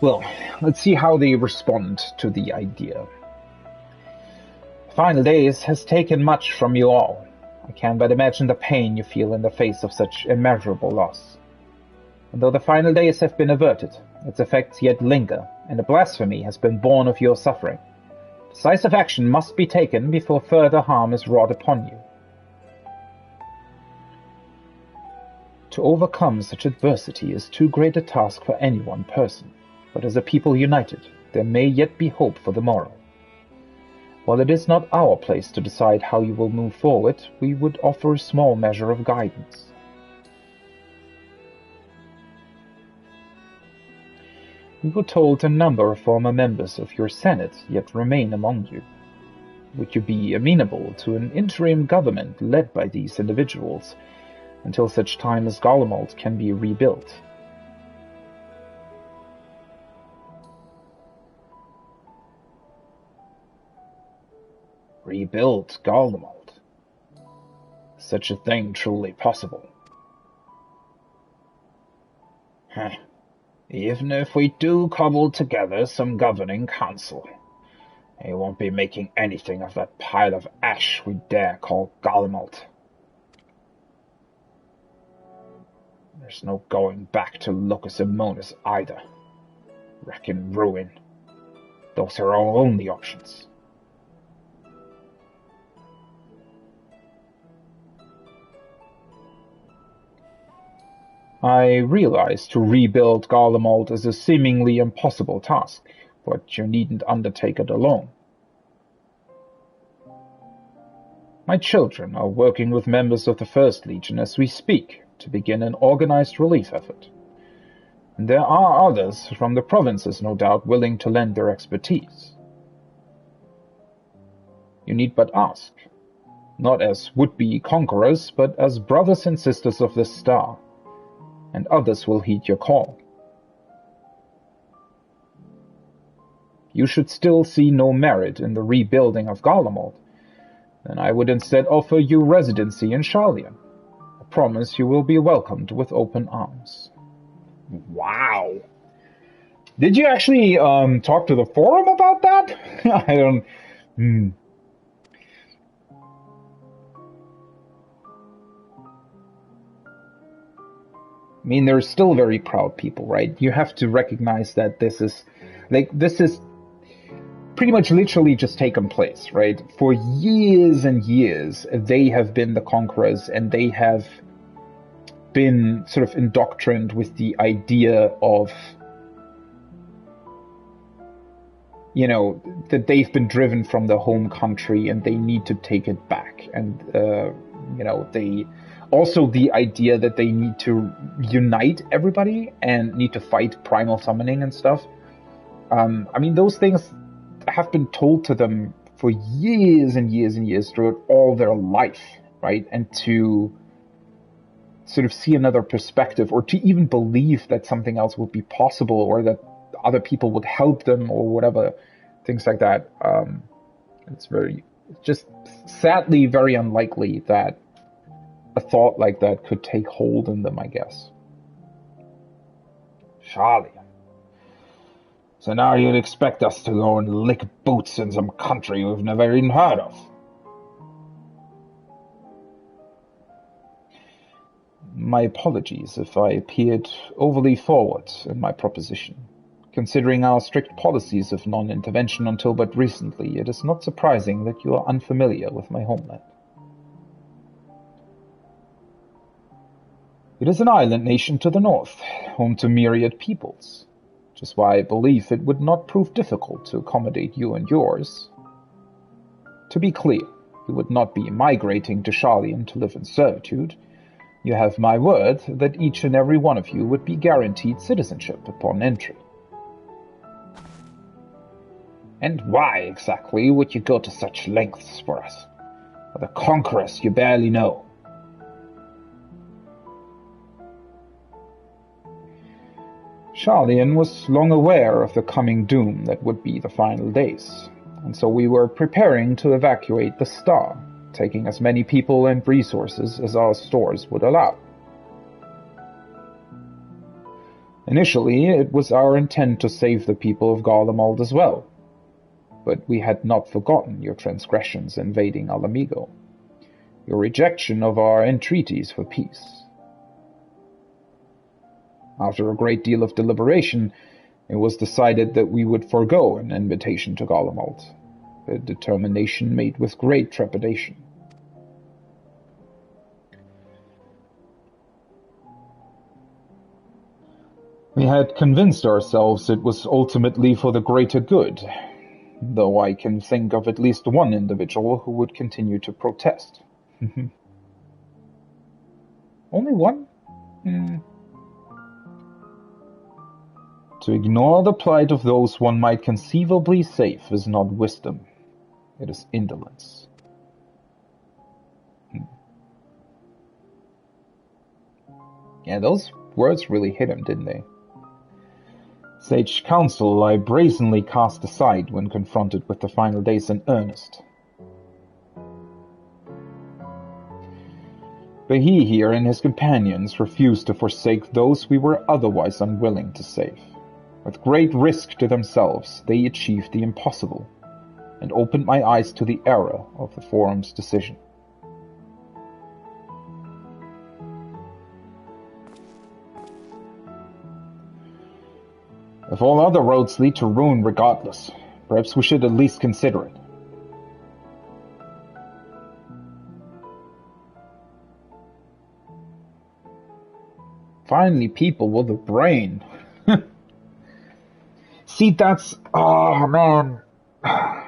Well, let's see how they respond to the idea. Final Days has taken much from you all. I can but imagine the pain you feel in the face of such immeasurable loss. And though the final days have been averted, its effects yet linger, and a blasphemy has been born of your suffering. Decisive action must be taken before further harm is wrought upon you. To overcome such adversity is too great a task for any one person, but as a people united, there may yet be hope for the morrow. While it is not our place to decide how you will move forward, we would offer a small measure of guidance. We were told a number of former members of your Senate yet remain among you. Would you be amenable to an interim government led by these individuals until such time as Garlemald can be rebuilt? Rebuild Garlemald? Such a thing truly possible? Even if we do cobble together some governing council, they won't be making anything of that pile of ash we dare call Garlemald. There's no going back to Locus Immonis either. Wreck and ruin. Those are our only options. I realize to rebuild Garlemald is a seemingly impossible task, but you needn't undertake it alone. My children are working with members of the First Legion as we speak to begin an organized relief effort. And there are others from the provinces, no doubt, willing to lend their expertise. You need but ask, not as would-be conquerors, but as brothers and sisters of the Star, and others will heed your call. you should still see no merit in the rebuilding of Garlemald, then I would instead offer you residency in Sharlayan. I promise you will be welcomed with open arms. Wow. Did you actually talk to the forum about that? I don't... I mean, they're still very proud people, right? You have to recognize that this is pretty much literally just taken place, right? For years and years, they have been the conquerors, and they have been sort of indoctrined with the idea of, you know, that they've been driven from their home country and they need to take it back. And, you know, they... Also, the idea that they need to unite everybody and need to fight primal summoning and stuff. I mean, those things have been told to them for years and years and years throughout all their life, right? And to sort of see another perspective, or to even believe that something else would be possible, or that other people would help them, or whatever, things like that. It's just sadly very unlikely that a thought like that could take hold in them, I guess. Charlie. So now you'd expect us to go and lick boots in some country we've never even heard of. My apologies if I appeared overly forward in my proposition. Considering our strict policies of non-intervention until but recently, it is not surprising that you are unfamiliar with my homeland. It is an island nation to the north, home to myriad peoples, which is why I believe it would not prove difficult to accommodate you and yours. To be clear, you would not be migrating to Sharlayan to live in servitude. You have my word that each and every one of you would be guaranteed citizenship upon entry. And why exactly would you go to such lengths for us? For the conquerors you barely know. Sharlayan was long aware of the coming doom that would be the final days, and so we were preparing to evacuate the Star, taking as many people and resources as our stores would allow. Initially, it was our intent to save the people of Garlemald as well, but we had not forgotten your transgressions invading Alamigo, your rejection of our entreaties for peace. After a great deal of deliberation, it was decided that we would forego an invitation to Garlemald, a determination made with great trepidation. We had convinced ourselves it was ultimately for the greater good, though I can think of at least one individual who would continue to protest. Only one? To ignore the plight of those one might conceivably save is not wisdom. It is indolence. Yeah, those words really hit him, didn't they? Sage counsel I brazenly cast aside when confronted with the final days in earnest. But he here and his companions refused to forsake those we were otherwise unwilling to save. With great risk to themselves, they achieved the impossible, and opened my eyes to the error of the Forum's decision. If all other roads lead to ruin regardless, perhaps we should at least consider it. Finally, people with a brain. See, that's... Oh, man. I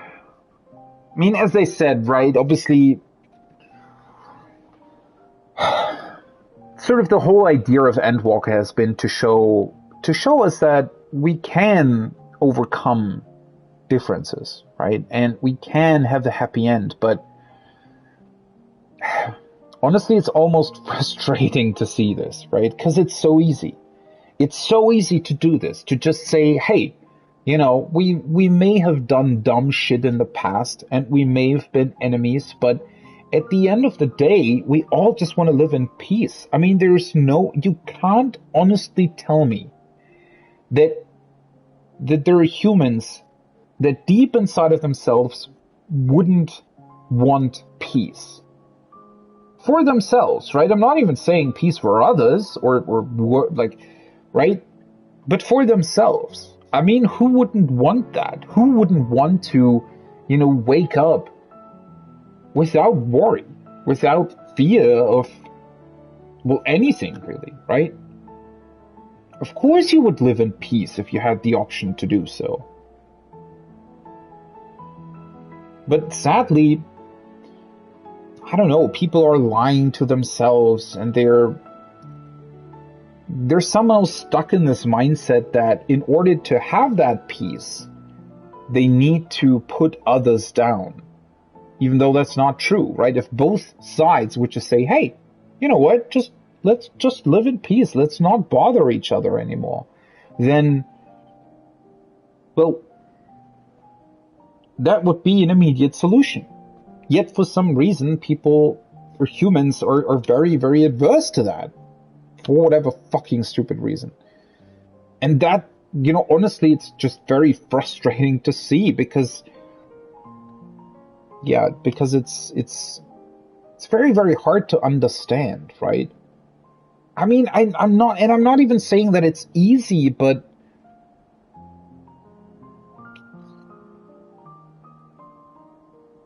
mean, as they said, right, obviously... Sort of the whole idea of Endwalker has been to show us that we can overcome differences, right? And we can have the happy end, but... Honestly, it's almost frustrating to see this, right? Because it's so easy. It's so easy to do this, to just say, hey, We may have done dumb shit in the past and we may have been enemies, but at the end of the day, we all just want to live in peace. I mean, you can't honestly tell me that there are humans that deep inside of themselves wouldn't want peace for themselves, right? I'm not even saying peace for others or like, right? But for themselves. I mean, who wouldn't want that? Who wouldn't want to, wake up without worry, without fear of, well, anything really, right? Of course you would live in peace if you had the option to do so. But sadly, I don't know, people are lying to themselves and they're somehow stuck in this mindset that in order to have that peace, they need to put others down. Even though that's not true, right? If both sides would just say, hey, you know what, let's just live in peace, let's not bother each other anymore, then, well, that would be an immediate solution. Yet for some reason, humans are very, very adverse to that. For whatever fucking stupid reason. And that, honestly, it's just very frustrating to see because it's very, very hard to understand, right? I mean, I'm not even saying that it's easy, but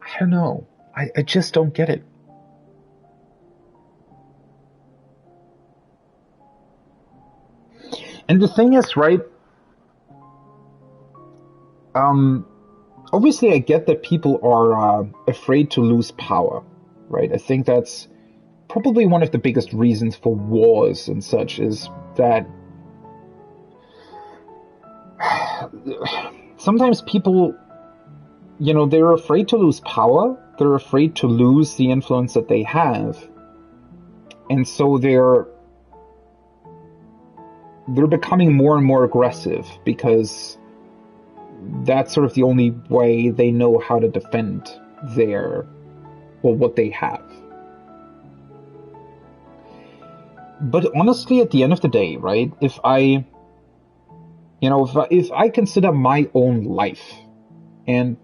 I don't know. I just don't get it. And the thing is, right, obviously I get that people are afraid to lose power, right? I think that's probably one of the biggest reasons for wars and such, is that sometimes people, they're afraid to lose power, they're afraid to lose the influence that they have, and so they're becoming more and more aggressive because that's sort of the only way they know how to defend what they have. But honestly, at the end of the day, right, if I consider my own life and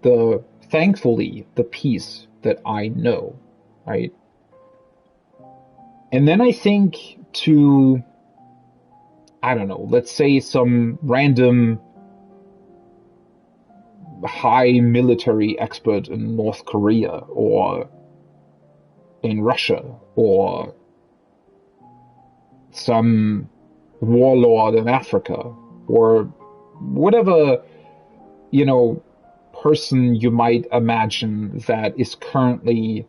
thankfully the peace that I know, right, and then I think to, I don't know, let's say some random high military expert in North Korea or in Russia or some warlord in Africa or whatever, person you might imagine that is currently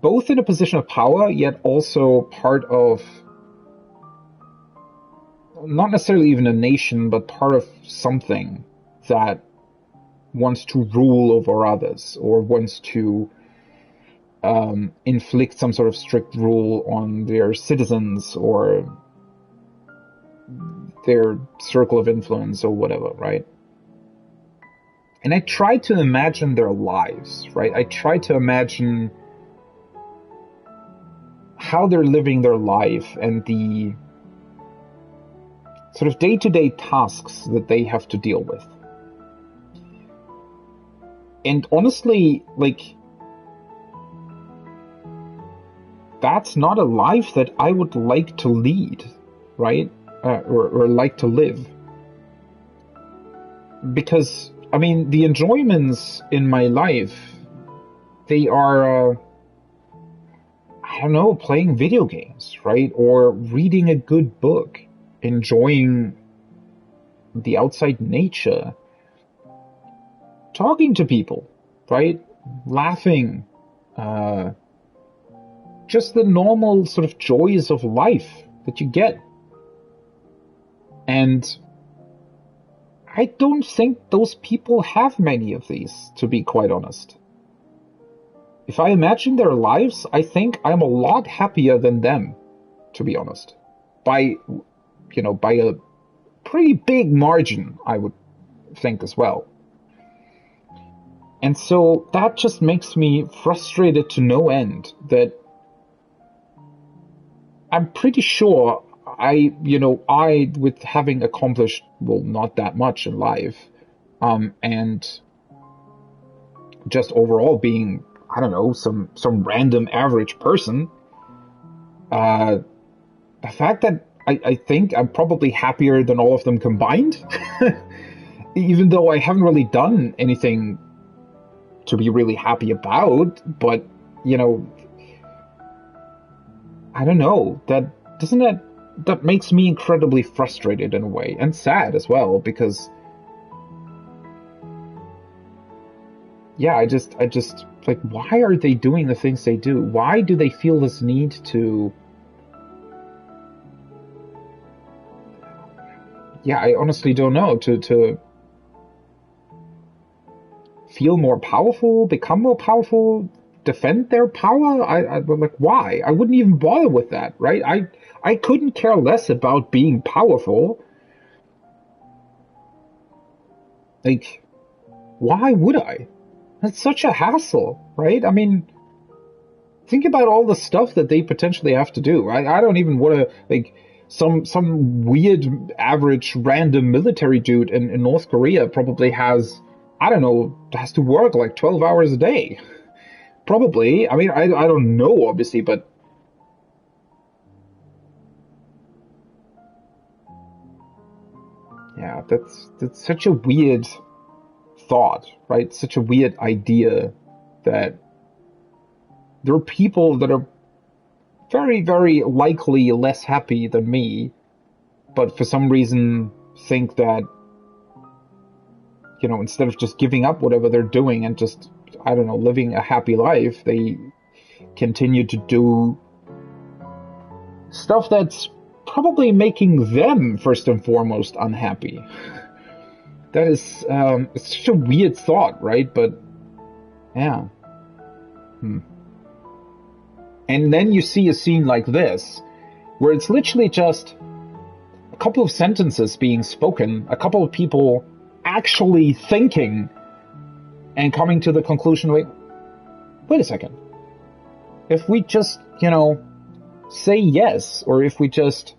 both in a position of power yet also part of not necessarily even a nation, but part of something that wants to rule over others or wants to inflict some sort of strict rule on their citizens or their circle of influence or whatever, right? And I try to imagine their lives, right? I try to imagine how they're living their life and the sort of day-to-day tasks that they have to deal with. And honestly, that's not a life that I would like to lead, right? Or like to live. Because, I mean, the enjoyments in my life, they are, I don't know, playing video games, right? Or reading a good book, enjoying the outside nature, talking to people, right? Laughing, just the normal sort of joys of life that you get. And I don't think those people have many of these, to be quite honest. If I imagine their lives, I think I'm a lot happier than them, to be honest. By a pretty big margin, I would think as well. And so that just makes me frustrated to no end, that I'm pretty sure I, with having accomplished, well, not that much in life, and just overall being, I don't know, some random average person, the fact that I think I'm probably happier than all of them combined, even though I haven't really done anything to be really happy about, but, I don't know, that makes me incredibly frustrated in a way, and sad as well, because, yeah, I just, like, why are they doing the things they do? Why do they feel this need to, yeah, I honestly don't know, to feel more powerful, become more powerful, defend their power? I like, why? I wouldn't even bother with that, right? I couldn't care less about being powerful. Like, why would I? That's such a hassle, right? I mean, think about all the stuff that they potentially have to do. I don't even want to, like, some weird average random military dude in North Korea probably has, I don't know, has to work like 12 hours a day. Probably. I mean, I don't know, obviously, but yeah, that's such a weird thought, right? Such a weird idea that there are people that are very, very likely less happy than me, but for some reason think that, instead of just giving up whatever they're doing and just, I don't know, living a happy life, they continue to do stuff that's probably making them, first and foremost, unhappy. That is, it's such a weird thought, right? But, yeah. And then you see a scene like this, where it's literally just a couple of sentences being spoken, a couple of people actually thinking and coming to the conclusion, wait a second. If we just, say yes, or if we just,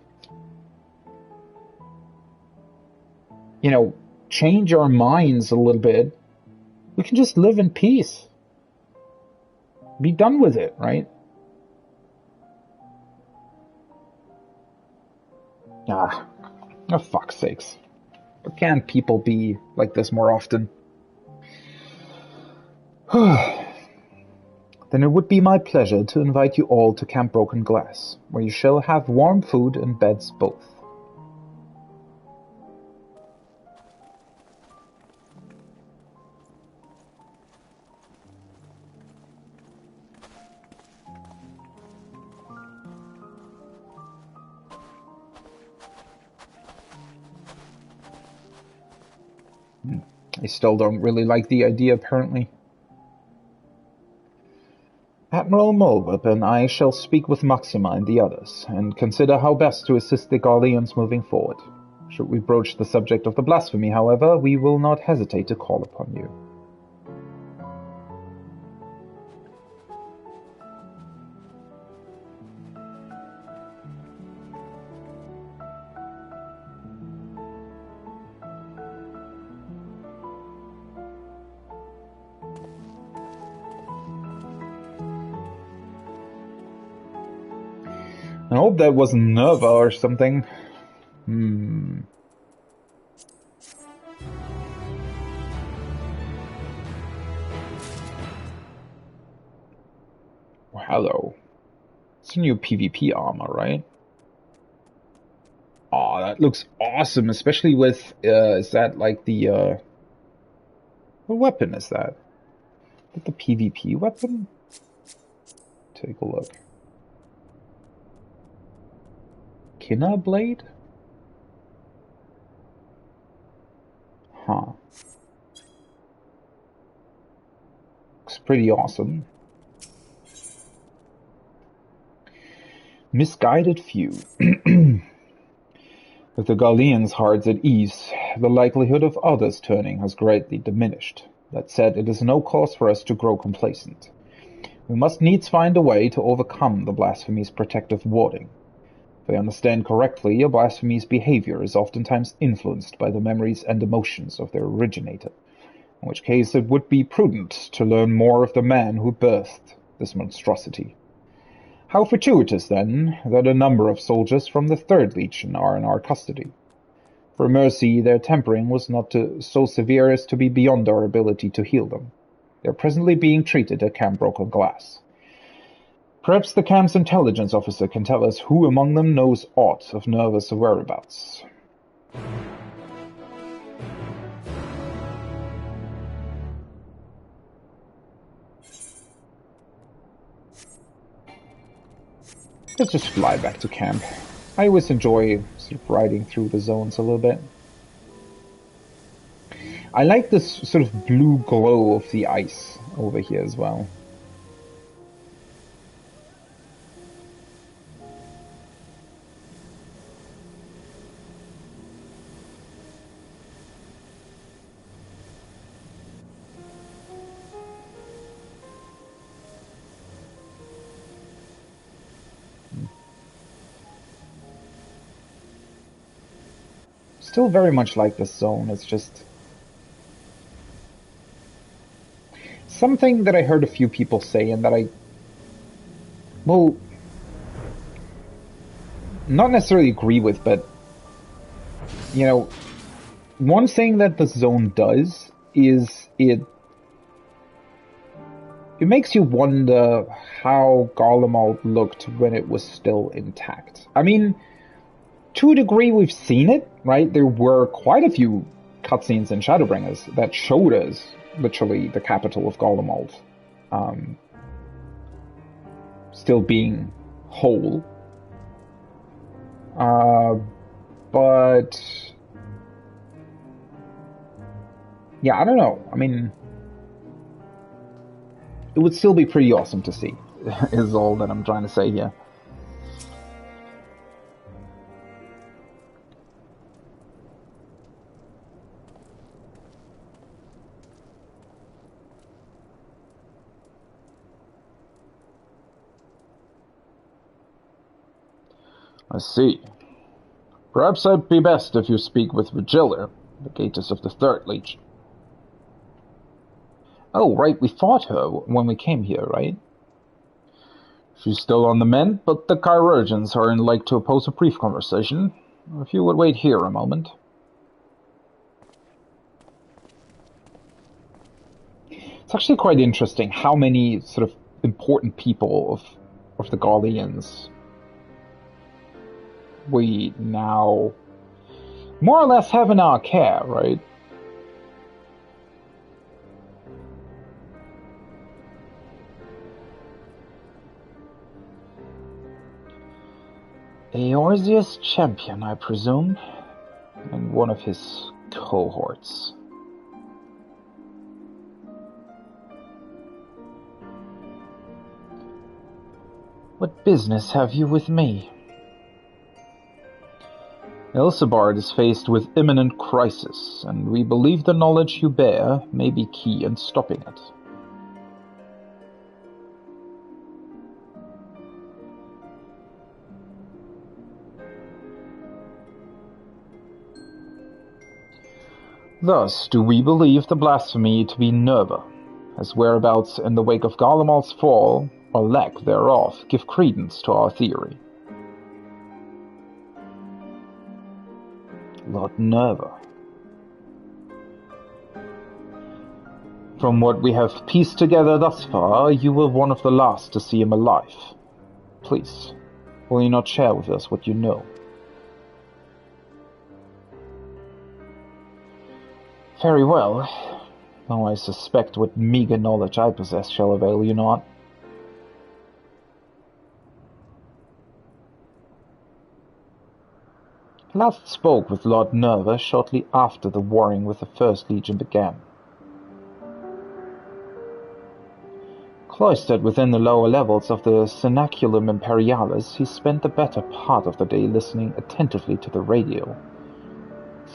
change our minds a little bit, we can just live in peace. Be done with it, right? Oh, fuck's sakes. But can't people be like this more often? Then it would be my pleasure to invite you all to Camp Broken Glass, where you shall have warm food and beds both. I still don't really like the idea, apparently. Admiral Mulweb and I shall speak with Maxima and the others, and consider how best to assist the Garleans moving forward. Should we broach the subject of the blasphemy, however, we will not hesitate to call upon you. I hope that wasn't Nerva or something. Oh, hello. It's a new PvP armor, right? Oh, that looks awesome, especially with, is that like the, what weapon is that? Is that the PvP weapon? Take a look. Kinna Blade? Huh. Looks pretty awesome. Misguided Few. With the Gaulians' hearts at ease, the likelihood of others turning has greatly diminished. That said, it is no cause for us to grow complacent. We must needs find a way to overcome the blasphemy's protective warding. If I understand correctly, a blasphemy's behavior is oftentimes influenced by the memories and emotions of their originator, in which case it would be prudent to learn more of the man who birthed this monstrosity. How fortuitous, then, that a number of soldiers from the Third Legion are in our custody. For mercy, their tempering was not so severe as to be beyond our ability to heal them. They are presently being treated at Camp Broken Glass. Perhaps the camp's intelligence officer can tell us who among them knows aught of Nerva's whereabouts. Let's just fly back to camp. I always enjoy sort of riding through the zones a little bit. I like this sort of blue glow of the ice over here as well. Still very much like this zone, it's just something that I heard a few people say and that well, not necessarily agree with, but, you know, one thing that the zone does is it makes you wonder how Garlemald looked when it was still intact. I mean, to a degree we've seen it, right? There were quite a few cutscenes in Shadowbringers that showed us, literally, the capital of Garlemald still being whole. But yeah, I don't know. I mean, it would still be pretty awesome to see, is all that I'm trying to say here. I see. Perhaps it'd be best if you speak with Virgilia, the Gatus of the Third Legion. Oh, right, we fought her when we came here, right? She's still on the mend, but the chirurgeons are in like to oppose a brief conversation. If you would wait here a moment. It's actually quite interesting how many sort of important people of the Garleans we now more or less have in our care, right? Eorzeus champion, I presume, and one of his cohorts. What business have you with me? Elsebard is faced with imminent crisis, and we believe the knowledge you bear may be key in stopping it. Thus do we believe the blasphemy to be Nerva, as whereabouts in the wake of Garlemald's fall, or lack thereof, give credence to our theory. Lord Nerva. From what we have pieced together thus far, you were one of the last to see him alive. Please, will you not share with us what you know? Very well, though I suspect what meager knowledge I possess shall avail you not. I last spoke with Lord Nerva shortly after the warring with the First Legion began. Cloistered within the lower levels of the Cenaculum Imperialis, he spent the better part of the day listening attentively to the radio,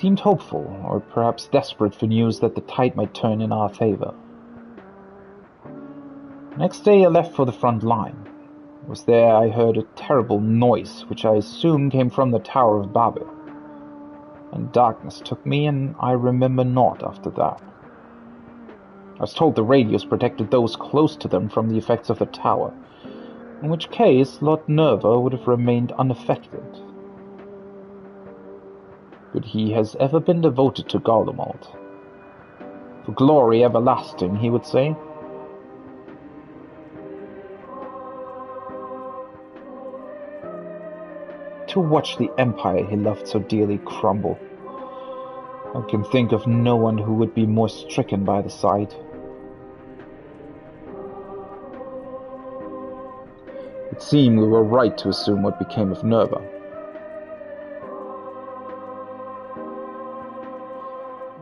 seemed hopeful, or perhaps desperate for news that the tide might turn in our favor. Next day I left for the front line. It was there I heard a terrible noise, which I assumed came from the Tower of Babel. And darkness took me, and I remember naught after that. I was told the radios protected those close to them from the effects of the tower, in which case Lord Nerva would have remained unaffected. But he has ever been devoted to Garlemald. For glory everlasting, he would say. To watch the empire he loved so dearly crumble. I can think of no one who would be more stricken by the sight. It seemed we were right to assume what became of Nerva.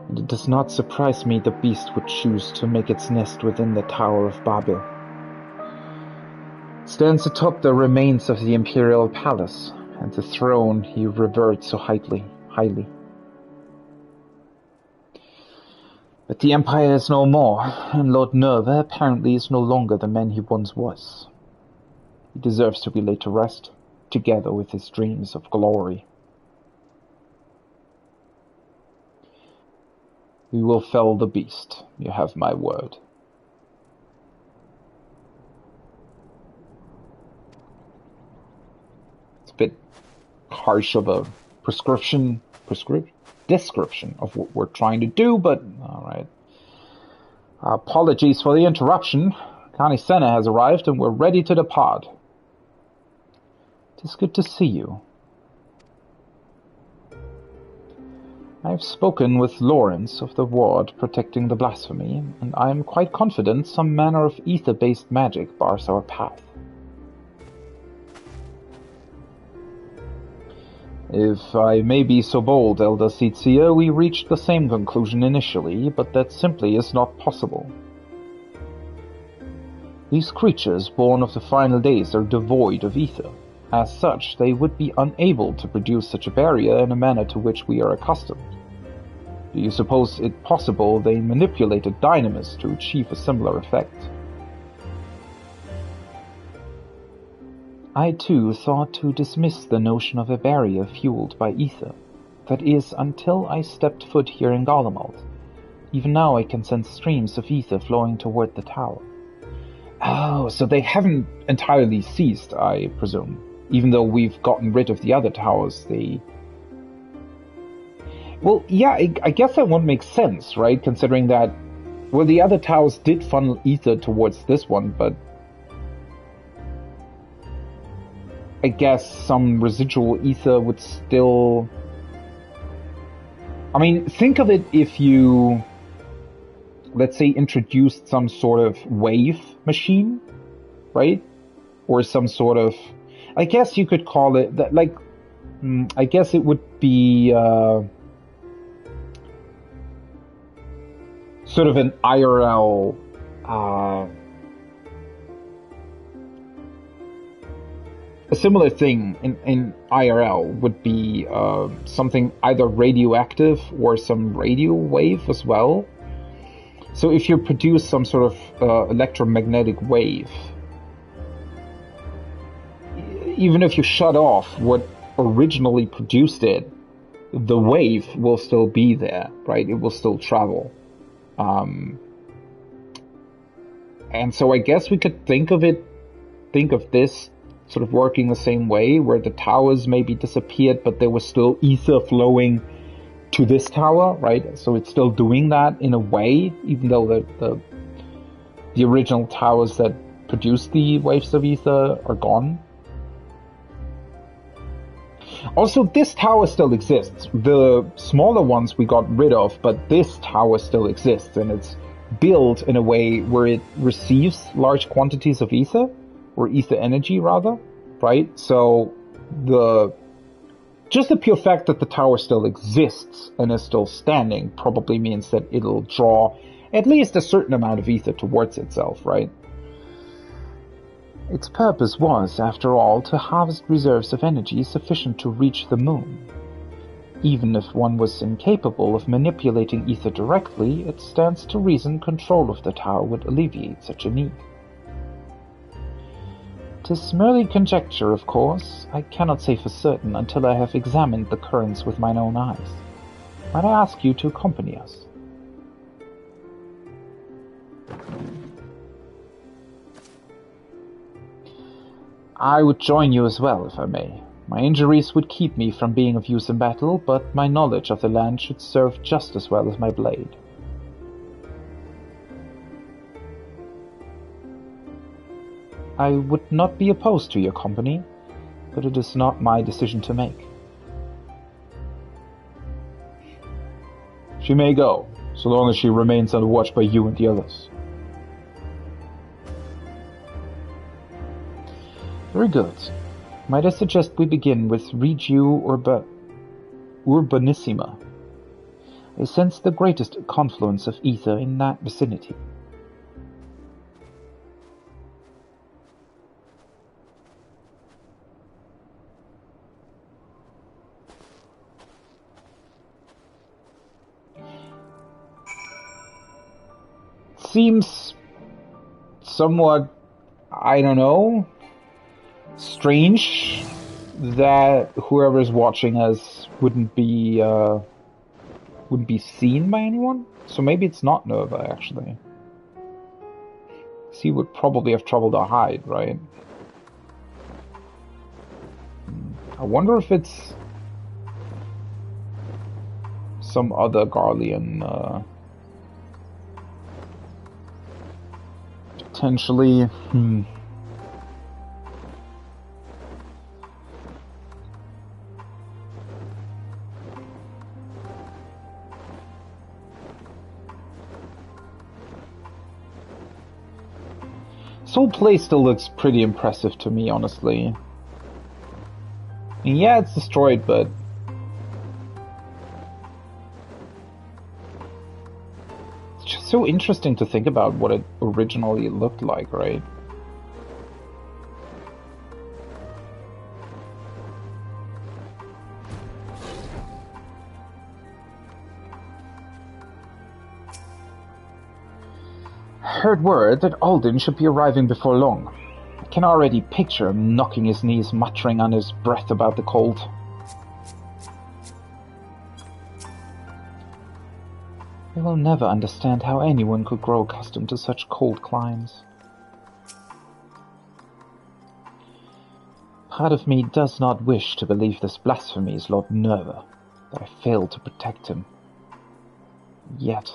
And it does not surprise me the beast would choose to make its nest within the Tower of Babel. It stands atop the remains of the imperial palace, and the throne he revered so highly. But the Empire is no more, and Lord Nerva apparently is no longer the man he once was. He deserves to be laid to rest, together with his dreams of glory. We will fell the beast, you have my word. It's a bit harsh of a description of what we're trying to do, but alright. Apologies for the interruption. Connie Senna has arrived and we're ready to depart. It is good to see you. I have spoken with Lawrence of the ward protecting the blasphemy, and I am quite confident some manner of ether-based magic bars our path. If I may be so bold, Elder Seetsia, we reached the same conclusion initially, but that simply is not possible. These creatures born of the final days are devoid of ether. As such, they would be unable to produce such a barrier in a manner to which we are accustomed. Do you suppose it possible they manipulated dynamis to achieve a similar effect? I too thought to dismiss the notion of a barrier fueled by ether. That is, until I stepped foot here in Garlemald. Even now I can sense streams of ether flowing toward the tower. Oh, so they haven't entirely ceased, I presume. Even though we've gotten rid of the other towers, they... Well, yeah, I guess that won't make sense, right? Considering that, well, the other towers did funnel ether towards this one, but I guess some residual ether would still... I mean, think of it if you, let's say, introduced some sort of wave machine, right? Or some sort of... I guess you could call it that, like, I guess it would be sort of an IRL a similar thing in IRL would be something either radioactive or some radio wave as well. So if you produce some sort of electromagnetic wave, even if you shut off what originally produced it, the wave will still be there, right? It will still travel. And so I guess we could think of this sort of working the same way, where the towers maybe disappeared, but there was still ether flowing to this tower, right? So it's still doing that in a way, even though the original towers that produced the waves of ether are gone. Also, this tower still exists. The smaller ones we got rid of, but this tower still exists, and it's built in a way where it receives large quantities of ether, or ether energy rather, right? So just the pure fact that the tower still exists and is still standing probably means that it'll draw at least a certain amount of ether towards itself, right? Its purpose was, after all, to harvest reserves of energy sufficient to reach the moon. Even if one was incapable of manipulating ether directly, it stands to reason control of the tower would alleviate such a need. 'Tis merely conjecture, of course. I cannot say for certain until I have examined the currents with mine own eyes. Might I ask you to accompany us? I would join you as well, if I may. My injuries would keep me from being of use in battle, but my knowledge of the land should serve just as well as my blade. I would not be opposed to your company, but it is not my decision to make. She may go, so long as she remains under watch by you and the others. Very good. Might I suggest we begin with Regio Urbanissima? I sense the greatest confluence of ether in that vicinity. Seems somewhat, I don't know, strange that whoever's watching us wouldn't be seen by anyone. So maybe it's not Nova, actually. He would probably have trouble to hide, right? I wonder if it's some other Garlean, potentially. This whole place still looks pretty impressive to me, honestly. And yeah, it's destroyed, but it's just so interesting to think about what it originally looked like, right? Heard word that Alden should be arriving before long. I can already picture him knocking his knees, muttering under his breath about the cold. I will never understand how anyone could grow accustomed to such cold climes. Part of me does not wish to believe this blasphemies Lord Nerva, that I failed to protect him. Yet...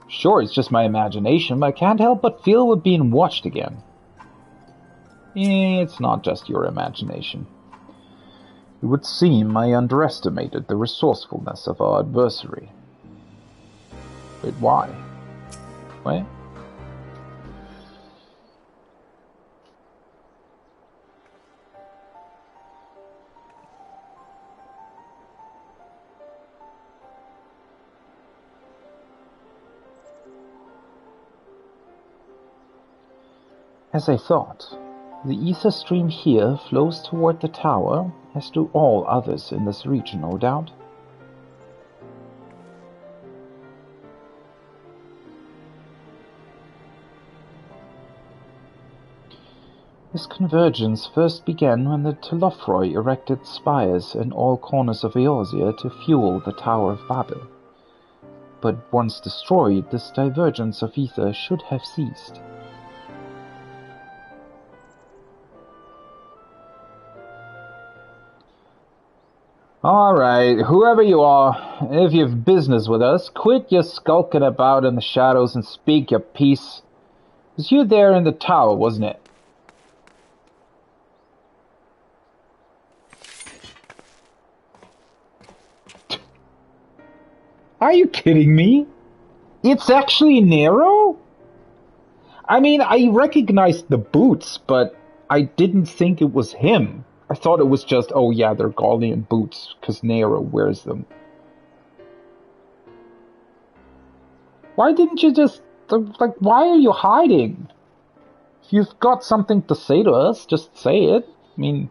Sure, it's just my imagination, but I can't help but feel we're being watched again. It's not just your imagination. It would seem I underestimated the resourcefulness of our adversary. Wait, why? Wait? As I thought, the ether stream here flows toward the tower, as do all others in this region, no doubt. This convergence first began when the Telophroi erected spires in all corners of Eorzea to fuel the Tower of Babel. But once destroyed, this divergence of ether should have ceased. Alright, whoever you are, if you've business with us, quit your skulking about in the shadows and speak your piece. It was you there in the tower, wasn't it? Are you kidding me? It's actually Nero? I mean, I recognized the boots, but I didn't think it was him. I thought it was just, oh yeah, they're Garlean boots, because Nero wears them. Why didn't you just, why are you hiding? If you've got something to say to us, just say it. I mean,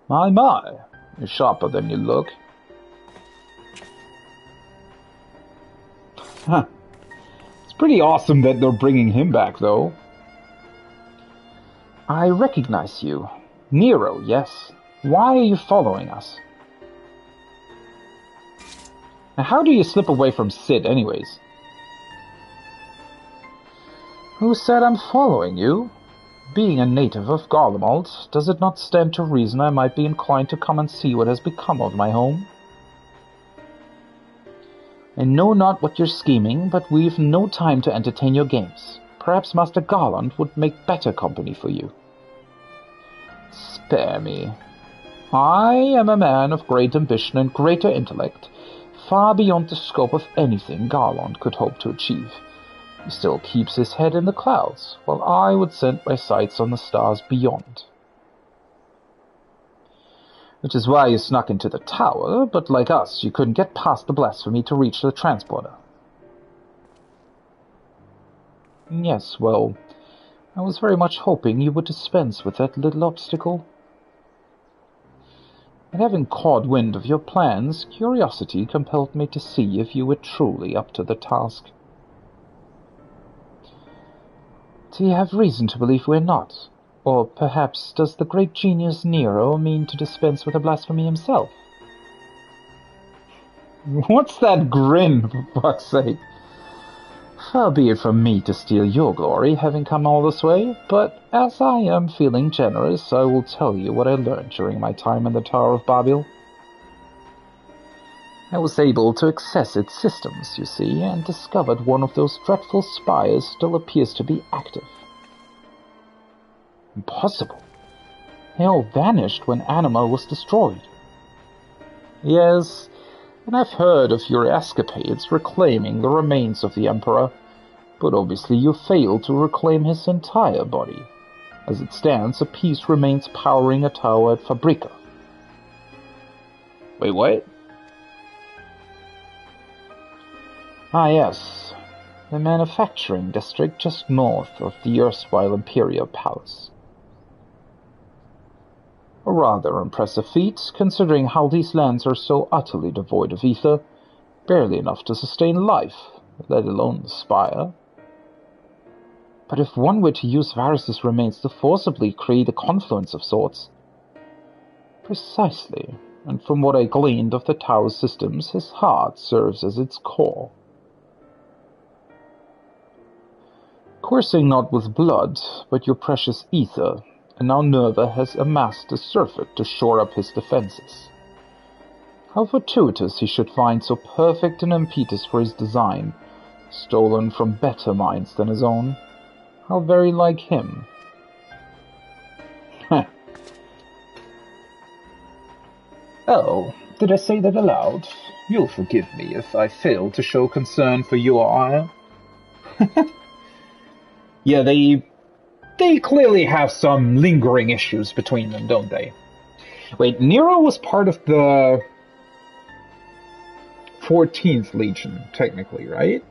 my, you're sharper than you look. Huh. It's pretty awesome that they're bringing him back, though. I recognize you. Nero, yes. Why are you following us? Now, how do you slip away from Sid, anyways? Who said I'm following you? Being a native of Garlemald, does it not stand to reason I might be inclined to come and see what has become of my home? I know not what you're scheming, but we've no time to entertain your games. Perhaps Master Garland would make better company for you. Spare me. I am a man of great ambition and greater intellect, far beyond the scope of anything Garland could hope to achieve. He still keeps his head in the clouds, while I would set my sights on the stars beyond. Which is why you snuck into the tower, but like us, you couldn't get past the blasphemy to reach the transporter. Yes, well, I was very much hoping you would dispense with that little obstacle. And having caught wind of your plans, curiosity compelled me to see if you were truly up to the task. Do you have reason to believe we're not? Or perhaps does the great genius Nero mean to dispense with a blasphemy himself? What's that grin, for fuck's sake? Far be it from me to steal your glory, having come all this way, but as I am feeling generous, I will tell you what I learned during my time in the Tower of Babel. I was able to access its systems, you see, and discovered one of those dreadful spires still appears to be active. Impossible. They all vanished when Anima was destroyed. Yes, and I've heard of your escapades reclaiming the remains of the Emperor, but obviously you failed to reclaim his entire body. As it stands, a piece remains powering a tower at Fabrica. Wait, what? Ah, yes. The manufacturing district just north of the erstwhile Imperial Palace. A rather impressive feat, considering how these lands are so utterly devoid of ether, barely enough to sustain life, let alone the spire. But if one were to use Varus's remains to forcibly create a confluence of sorts... Precisely, and from what I gleaned of the tower's systems, his heart serves as its core. Coursing not with blood, but your precious ether, and now Nerva has amassed a surfeit to shore up his defenses. How fortuitous he should find so perfect an impetus for his design, stolen from better minds than his own. How very like him. Oh, did I say that aloud? You'll forgive me if I fail to show concern for your ire. Yeah, they clearly have some lingering issues between them, don't they? Wait, Nero was part of the 14th Legion, technically, right?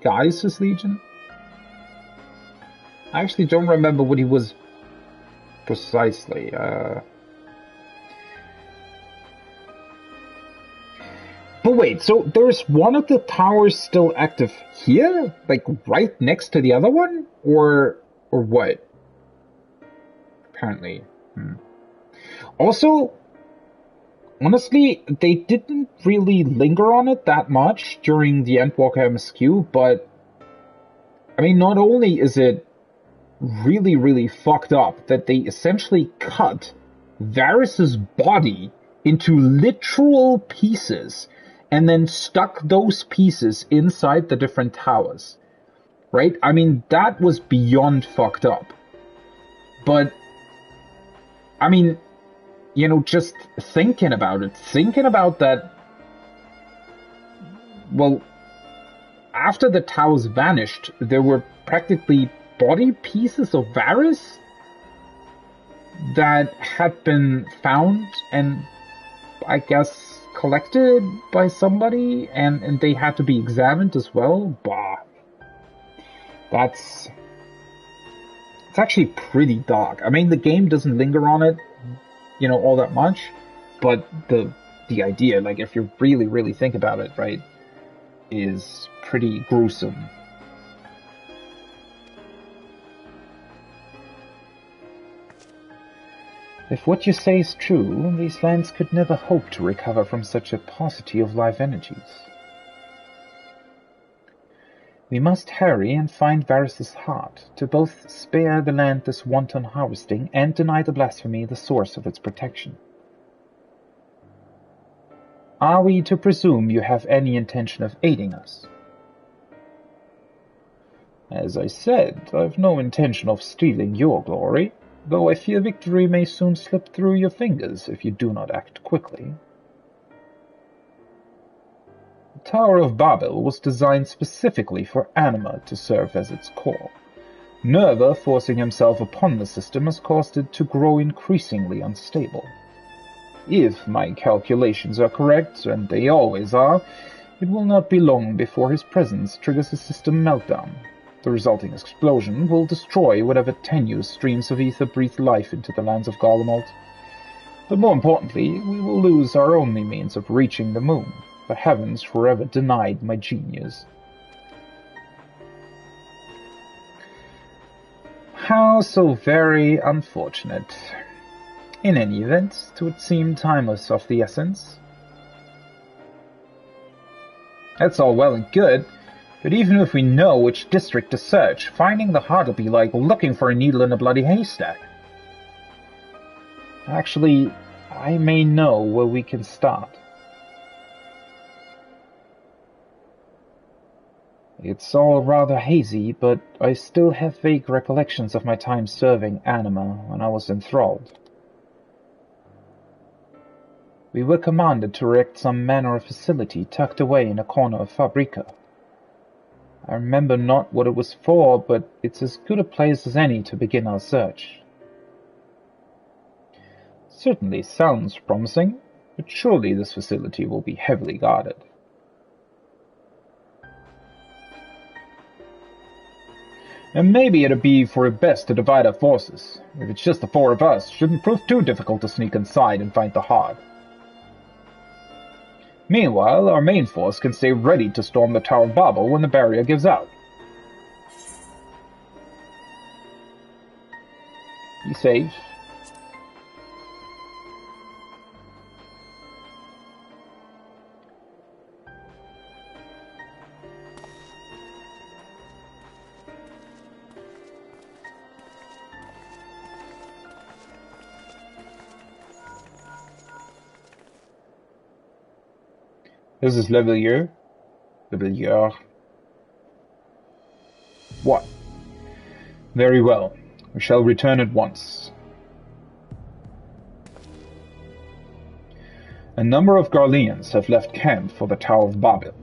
Gaius' Legion? I actually don't remember what he was precisely. But wait, so there's one of the towers still active here? Like, right next to the other one? Or what? Apparently. Also, honestly, they didn't really linger on it that much during the Endwalker MSQ, but... I mean, not only is it really, really fucked up that they essentially cut Varus's body into literal pieces and then stuck those pieces inside the different towers, right? I mean, that was beyond fucked up. But, I mean, you know, just thinking about that, well, after the towers vanished, there were practically body pieces of Varus that had been found and, I guess, collected by somebody, and they had to be examined as well. Bah. That's It's actually pretty dark. I mean, the game doesn't linger on it, all that much, but the idea, like, if you really, really think about it, right, is pretty gruesome. If what you say is true, these lands could never hope to recover from such a paucity of life energies. We must hurry and find Varys' heart, to both spare the land this wanton harvesting and deny the blasphemy the source of its protection. Are we to presume you have any intention of aiding us? As I said, I've no intention of stealing your glory, though I fear victory may soon slip through your fingers if you do not act quickly. The Tower of Babel was designed specifically for Anima to serve as its core. Nerva forcing himself upon the system has caused it to grow increasingly unstable. If my calculations are correct, and they always are, it will not be long before his presence triggers a system meltdown. The resulting explosion will destroy whatever tenuous streams of ether breathe life into the lands of Garlemald. But more importantly, we will lose our only means of reaching the moon. The heavens forever denied my genius. How so very unfortunate. In any event, 'twould seem time was of the essence. That's all well and good, but even if we know which district to search, finding the heart will be like looking for a needle in a bloody haystack. Actually, I may know where we can start. It's all rather hazy, but I still have vague recollections of my time serving Anima when I was enthralled. We were commanded to erect some manner of facility tucked away in a corner of Fabrica. I remember not what it was for, but it's as good a place as any to begin our search. Certainly sounds promising, but surely this facility will be heavily guarded. And maybe it'd be for the best to divide our forces. If it's just the four of us, it shouldn't prove too difficult to sneak inside and find the heart. Meanwhile, our main force can stay ready to storm the Tower of Babel when the barrier gives out. Be safe. This is Levelier. What? Very well. We shall return at once. A number of Garleans have left camp for the Tower of Babel.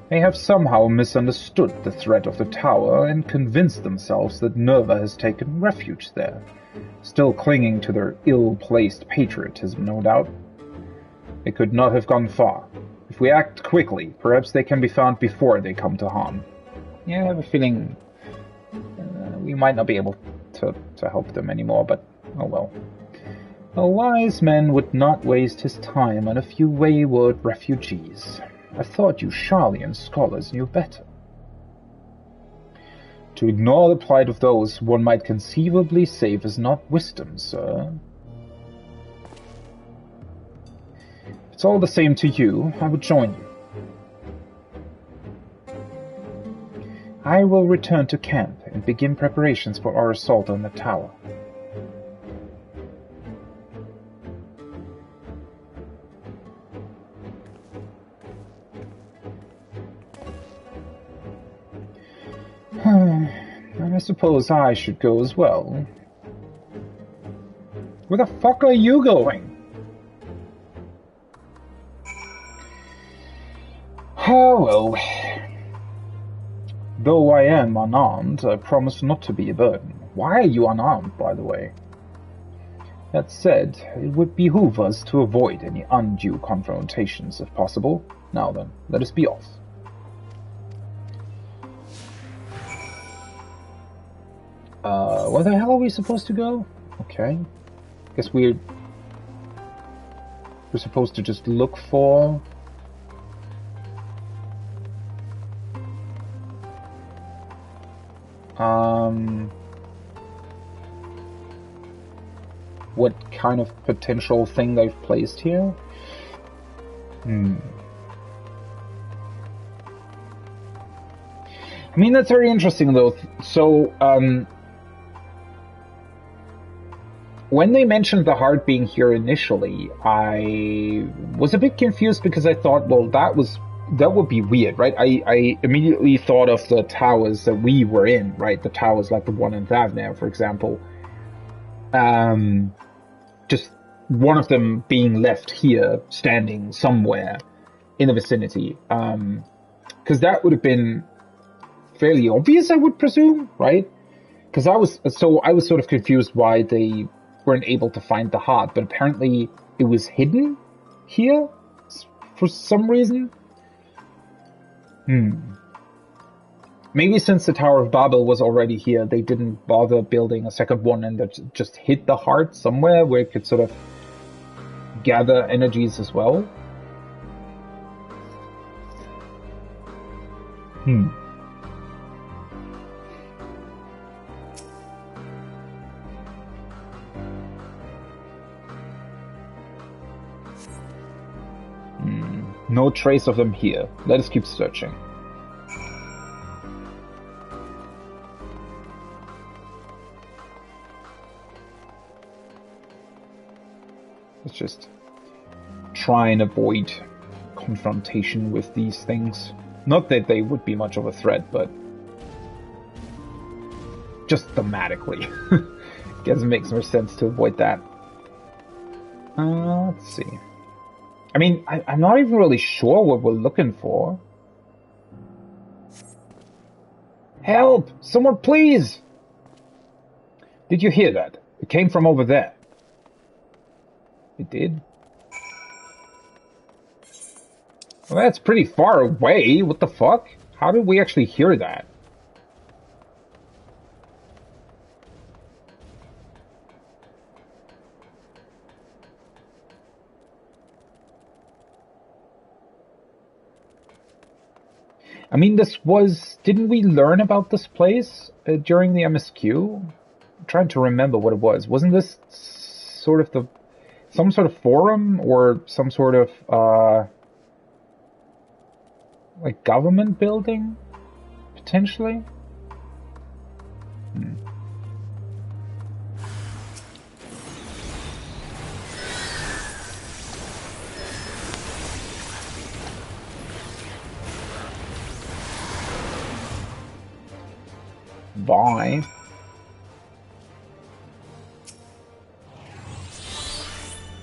They have somehow misunderstood the threat of the tower and convinced themselves that Nerva has taken refuge there, still clinging to their ill-placed patriotism, no doubt. They could not have gone far. If we act quickly, perhaps they can be found before they come to harm. Yeah, I have a feeling we might not be able to help them anymore, but oh well. A wise man would not waste his time on a few wayward refugees. I thought you Sharlayan scholars knew better. To ignore the plight of those one might conceivably save is not wisdom, sir. If it's all the same to you, I would join you. I will return to camp and begin preparations for our assault on the tower. And I suppose I should go as well. Where the fuck are you going? Oh well. Though I am unarmed, I promise not to be a burden. Why are you unarmed, by the way? That said, it would behoove us to avoid any undue confrontations if possible. Now then, let us be off. Where the hell are we supposed to go? Okay. Guess we're supposed to just look for... what kind of potential thing they've placed here? I mean, that's very interesting, though. So, when they mentioned the heart being here initially, I was a bit confused because I thought, well, that would be weird, right? I immediately thought of the towers that we were in, right? The towers like the one in Thavnair, for example. Just one of them being left here, standing somewhere in the vicinity. Because that would have been fairly obvious, I would presume, right? Because I was sort of confused why they weren't able to find the heart, but apparently it was hidden here for some reason. Maybe since the Tower of Babel was already here, they didn't bother building a second one and just hid the heart somewhere where it could sort of gather energies as well. No trace of them here. Let us keep searching. Let's just try and avoid confrontation with these things. Not that they would be much of a threat, but just thematically. Guess it makes more sense to avoid that. Let's see. I mean, I'm not even really sure what we're looking for. Help! Someone please! Did you hear that? It came from over there. It did? Well, that's pretty far away. What the fuck? How did we actually hear that? I mean, didn't we learn about this place during the MSQ? I'm trying to remember what it was. Wasn't this sort of some sort of forum or some sort of, like government building? Potentially? Bye.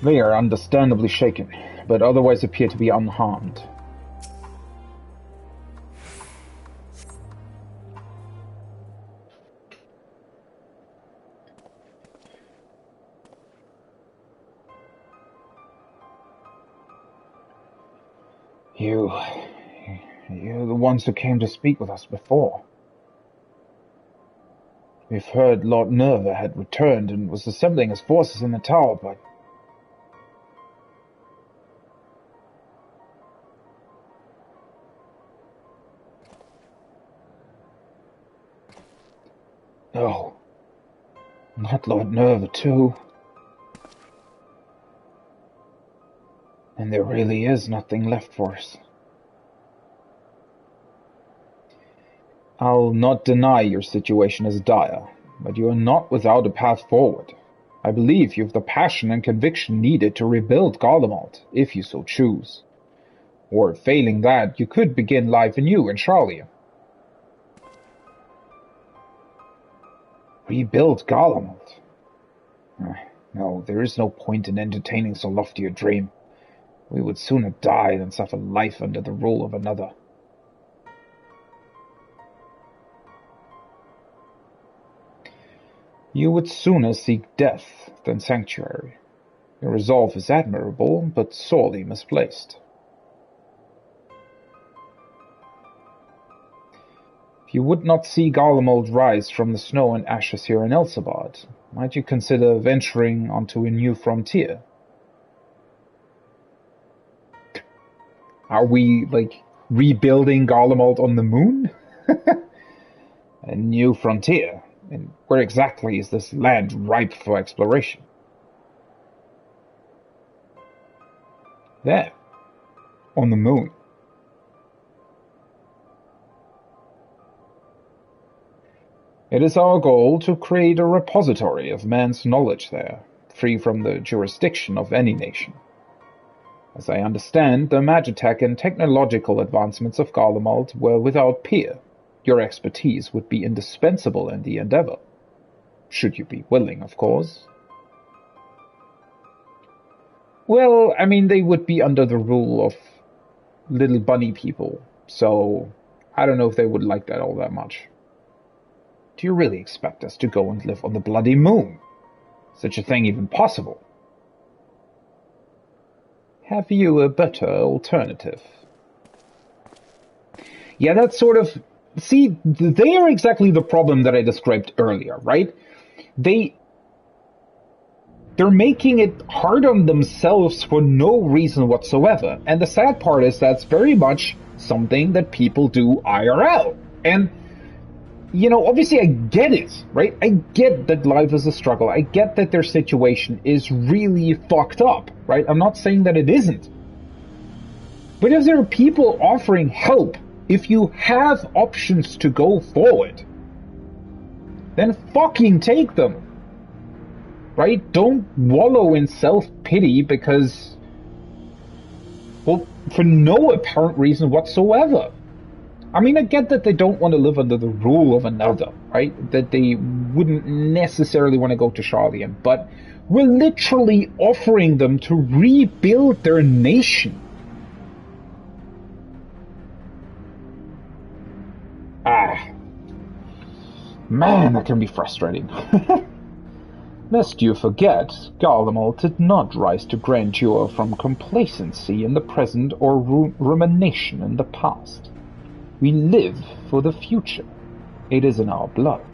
They are understandably shaken, but otherwise appear to be unharmed. You're the ones who came to speak with us before. We've heard Lord Nerva had returned and was assembling his forces in the tower, but... No. Not Lord Nerva, too. And there really is nothing left for us. I'll not deny your situation is dire, but you are not without a path forward. I believe you have the passion and conviction needed to rebuild Garlemald, if you so choose. Or, failing that, you could begin life anew in Charlia. Rebuild Garlemald? No, there is no point in entertaining so lofty a dream. We would sooner die than suffer life under the rule of another. You would sooner seek death than sanctuary. Your resolve is admirable, but sorely misplaced. If you would not see Garlemald rise from the snow and ashes here in Elsabad, might you consider venturing onto a new frontier? Are we, like, rebuilding Garlemald on the moon? A new frontier? And where exactly is this land ripe for exploration? There. On the moon. It is our goal to create a repository of man's knowledge there, free from the jurisdiction of any nation. As I understand, the magitech and technological advancements of Garlemald were without peer. Your expertise would be indispensable in the endeavor. Should you be willing, of course. Well, I mean, they would be under the rule of little bunny people, so I don't know if they would like that all that much. Do you really expect us to go and live on the bloody moon? Such a thing even possible? Have you a better alternative? Yeah, that's sort of... See, they are exactly the problem that I described earlier, right? They're making it hard on themselves for no reason whatsoever. And the sad part is that's very much something that people do IRL. And, you know, obviously I get it, right? I get that life is a struggle. I get that their situation is really fucked up, right? I'm not saying that it isn't. But if there are people offering help, if you have options to go forward, then fucking take them. Right? Don't wallow in self-pity because, well, for no apparent reason whatsoever. I mean, I get that they don't want to live under the rule of another, right? That they wouldn't necessarily want to go to Sharlayan, but we're literally offering them to rebuild their nation. Man, that can be frustrating. Lest you forget, Garlemald did not rise to grandeur from complacency in the present or rumination in the past. We live for the future. It is in our blood.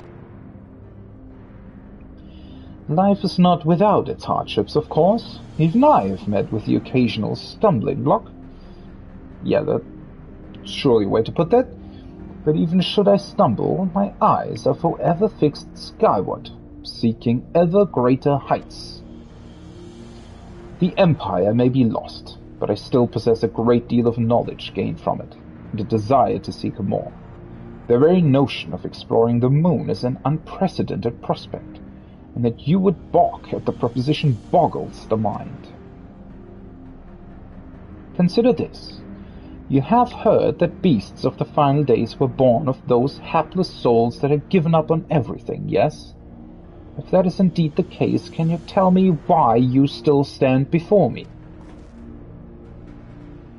Life is not without its hardships, of course. Even I have met with the occasional stumbling block. Yeah, that's surely a way to put that. But even should I stumble, my eyes are forever fixed skyward, seeking ever greater heights. The Empire may be lost, but I still possess a great deal of knowledge gained from it, and a desire to seek more. The very notion of exploring the moon is an unprecedented prospect, and that you would balk at the proposition boggles the mind. Consider this. You have heard that beasts of the final days were born of those hapless souls that had given up on everything, yes? If that is indeed the case, can you tell me why you still stand before me?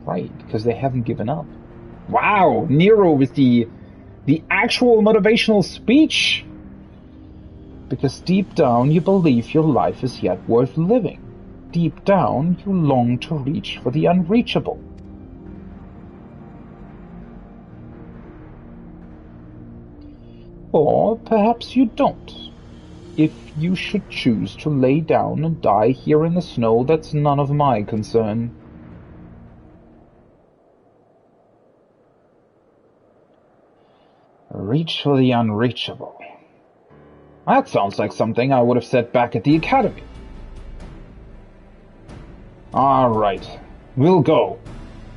Right, because they haven't given up. Wow, Nero with the actual motivational speech! Because deep down you believe your life is yet worth living. Deep down you long to reach for the unreachable. Or perhaps you don't. If you should choose to lay down and die here in the snow, that's none of my concern. Reach for the unreachable. That sounds like something I would have said back at the academy. All right, we'll go.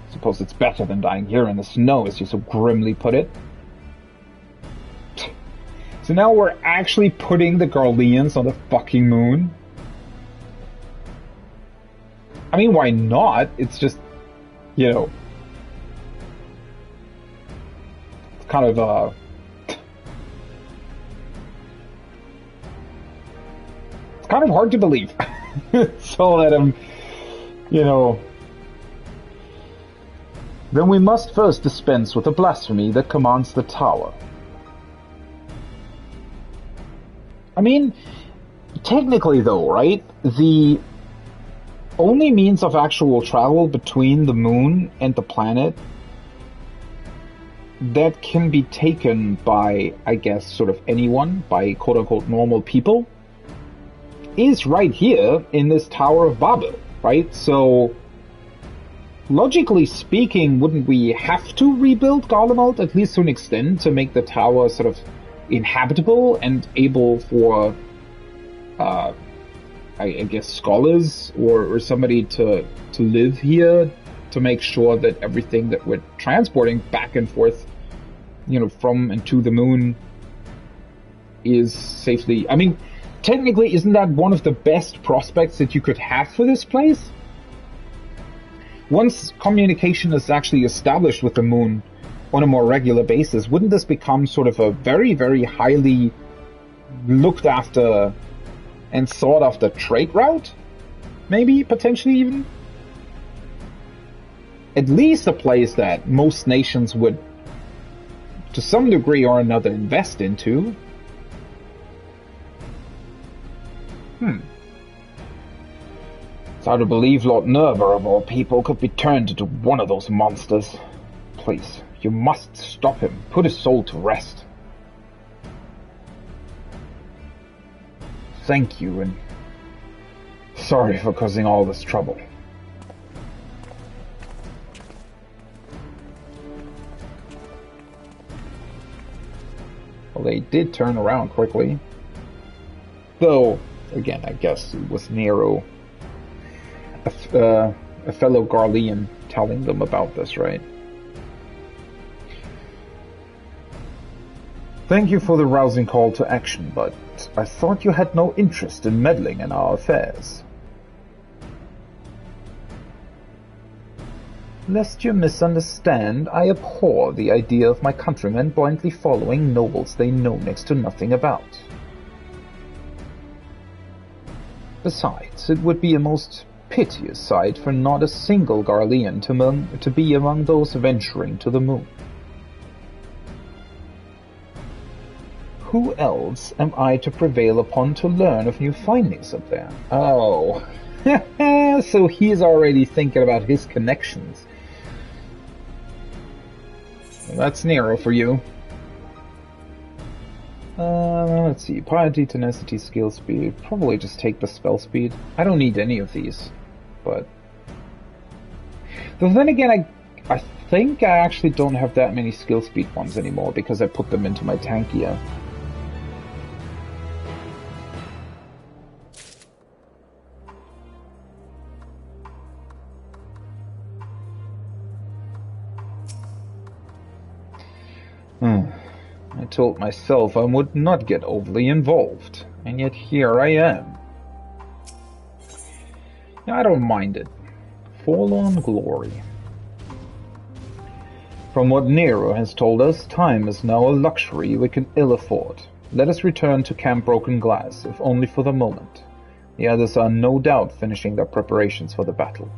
Suppose it's better than dying here in the snow, as you so grimly put it. So now we're actually putting the Garleans on the fucking moon? I mean, why not? It's just, you know... It's kind of, It's kind of hard to believe. So that you know... Then we must first dispense with the blasphemy that commands the tower. I mean, technically though, right? The only means of actual travel between the moon and the planet that can be taken by, I guess, sort of anyone, by quote-unquote normal people, is right here in this Tower of Babel, right? So, logically speaking, wouldn't we have to rebuild Garlemald, at least to an extent, to make the tower sort of inhabitable and able for, I guess, scholars or somebody to live here, to make sure that everything that we're transporting back and forth, you know, from and to the moon is safely... I mean, technically, isn't that one of the best prospects that you could have for this place? Once communication is actually established with the moon on a more regular basis, wouldn't this become sort of a very, very highly looked after and sought after trade route? Maybe, potentially even? At least a place that most nations would, to some degree or another, invest into. It's hard to believe Lord Nerva, of all people, could be turned into one of those monsters. Please, you must stop him. Put his soul to rest. Thank you, and sorry for causing all this trouble. Well, they did turn around quickly. Though, again, I guess it was Nero, a fellow Garlean, telling them about this, right? Thank you for the rousing call to action, but I thought you had no interest in meddling in our affairs. Lest you misunderstand, I abhor the idea of my countrymen blindly following nobles they know next to nothing about. Besides, it would be a most piteous sight for not a single Garlean to be among those venturing to the moon. Who else am I to prevail upon to learn of new findings up there? Oh, so he's already thinking about his connections. Well, that's Nero for you. Let's see. Piety, tenacity, skill, speed. Probably just take the spell speed. I don't need any of these, but... Though then again, I think I actually don't have that many skill speed ones anymore because I put them into my tankia. I told myself I would not get overly involved, and yet here I am. I don't mind it. Forlorn glory. From what Nero has told us, time is now a luxury we can ill afford. Let us return to Camp Broken Glass, if only for the moment. The others are no doubt finishing their preparations for the battle.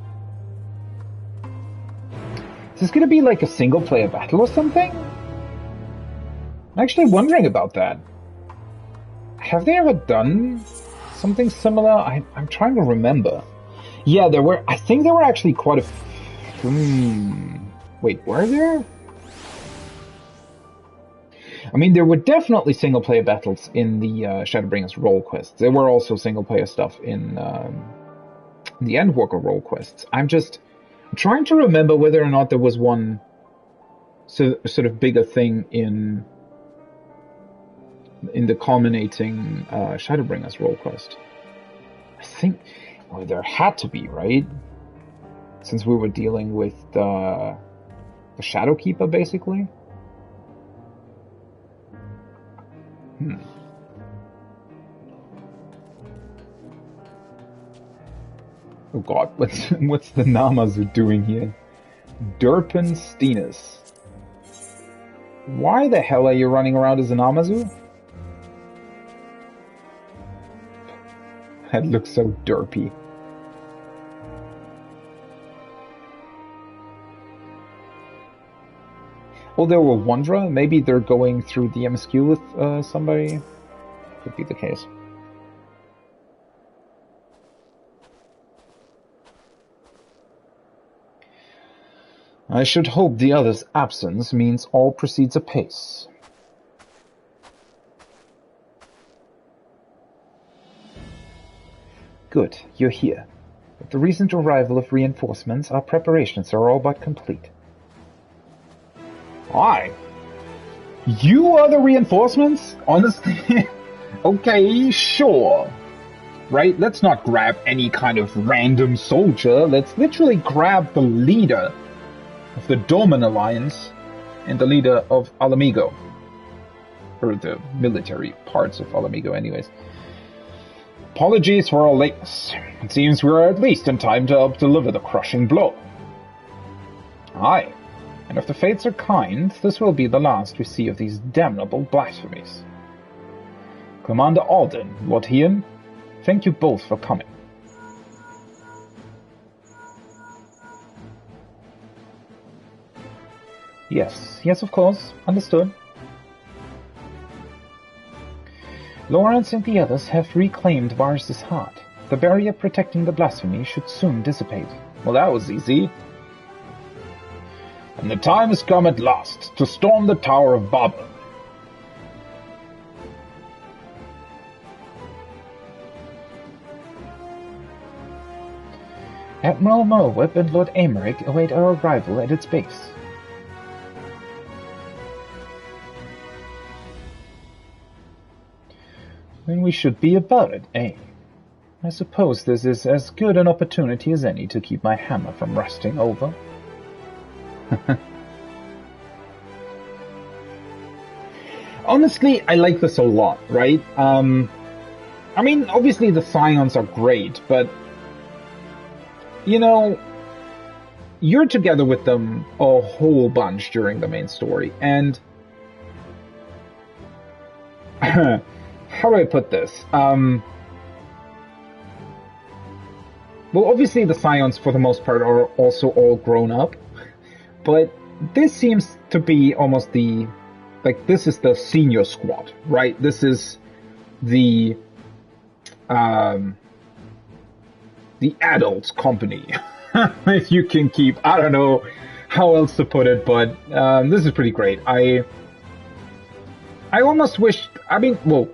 Is this going to be like a single-player battle or something? I'm actually wondering about that. Have they ever done something similar? I'm trying to remember. Yeah, I think there were actually quite a... Wait, were there? I mean, there were definitely single-player battles in the Shadowbringers role quests. There were also single-player stuff in the Endwalker role quests. I'm trying to remember whether or not there was one sort of bigger thing in the culminating Shadowbringers role quest. I think there had to be, right? Since we were dealing with the Shadowkeeper, basically. Oh god, what's the Namazu doing here? Durpin Stinus. Why the hell are you running around as an Namazu? That looks so derpy. Oh, they were Wondra? Maybe they're going through the MSQ with somebody? Could be the case. I should hope the other's absence means all proceeds apace. Good, you're here. With the recent arrival of reinforcements, our preparations are all but complete. Why? You are the reinforcements? Honestly? Okay, sure. Right? Let's not grab any kind of random soldier. Let's literally grab the leader of the Dorman Alliance and the leader of Alamigo. Or the military parts of Alamigo, anyways. Apologies for our lateness. It seems we are at least in time to help deliver the crushing blow. Aye, and if the fates are kind, this will be the last we see of these damnable blasphemies. Commander Alden, Lord Hean, thank you both for coming. Yes, of course, understood. Lawrence and the others have reclaimed Varys' heart. The barrier protecting the blasphemy should soon dissipate. Well, that was easy. And the time has come at last to storm the Tower of Babel. Admiral Merwhip and Lord Aymeric await our arrival at its base. Then we should be about it, eh? I suppose this is as good an opportunity as any to keep my hammer from rusting over. Honestly, I like this a lot, right? I mean, obviously the Scions are great, but you know, you're together with them a whole bunch during the main story, and how do I put this? Well, obviously the Scions, for the most part, are also all grown up, but this seems to be almost the, like, this is the senior squad, right? This is the adult company, if you can keep, I don't know how else to put it, but this is pretty great. I almost wish, I mean, well,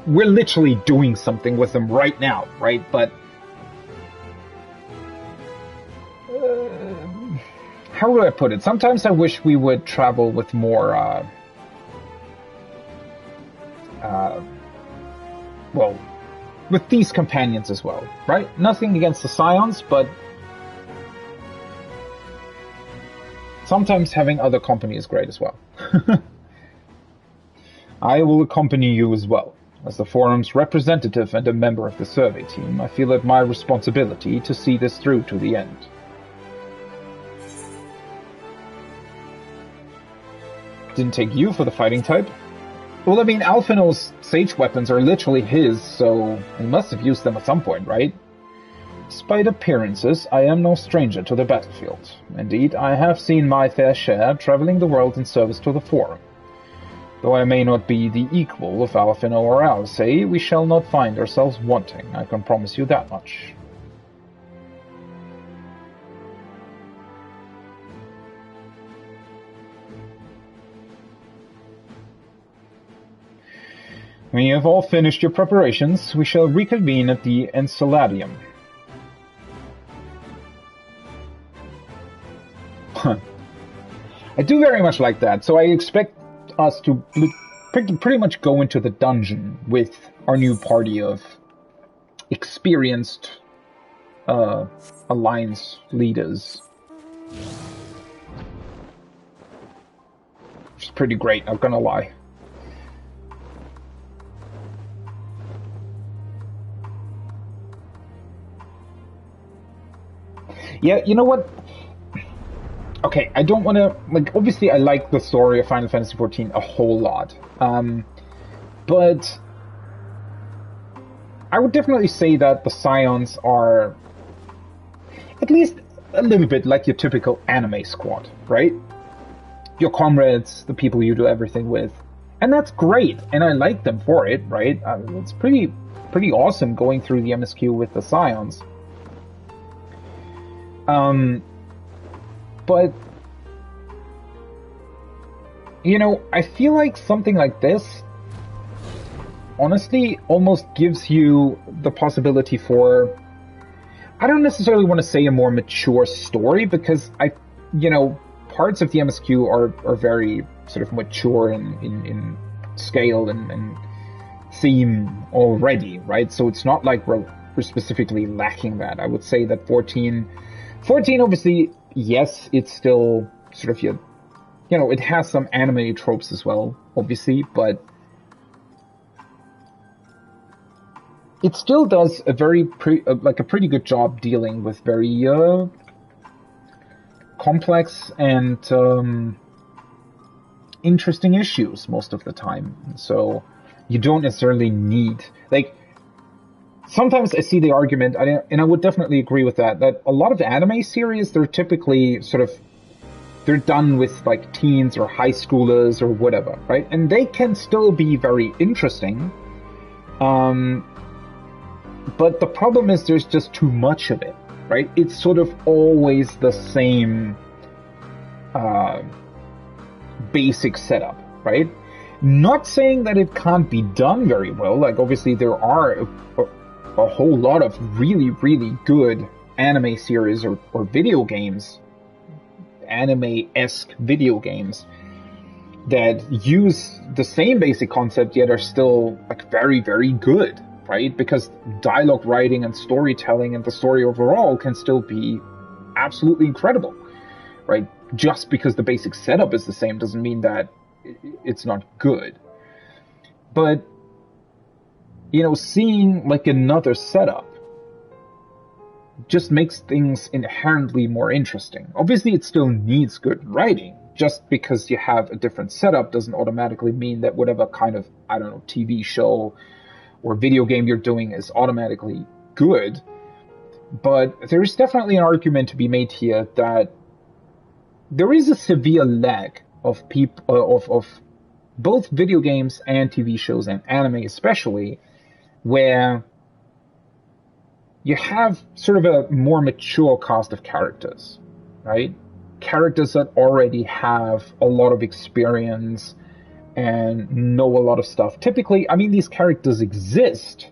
we're literally doing something with them right now, right? But how do I put it? Sometimes I wish we would travel with more, well, with these companions as well, right? Nothing against the Scions, but sometimes having other company is great as well. I will accompany you as well. As the Forum's representative and a member of the survey team, I feel it my responsibility to see this through to the end. Didn't take you for the fighting type. Well, I mean, Alphinaud's sage weapons are literally his, so he must have used them at some point, right? Despite appearances, I am no stranger to the battlefield. Indeed, I have seen my fair share traveling the world in service to the Forum. Though I may not be the equal of Alphinaud or Alcé, we shall not find ourselves wanting, I can promise you that much. When you have all finished your preparations, we shall reconvene at the Enceladium. I do very much like that, so I expect us to pretty much go into the dungeon with our new party of experienced alliance leaders. Which is pretty great, not gonna lie. Yeah, you know what? Okay, I don't want to, like, obviously I like the story of Final Fantasy XIV a whole lot. But I would definitely say that the Scions are at least a little bit like your typical anime squad, right? Your comrades, the people you do everything with. And that's great, and I like them for it, right? It's pretty awesome going through the MSQ with the Scions. But I feel like something like this, honestly, almost gives you the possibility for, I don't necessarily want to say a more mature story, because parts of the MSQ are very sort of mature in scale and theme already, right? So it's not like we're specifically lacking that. I would say that 14 obviously, yes, it's still sort of it has some anime tropes as well, obviously, but it still does a pretty good job dealing with very complex and interesting issues most of the time. So you don't necessarily need, like, sometimes I see the argument, and I would definitely agree with that a lot of anime series, they're typically they're done with like teens or high schoolers or whatever, right? And they can still be very interesting. But the problem is there's just too much of it, right? It's sort of always the same basic setup, right? Not saying that it can't be done very well. Like, obviously there are a whole lot of really, really good anime series or video games, anime-esque video games, that use the same basic concept yet are still like very, very good, right? Because dialogue writing and storytelling and the story overall can still be absolutely incredible, right? Just because the basic setup is the same doesn't mean that it's not good. But, seeing like another setup just makes things inherently more interesting. Obviously, it still needs good writing. Just because you have a different setup doesn't automatically mean that whatever kind of, I don't know, TV show or video game you're doing is automatically good. But there is definitely an argument to be made here that there is a severe lack of of both video games and TV shows and anime especially, where you have sort of a more mature cast of characters, right? Characters that already have a lot of experience and know a lot of stuff. Typically, I mean, these characters exist,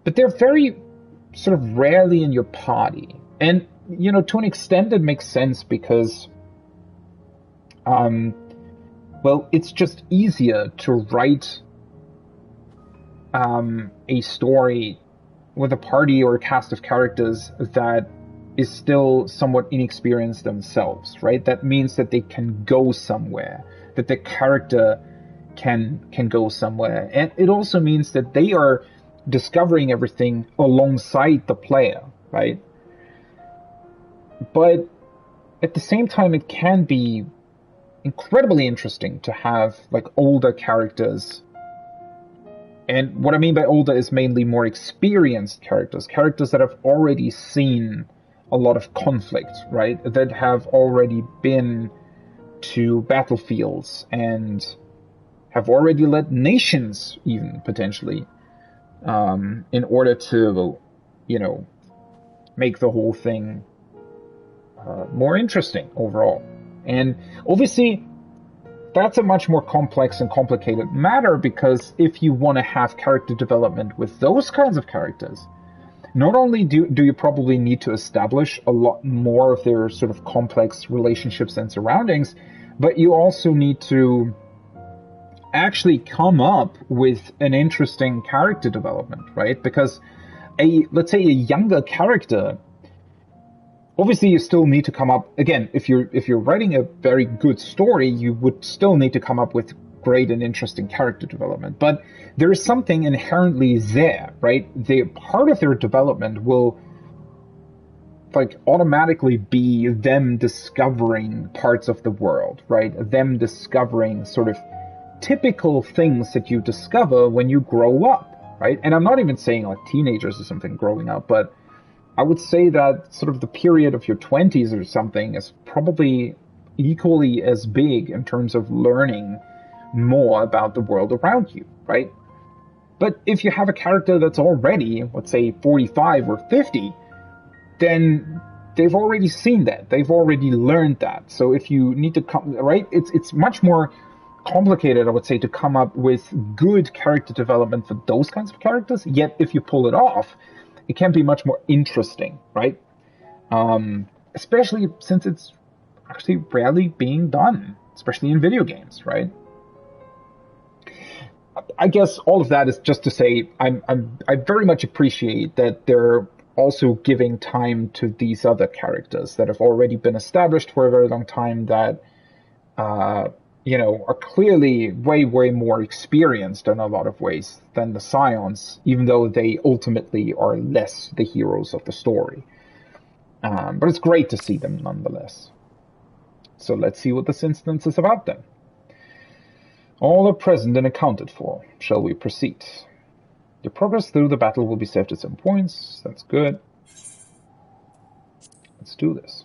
but they're very sort of rarely in your party. And, to an extent it makes sense because, well, it's just easier to write a story with a party or a cast of characters that is still somewhat inexperienced themselves, right? That means that they can go somewhere, that the character can go somewhere. And it also means that they are discovering everything alongside the player, right? But at the same time, it can be incredibly interesting to have like older characters. And what I mean by older is mainly more experienced characters that have already seen a lot of conflict, right? That have already been to battlefields and have already led nations, even potentially, in order to, make the whole thing more interesting overall. And obviously, that's a much more complex and complicated matter, because if you want to have character development with those kinds of characters, not only do you probably need to establish a lot more of their sort of complex relationships and surroundings, but you also need to actually come up with an interesting character development, right? Because let's say a younger character, obviously you still need to come up, again, if you're writing a very good story, you would still need to come up with great and interesting character development. But there is something inherently there, right? Part of their development will like automatically be them discovering parts of the world, right? Them discovering sort of typical things that you discover when you grow up, right? And I'm not even saying like teenagers or something growing up, but I would say that sort of the period of your 20s or something is probably equally as big in terms of learning more about the world around you, right? But if you have a character that's already, let's say, 45 or 50, then they've already seen that. They've already learned that. So if you need to come, right, it's much more complicated, I would say, to come up with good character development for those kinds of characters. Yet if you pull it off, it can be much more interesting, right? Especially since it's actually rarely being done, especially in video games, right? I guess all of that is just to say I very much appreciate that they're also giving time to these other characters that have already been established for a very long time, that are clearly way more experienced in a lot of ways than the Scions, even though they ultimately are less the heroes of the story. But it's great to see them nonetheless. So let's see what this instance is about then. All are present and accounted for. Shall we proceed? Your progress through the battle will be saved at some points. That's good. Let's do this.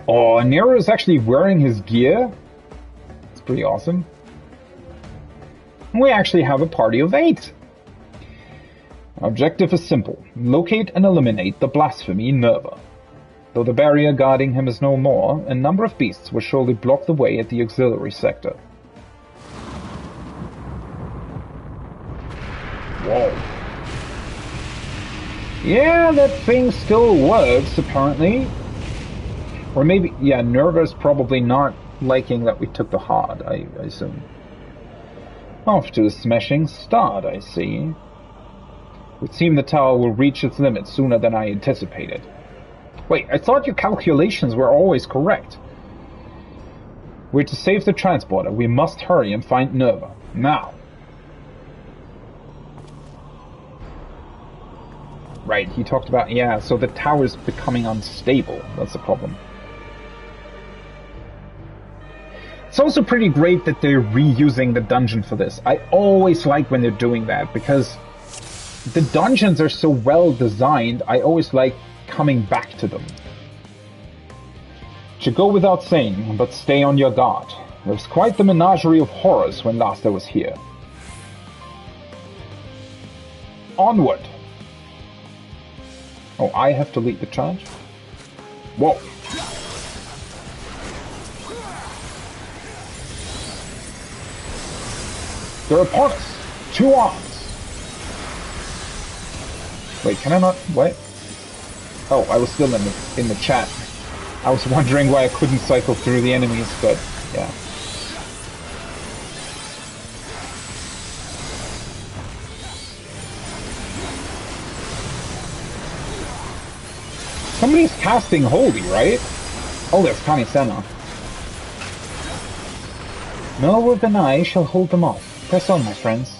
Oh, Nero is actually wearing his gear. It's pretty awesome. We actually have a party of 8. Our objective is simple. Locate and eliminate the blasphemy Nerva. Though the barrier guarding him is no more, a number of beasts will surely block the way at the auxiliary sector. Whoa. Yeah, that thing still works, apparently. Or maybe, yeah, Nerva's probably not liking that we took the hard, I assume. Off to a smashing start, I see. It would seem the tower will reach its limits sooner than I anticipated. Wait, I thought your calculations were always correct. We're to save the transporter. We must hurry and find Nerva. Now. Right, he talked about, yeah, so the tower's becoming unstable. That's the problem. It's also pretty great that they're reusing the dungeon for this. I always like when they're doing that, because the dungeons are so well designed, I always like coming back to them. Should go without saying, but stay on your guard. There was quite the menagerie of horrors when last I was here. Onward! Oh, I have to lead the charge? Whoa! They're upon us! 2 arms! Wait, can I not? What? Oh, I was still in the chat. I was wondering why I couldn't cycle through the enemies, but yeah. Somebody's casting Holy, right? Oh, there's Kami-sama. Melwood and I shall hold them off. Press on, my friends.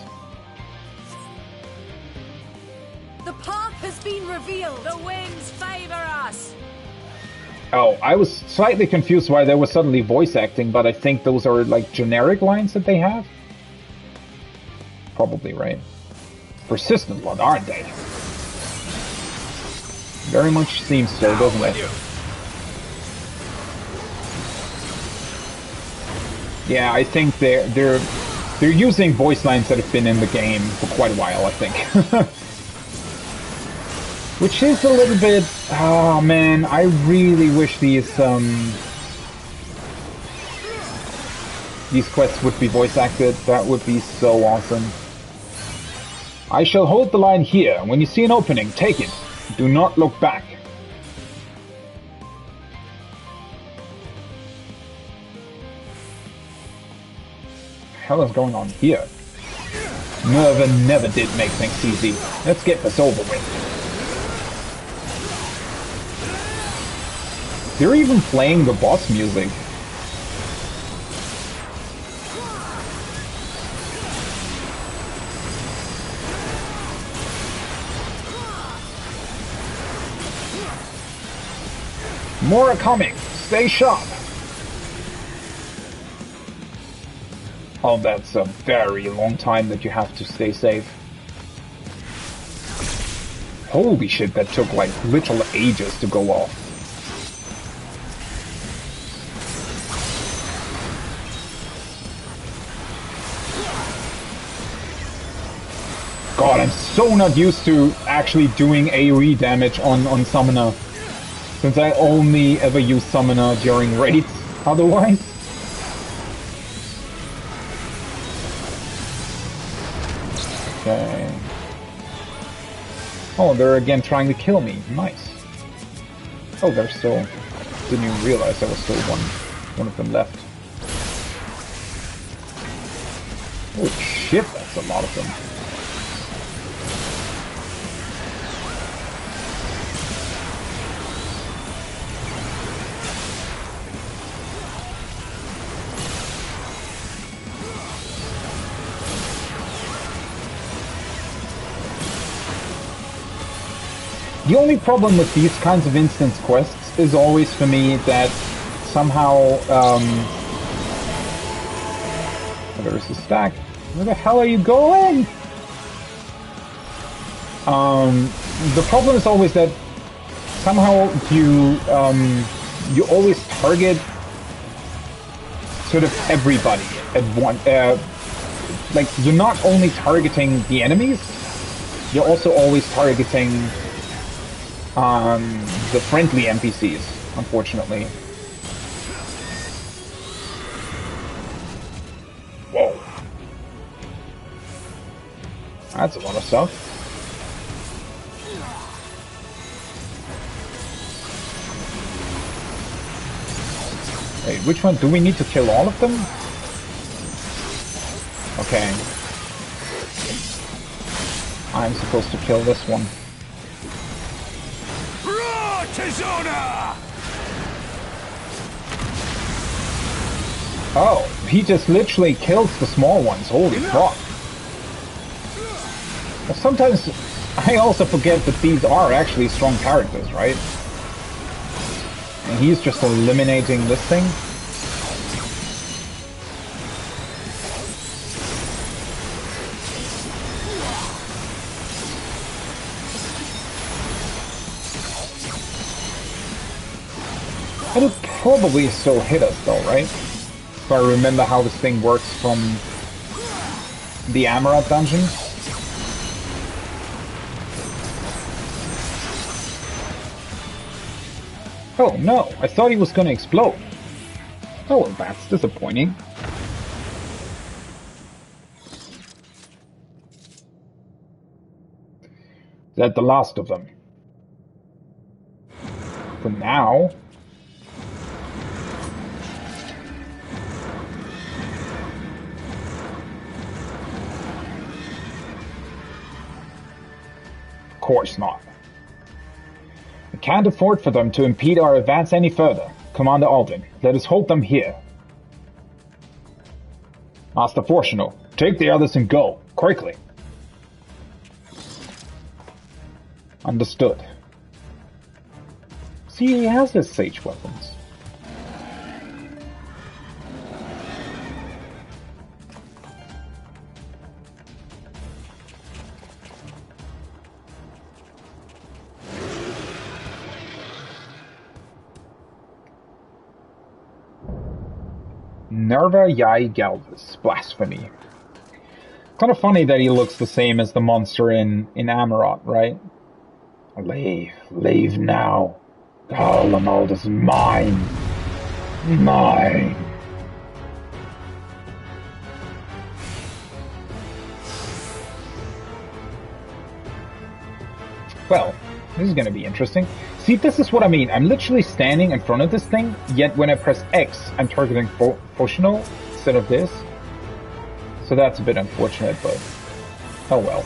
The path has been revealed. The winds favor us. Oh, I was slightly confused why there was suddenly voice acting, but I think those are like generic lines that they have. Probably, right? Persistent one, aren't they? Very much seems so, doesn't it? Yeah, I think they're using voice lines that have been in the game for quite a while, I think. Which is a little bit... Oh man, I really wish these quests would be voice acted. That would be so awesome. I shall hold the line here. When you see an opening, take it. Do not look back. What the hell is going on here? Nerva never did make things easy. Let's get this over with. They're even playing the boss music. More are coming. Stay sharp. Oh, that's a very long time that you have to stay safe. Holy shit, that took like literal ages to go off. God, I'm so not used to actually doing AoE damage on Summoner. Since I only ever use Summoner during raids otherwise. Okay. Oh, they're again trying to kill me. Nice. Oh, they're still... Didn't even realize there was still one of them left. Oh shit, that's a lot of them. The only problem with these kinds of instance quests is always for me that somehow, there's a stack. Where the hell are you going? The problem is always that somehow you always target sort of everybody at one, like you're not only targeting the enemies, you're also always targeting the friendly NPCs, unfortunately. Whoa. That's a lot of stuff. Wait, which one? Do we need to kill all of them? Okay. I'm supposed to kill this one. Oh, he just literally kills the small ones. Holy fuck. Well, sometimes I also forget that these are actually strong characters, right? And he's just eliminating this thing. It'll probably still hit us though, right? If I remember how this thing works from the Amaranth dungeon. Oh no, I thought he was gonna explode. Oh, well, that's disappointing. Is that the last of them? For now. Of course not. We can't afford for them to impede our advance any further. Commander Alden, let us hold them here. Master Fortuno, take the others and go. Quickly. Understood. See, he has his sage weapons. Nerva Yai Galvis, blasphemy. Kind of funny that he looks the same as the monster in Amarot, right? Leave now. Garlemald is mine. Mine. Well, this is gonna be interesting. See, this is what I mean. I'm literally standing in front of this thing, yet when I press X, I'm targeting Functional instead of this. So that's a bit unfortunate, but oh well.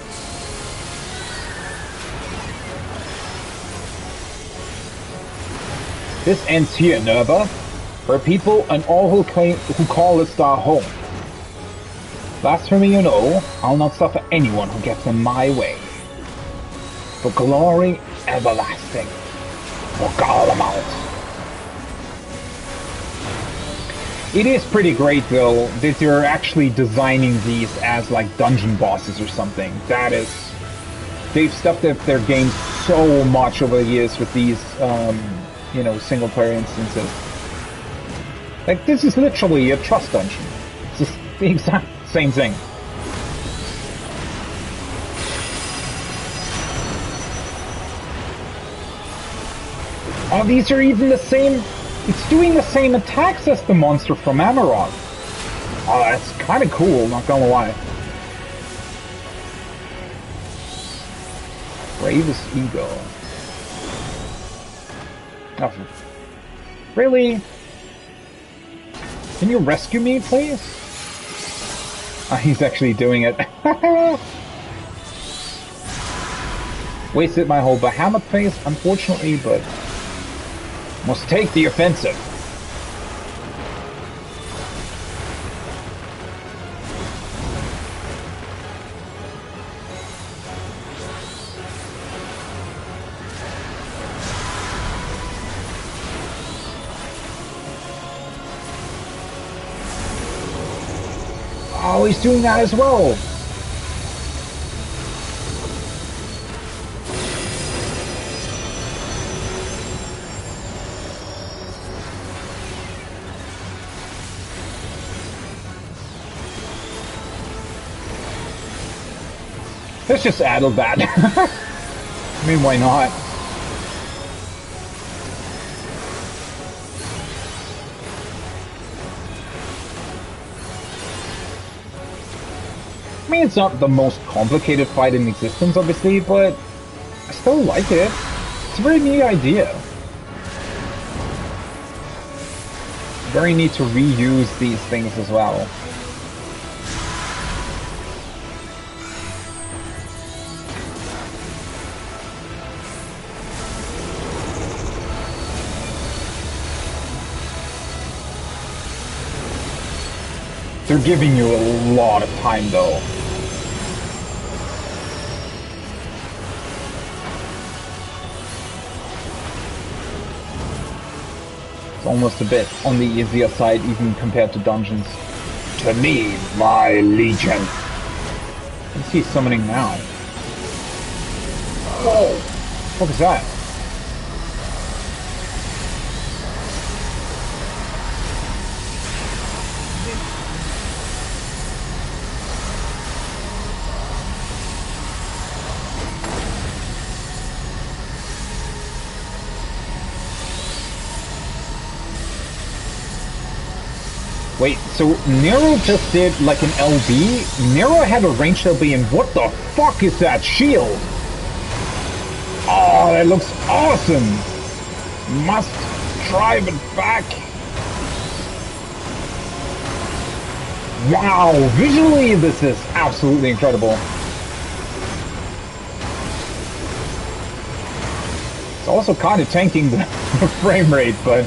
This ends here, Nerva. For people and all who call this our home. Blasphemy, you know, I'll not suffer anyone who gets in my way. For glory everlasting. For Garlemald. It is pretty great though that you're actually designing these as like dungeon bosses or something. That is, they've stepped up their game so much over the years with these, you know, single player instances. Like this is literally a trust dungeon. It's just the exact same thing. Oh, these are even the same... It's doing the same attacks as the monster from Amarok. Oh, that's kind of cool, not gonna lie. Bravest Ego. Oh, really? Can you rescue me, please? He's actually doing it. Wasted my whole behemoth phase, unfortunately, but must take the offensive. Oh, he's doing that as well. Let's just addle that. I mean, why not? I mean, it's not the most complicated fight in existence, obviously, but I still like it. It's a very neat idea. Very neat to reuse these things as well. They're giving you a lot of time, though. It's almost a bit on the easier side, even compared to dungeons. To me, my legion. What's he summoning now? Whoa! What is that? Wait, so Nero just did like an LB? Nero had a ranged LB, and what the fuck is that shield? Oh, that looks awesome! Must drive it back. Wow, visually this is absolutely incredible. It's also kind of tanking the frame rate, but...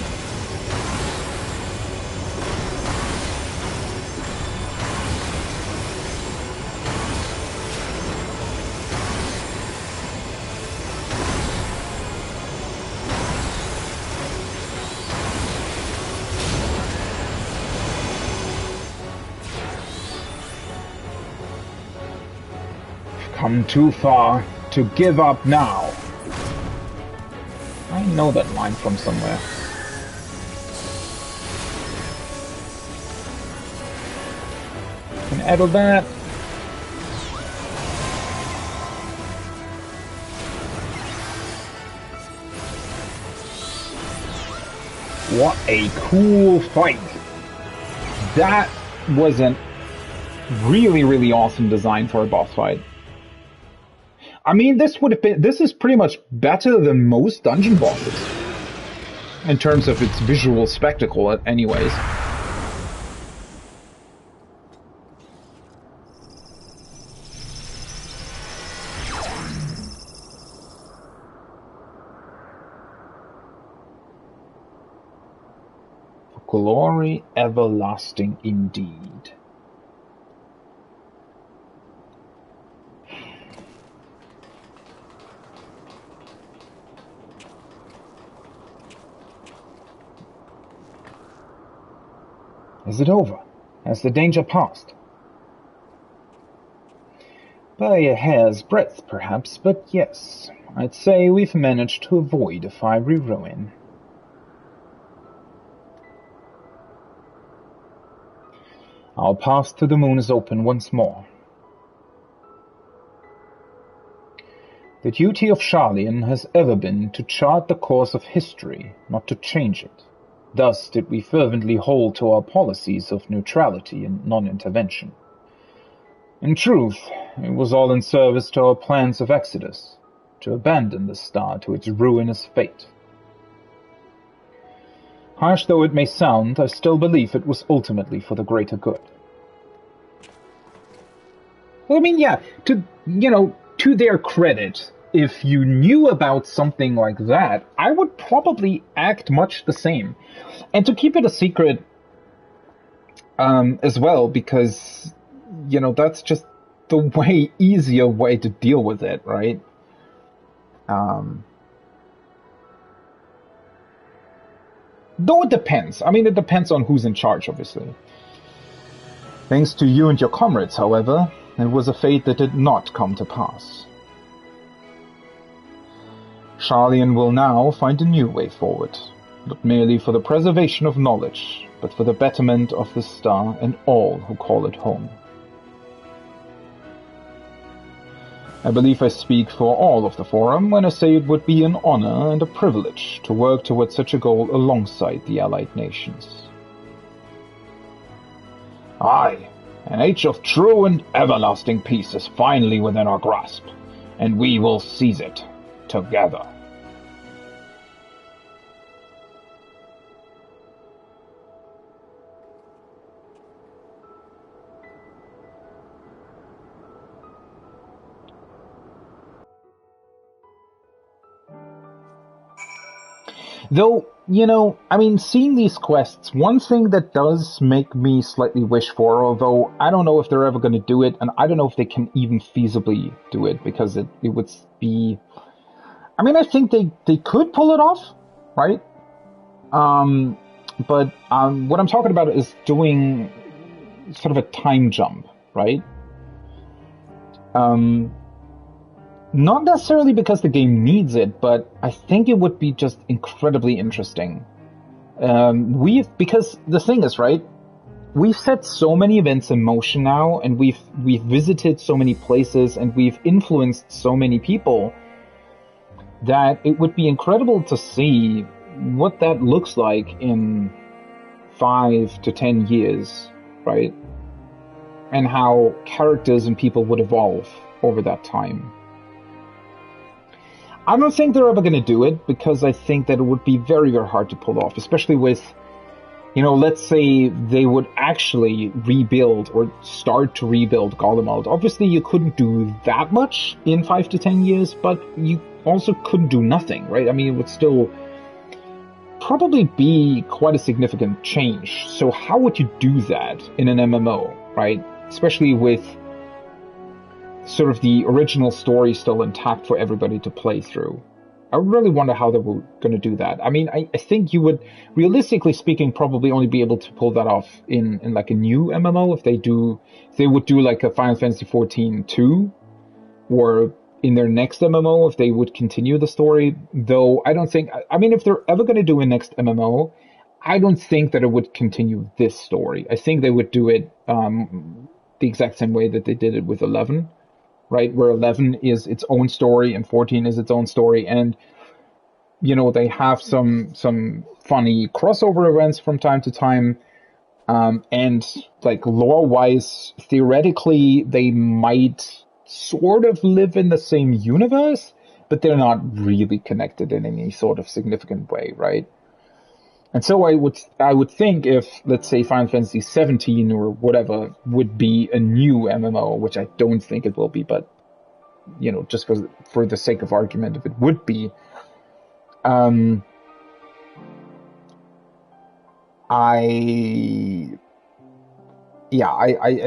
Come too far to give up now. I know that line from somewhere. Can addle that. What a cool fight. That was a really, really awesome design for a boss fight. I mean, this is pretty much better than most dungeon bosses. In terms of its visual spectacle, anyways. Glory everlasting indeed. Is it over? Has the danger passed? By a hair's breadth, perhaps, but yes, I'd say we've managed to avoid a fiery ruin. Our path to the moon is open once more. The duty of Sharlayan has ever been to chart the course of history, not to change it. Thus did we fervently hold to our policies of neutrality and non-intervention. In truth, it was all in service to our plans of exodus, to abandon the star to its ruinous fate. Harsh though it may sound, I still believe it was ultimately for the greater good. Well, I mean, yeah, to their credit, if you knew about something like that, I would probably act much the same. And to keep it a secret as well, because, that's just the easier way to deal with it, right? Though it depends. I mean, it depends on who's in charge, obviously. Thanks to you and your comrades, however, it was a fate that did not come to pass. Sharlayan will now find a new way forward, not merely for the preservation of knowledge, but for the betterment of the star and all who call it home. I believe I speak for all of the Forum when I say it would be an honor and a privilege to work towards such a goal alongside the allied nations. Aye, an age of true and everlasting peace is finally within our grasp, and we will seize it together. Though, seeing these quests, one thing that does make me slightly wish for, although I don't know if they're ever going to do it, and I don't know if they can even feasibly do it, because it would be... I think they could pull it off, right? But what I'm talking about is doing sort of a time jump, right? Not necessarily because the game needs it, but I think it would be just incredibly interesting. Because the thing is, right, we've set so many events in motion now, and we've visited so many places, and we've influenced so many people, that it would be incredible to see what that looks like in 5 to 10 years, right? And how characters and people would evolve over that time. I don't think they're ever going to do it, because I think that it would be very, very hard to pull off, especially with, let's say they would actually rebuild or start to rebuild Garlemald. Obviously, you couldn't do that much in 5 to 10 years, but you also couldn't do nothing, right? I mean, it would still probably be quite a significant change. So how would you do that in an MMO, right? Especially with sort of the original story still intact for everybody to play through. I really wonder how they were going to do that. I mean, I think you would, realistically speaking, probably only be able to pull that off in like a new MMO if they would do like a Final Fantasy XIV 2, or in their next MMO if they would continue the story. Though I don't think, if they're ever going to do a next MMO, I don't think that it would continue this story. I think they would do it the exact same way that they did it with 11. Right, where 11 is its own story and 14 is its own story, and they have some funny crossover events from time to time, and like lore-wise, theoretically they might sort of live in the same universe, but they're not really connected in any sort of significant way, right? And so I would think if, let's say, Final Fantasy 17 or whatever would be a new MMO, which I don't think it will be, but, just for the sake of argument, if it would be, I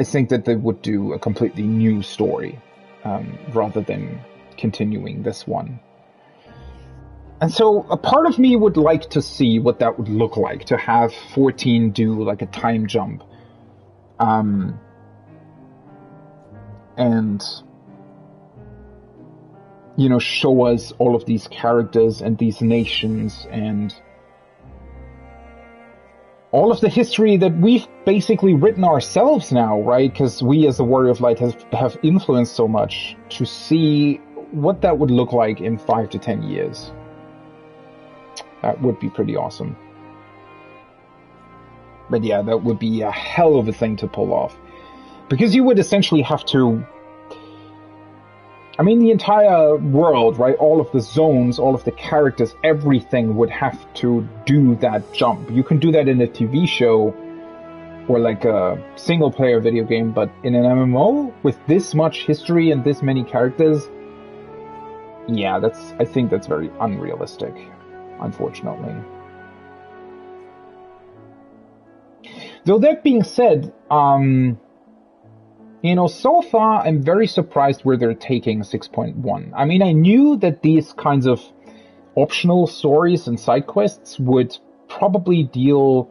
think that they would do a completely new story, rather than continuing this one. And so a part of me would like to see what that would look like, to have 14 do like a time jump. And, show us all of these characters and these nations and all of the history that we've basically written ourselves now, right? Because we as the Warrior of Light have influenced so much, to see what that would look like in 5 to 10 years. That would be pretty awesome. But yeah, that would be a hell of a thing to pull off. Because you would essentially have to... I mean, the entire world, right? All of the zones, all of the characters, everything would have to do that jump. You can do that in a TV show or like a single-player video game, but in an MMO with this much history and this many characters, yeah, I think that's very unrealistic, unfortunately. Though that being said, so far I'm very surprised where they're taking 6.1. I mean, I knew that these kinds of optional stories and side quests would probably deal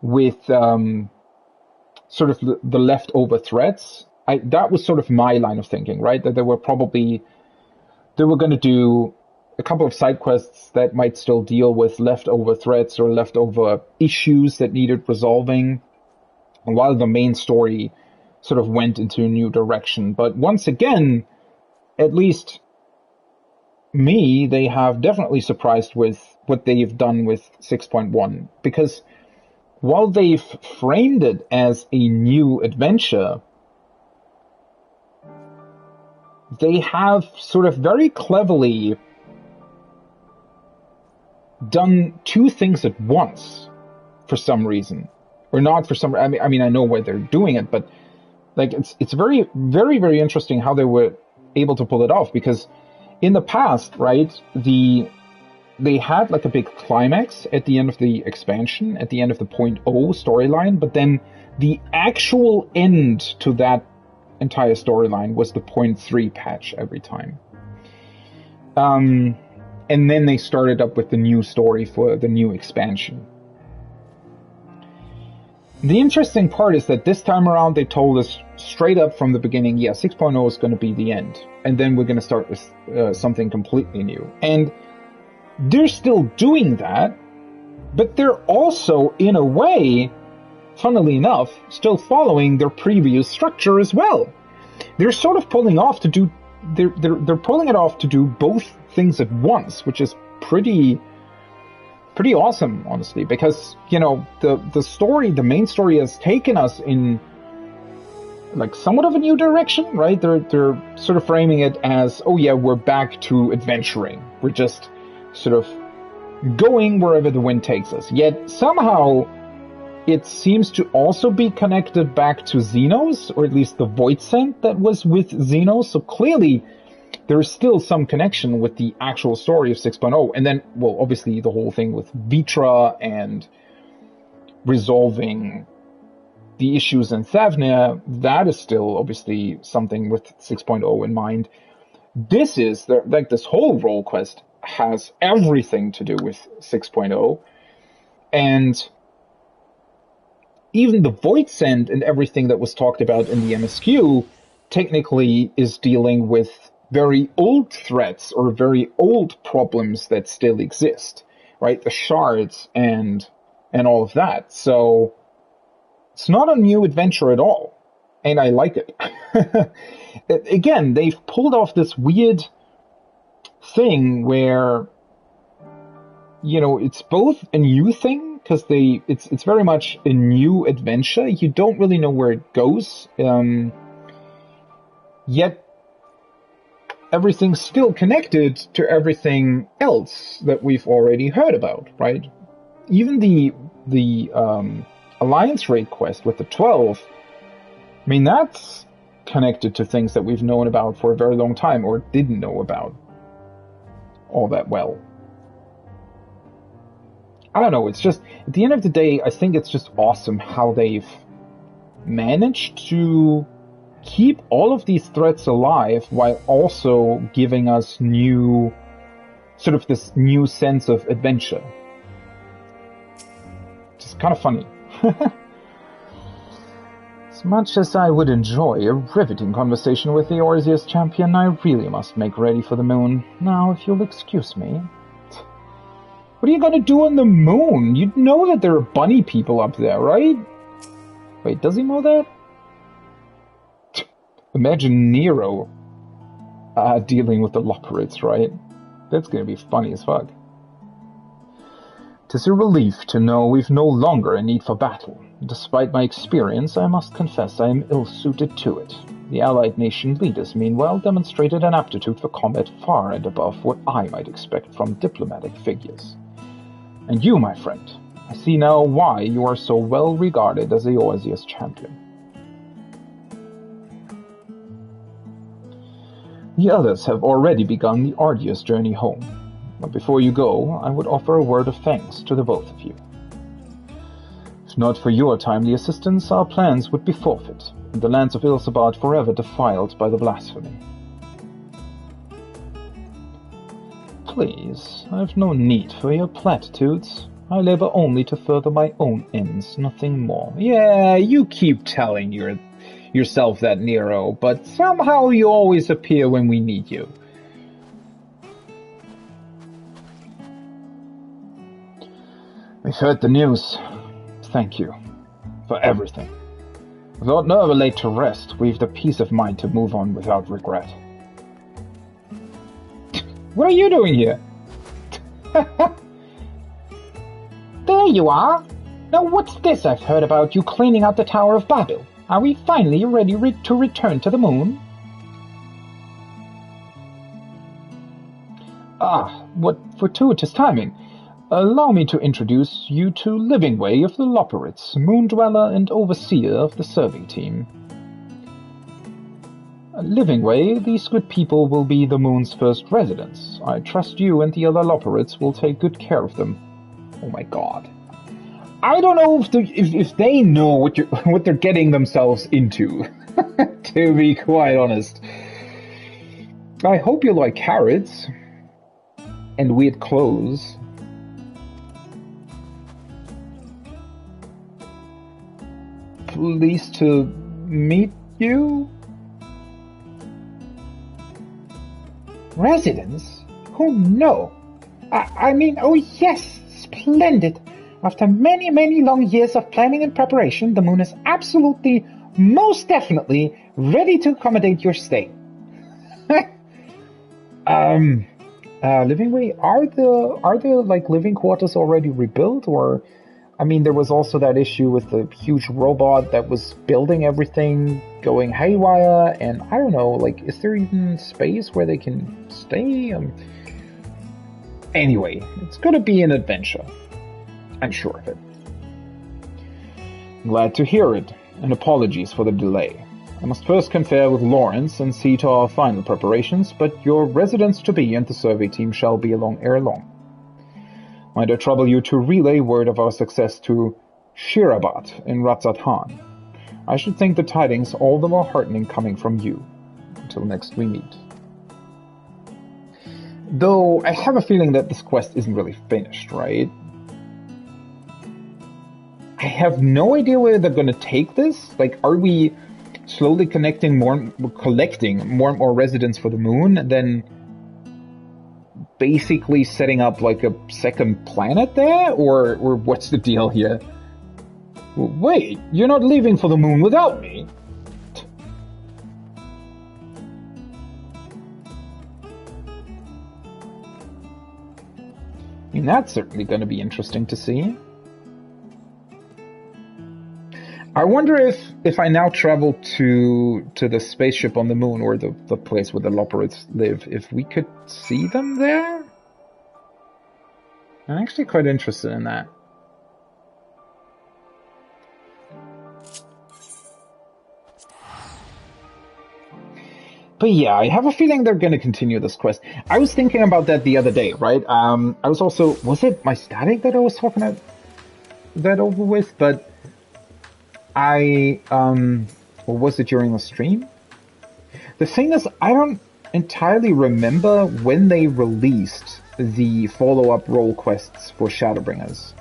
with sort of the leftover threats. That was sort of my line of thinking, right? That they were going to do a couple of side quests that might still deal with leftover threats or leftover issues that needed resolving, while the main story sort of went into a new direction. But once again, at least me, they have definitely surprised with what they've done with 6.1. Because while they've framed it as a new adventure, they have sort of very cleverly done two things at once for some reason. Or not for some... I mean, I know why they're doing it, but like it's very, very, very interesting how they were able to pull it off, because in the past, right, they had like a big climax at the end of the expansion, at the end of the 0.0 storyline, but then the actual end to that entire storyline was the 0.3 patch every time. And then they started up with the new story for the new expansion. The interesting part is that this time around they told us straight up from the beginning, yeah, 6.0 is going to be the end. And then we're going to start with something completely new. And they're still doing that, but they're also, in a way, funnily enough, still following their previous structure as well. They're sort of pulling off to do... They're pulling it off to do both things at once, which is pretty awesome, honestly, because, the story, the main story has taken us in like somewhat of a new direction, right? They're sort of framing it as, oh yeah, we're back to adventuring. We're just sort of going wherever the wind takes us. Yet somehow it seems to also be connected back to Xenos, or at least the Voidsent that was with Xenos. So clearly there is still some connection with the actual story of 6.0. And then, well, obviously the whole thing with Vitra and resolving the issues in Thavnia, that is still obviously something with 6.0 in mind. This is, this whole role quest has everything to do with 6.0. And even the Voidsent and everything that was talked about in the MSQ technically is dealing with very old threats or very old problems that still exist, right? The shards and all of that. So it's not a new adventure at all, and I like it. Again, they've pulled off this weird thing where, it's both a new thing, because it's very much a new adventure. You don't really know where it goes, yet everything's still connected to everything else that we've already heard about, right? Even the Alliance raid quest with the 12, I mean, that's connected to things that we've known about for a very long time, or didn't know about all that well. I don't know, it's just, at the end of the day, I think it's just awesome how they've managed to keep all of these threats alive while also giving us this new sense of adventure. Just kind of funny. As much as I would enjoy a riveting conversation with the Orzeus champion, I really must make ready for the moon. Now, if you'll excuse me. What are you gonna do on the moon? You know that there are bunny people up there, right? Wait, does he know that? Imagine Nero. Dealing with the Lockerids, right? That's gonna be funny as fuck. "'Tis a relief to know we've no longer a need for battle. Despite my experience, I must confess I am ill-suited to it. The allied nation leaders, meanwhile, demonstrated an aptitude for combat far and above what I might expect from diplomatic figures. And you, my friend, I see now why you are so well regarded as Eorzea's champion. The others have already begun the arduous journey home. But before you go, I would offer a word of thanks to the both of you. If not for your timely assistance, our plans would be forfeit, and the lands of Ilsabad forever defiled by the blasphemy. Please, I have no need for your platitudes. I labor only to further my own ends, nothing more." Yeah, you keep telling yourself that, Nero, but somehow you always appear when we need you. "We've heard the news. Thank you for everything. Without Nerva laid to rest, we've the peace of mind to move on without regret." What are you doing here? There you are! Now what's this I've heard about you cleaning out the Tower of Babel? Are we finally ready to return to the moon? Ah, what fortuitous timing. Allow me to introduce you to Livingway of the Lopperids, Moon Dweller and Overseer of the Serving Team. Livingway, these good people will be the moon's first residents. I trust you and the other Lopperids will take good care of them. Oh my god. I don't know if they know what they're getting themselves into, to be quite honest. I hope you like carrots and weird clothes. Pleased to meet you? Residence? Oh no. I mean, oh yes, splendid. After many, many long years of planning and preparation, the moon is absolutely, most definitely ready to accommodate your stay. Livingway, are the like living quarters already rebuilt, or I mean, there was also that issue with the huge robot that was building everything going haywire, and I don't know, like, is there even space where they can stay? Anyway, it's gonna be an adventure. I'm sure of it. Glad to hear it, and apologies for the delay. I must first confer with Lawrence and see to our final preparations, but your residence-to-be and the survey team shall be along ere long. Might I trouble you to relay word of our success to Shirabat in Ratzat-Han? I should think the tidings all the more heartening coming from you. Until next we meet. Though I have a feeling that this quest isn't really finished, right? I have no idea where they're going to take this. Like, are we slowly collecting more and more residents for the moon, and then basically setting up like a second planet there? Or what's the deal here? Wait, you're not leaving for the moon without me? I mean, that's certainly going to be interesting to see. I wonder if I now travel to the spaceship on the moon, or the place where the Lopperids live, if we could see them there? I'm actually quite interested in that. But yeah, I have a feeling they're going to continue this quest. I was thinking about that the other day, right? I was also... Was it my static that I was talking about that over with? But or was it during the stream? The thing is, I don't entirely remember when they released the follow-up role quests for Shadowbringers.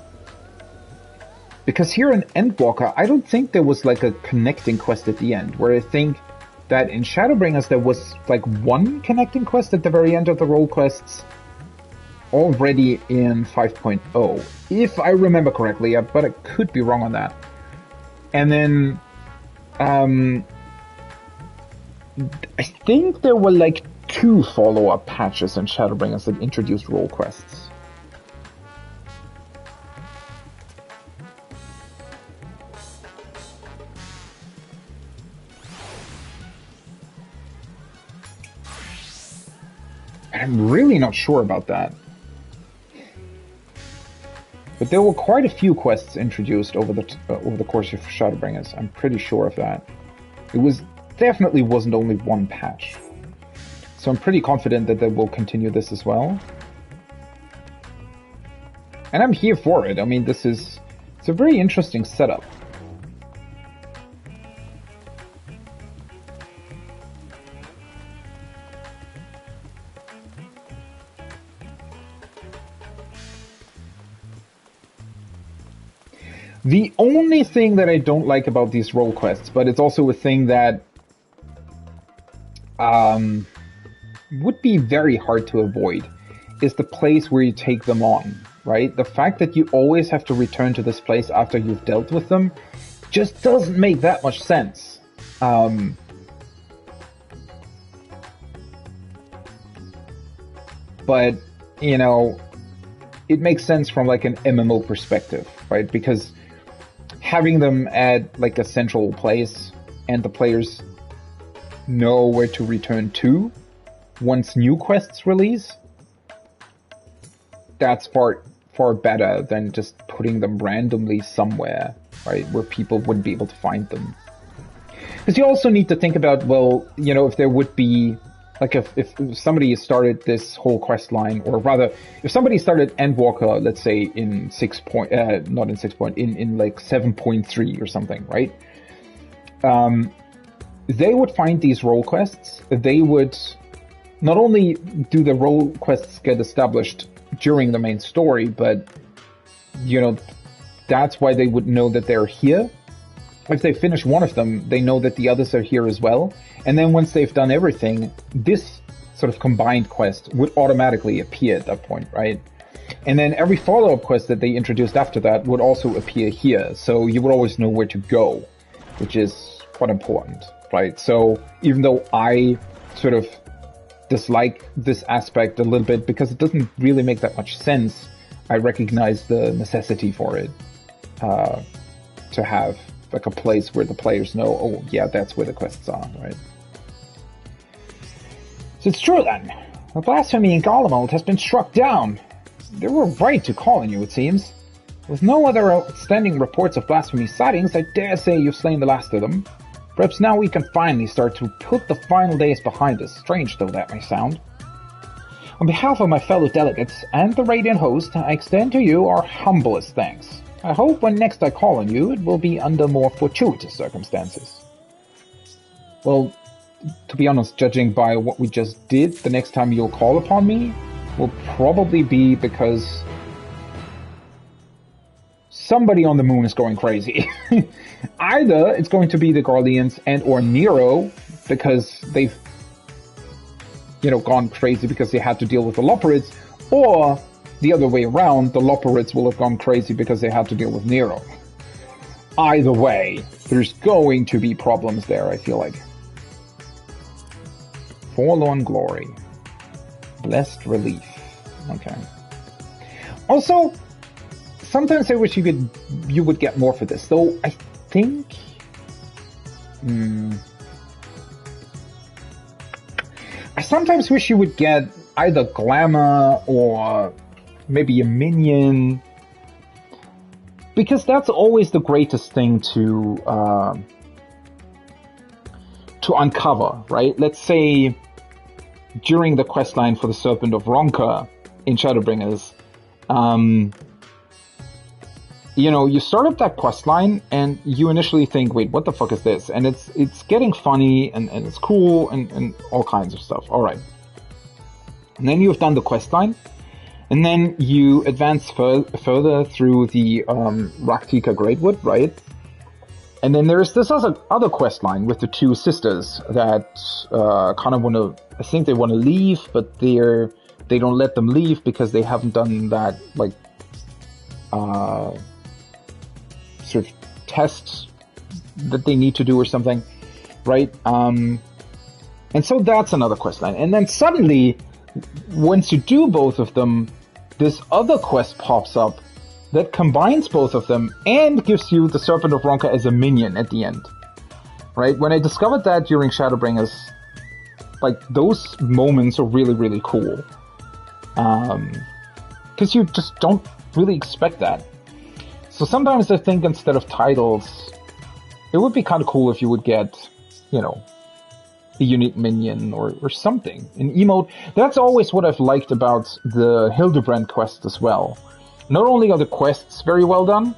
Because here in Endwalker, I don't think there was like a connecting quest at the end, where I think that in Shadowbringers there was like one connecting quest at the very end of the role quests already in 5.0, if I remember correctly, but I could be wrong on that. And then, I think there were like 2 follow-up patches in Shadowbringers that introduced role quests. I'm really not sure about that. But there were quite a few quests introduced over the course of Shadowbringers. I'm pretty sure of that. It definitely wasn't only one patch. So I'm pretty confident that they will continue this as well. And I'm here for it. I mean, it's a very interesting setup. The only thing that I don't like about these role quests, but it's also a thing that would be very hard to avoid, is the place where you take them on, right? The fact that you always have to return to this place after you've dealt with them just doesn't make that much sense. But, you know, it makes sense from like an MMO perspective, right? Because having them at like a central place and the players know where to return to once new quests release, that's far better than just putting them randomly somewhere, right, where people wouldn't be able to find them. Because you also need to think about, well, you know, if there would be, like if somebody started this whole quest line, or rather, if somebody started Endwalker, let's say in in like 7.3 or something, right? They would find these role quests. They would not only do the role quests get established during the main story, but, you know, that's why they would know that they're here. If they finish one of them, they know that the others are here as well. And then once they've done everything, this sort of combined quest would automatically appear at that point, right? And then every follow-up quest that they introduced after that would also appear here. So you would always know where to go, which is quite important, right? So even though I sort of dislike this aspect a little bit because it doesn't really make that much sense, I recognize the necessity for it, to have like a place where the players know, oh yeah, that's where the quests are, right? So it's true then. The blasphemy in Garlemald has been struck down. They were right to call on you, it seems. With no other outstanding reports of blasphemy sightings, I dare say you've slain the last of them. Perhaps now we can finally start to put the final days behind us, strange though that may sound. On behalf of my fellow delegates and the Radiant host, I extend to you our humblest thanks. I hope when next I call on you, it will be under more fortuitous circumstances. Well, to be honest, judging by what we just did, the next time you'll call upon me will probably be because somebody on the moon is going crazy. Either it's going to be the Guardians and or Nero, because they've, you know, gone crazy because they had to deal with the Loperids, or the other way around, the Loperids will have gone crazy because they had to deal with Nero. Either way, there's going to be problems there, I feel like. Forlorn Glory. Blessed Relief. Okay. Also, sometimes I wish you would get more for this, though I think... I sometimes wish you would get either glamour or maybe a minion, because that's always the greatest thing to uncover, right? Let's say during the questline for the Serpent of Ronka in Shadowbringers, you know, you start up that questline and you initially think, wait, what the fuck is this? And it's getting funny and it's cool and all kinds of stuff. All right. And then you've done the questline, and then you advance further through the Raktika Greatwood, right? And then there's this other quest line with the two sisters that kind of want to, I think they want to leave, but they don't let them leave because they haven't done that, like, sort of test that they need to do or something, right? And so that's another quest line. And then suddenly, once you do both of them, this other quest pops up that combines both of them and gives you the Serpent of Ronka as a minion at the end. Right? When I discovered that during Shadowbringers, like, those moments are really, really cool. Because you just don't really expect that. So sometimes I think instead of titles, it would be kind of cool if you would get, you know, a unique minion or something. An emote. That's always what I've liked about the Hildebrand quest as well. Not only are the quests very well done,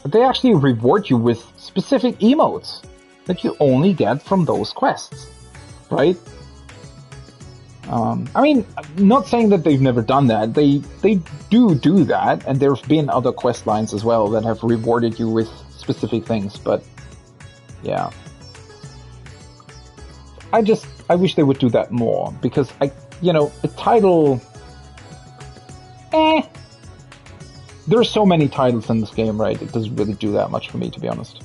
but they actually reward you with specific emotes that you only get from those quests. Right? I mean, I'm not saying that they've never done that. They do that, and there have been other quest lines as well that have rewarded you with specific things, but yeah. I wish they would do that more, because a title, there are so many titles in this game, right? It doesn't really do that much for me, to be honest.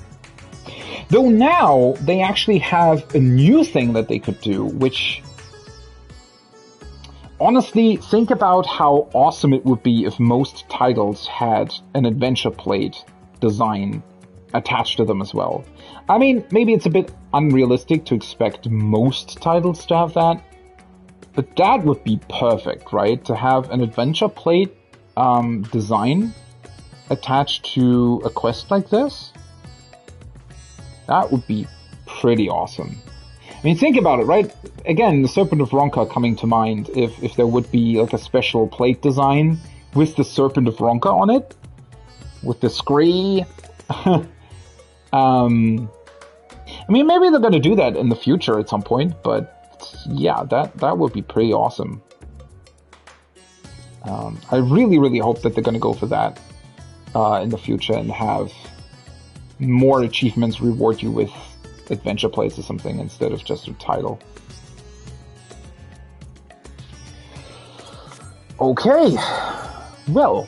Though now, they actually have a new thing that they could do, which, honestly, think about how awesome it would be if most titles had an adventure plate design attached to them as well. I mean, maybe it's a bit unrealistic to expect most titles to have that, but that would be perfect, right? To have an adventure plate design attached to a quest like this. That would be pretty awesome. I mean, think about it, right? Again, the Serpent of Ronka coming to mind, if there would be like a special plate design with the Serpent of Ronka on it, with the scree. I mean, maybe they're going to do that in the future at some point, but yeah, that would be pretty awesome. I really, really hope that they're going to go for that in the future and have more achievements reward you with adventure plates or something instead of just a title. Okay, well,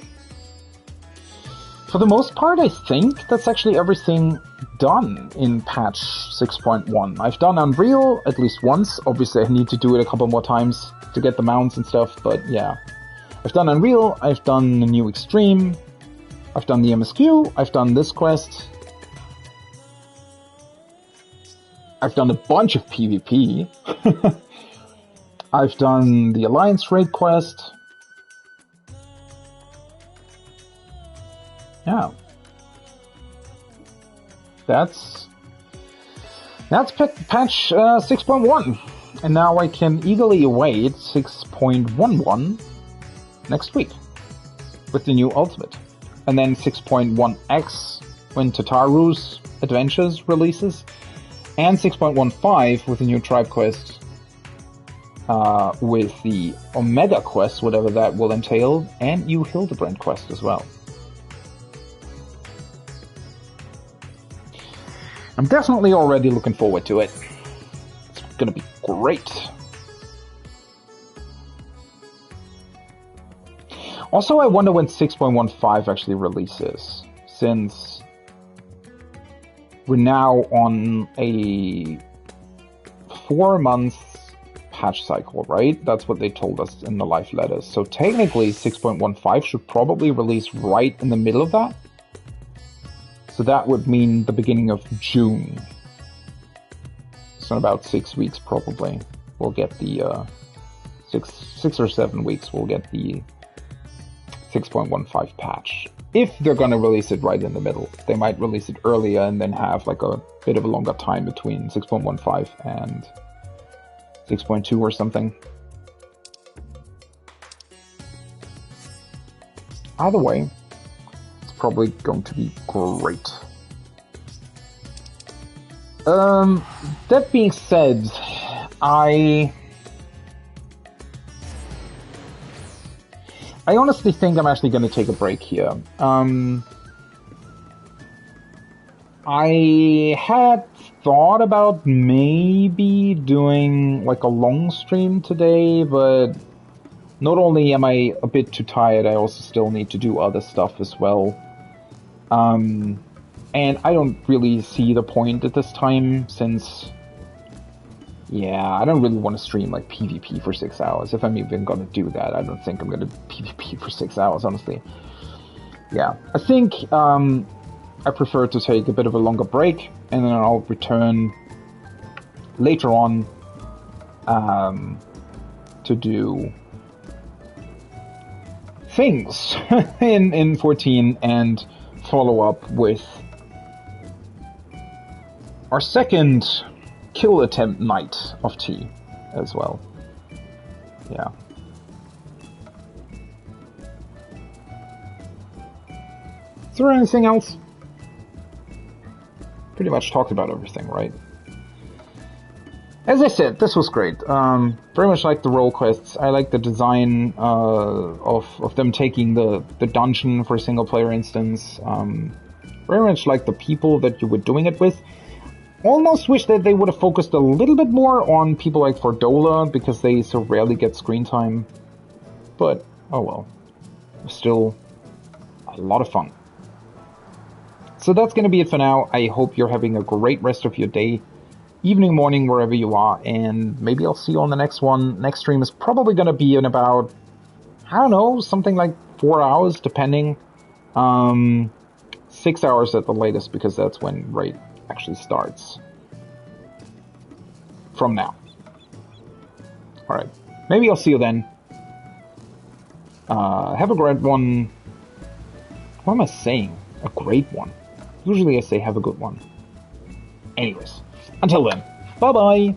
for the most part, I think that's actually everything done in patch 6.1. I've done Unreal at least once. Obviously, I need to do it a couple more times to get the mounts and stuff, but yeah. I've done Unreal, I've done the new Extreme, I've done the MSQ, I've done this quest. I've done a bunch of PvP. I've done the Alliance Raid quest. Yeah. That's patch 6.1. And now I can eagerly await 6.11 next week with the new Ultimate. And then 6.1x when Tataru's Adventures releases. And 6.15 with the new Tribe quest, with the Omega quest, whatever that will entail, and new Hildebrand quest as well. I'm definitely already looking forward to it. It's gonna be great. Also, I wonder when 6.15 actually releases, since we're now on a 4-month patch cycle, right? That's what they told us in the live letters. So technically 6.15 should probably release right in the middle of that. So that would mean the beginning of June. So in about 6 weeks probably we'll get the 6 or 7 weeks we'll get the 6.15 patch. If they're gonna release it right in the middle. They might release it earlier and then have like a bit of a longer time between 6.15 and 6.2 or something. Either way, it's probably going to be great. That being said, I honestly think I'm actually going to take a break here. I had thought about maybe doing like a long stream today, but not only am I a bit too tired, I also still need to do other stuff as well. And I don't really see the point at this time, since Yeah, I don't really want to stream like PvP for 6 hours. If I'm even gonna do that, I don't think I'm gonna PvP for 6 hours, honestly. Yeah, I think I prefer to take a bit of a longer break, and then I'll return later on to do things in 14 and follow up with our second kill attempt night of T as well. Yeah. Is there anything else? Pretty much talked about everything, right? As I said, this was great. Very much like the role quests. I like the design of them taking the dungeon for a single player instance. Very much like the people that you were doing it with. Almost wish that they would have focused a little bit more on people like Fordola, because they so rarely get screen time. But, oh well. Still a lot of fun. So that's going to be it for now. I hope you're having a great rest of your day, evening, morning, wherever you are, and maybe I'll see you on the next one. Next stream is probably going to be in about, I don't know, something like 4 hours, depending. 6 hours at the latest, because that's when Raid actually starts. From now. Alright. Maybe I'll see you then. Have a great one. What am I saying? A great one. Usually I say have a good one. Anyways. Until then. Bye-bye.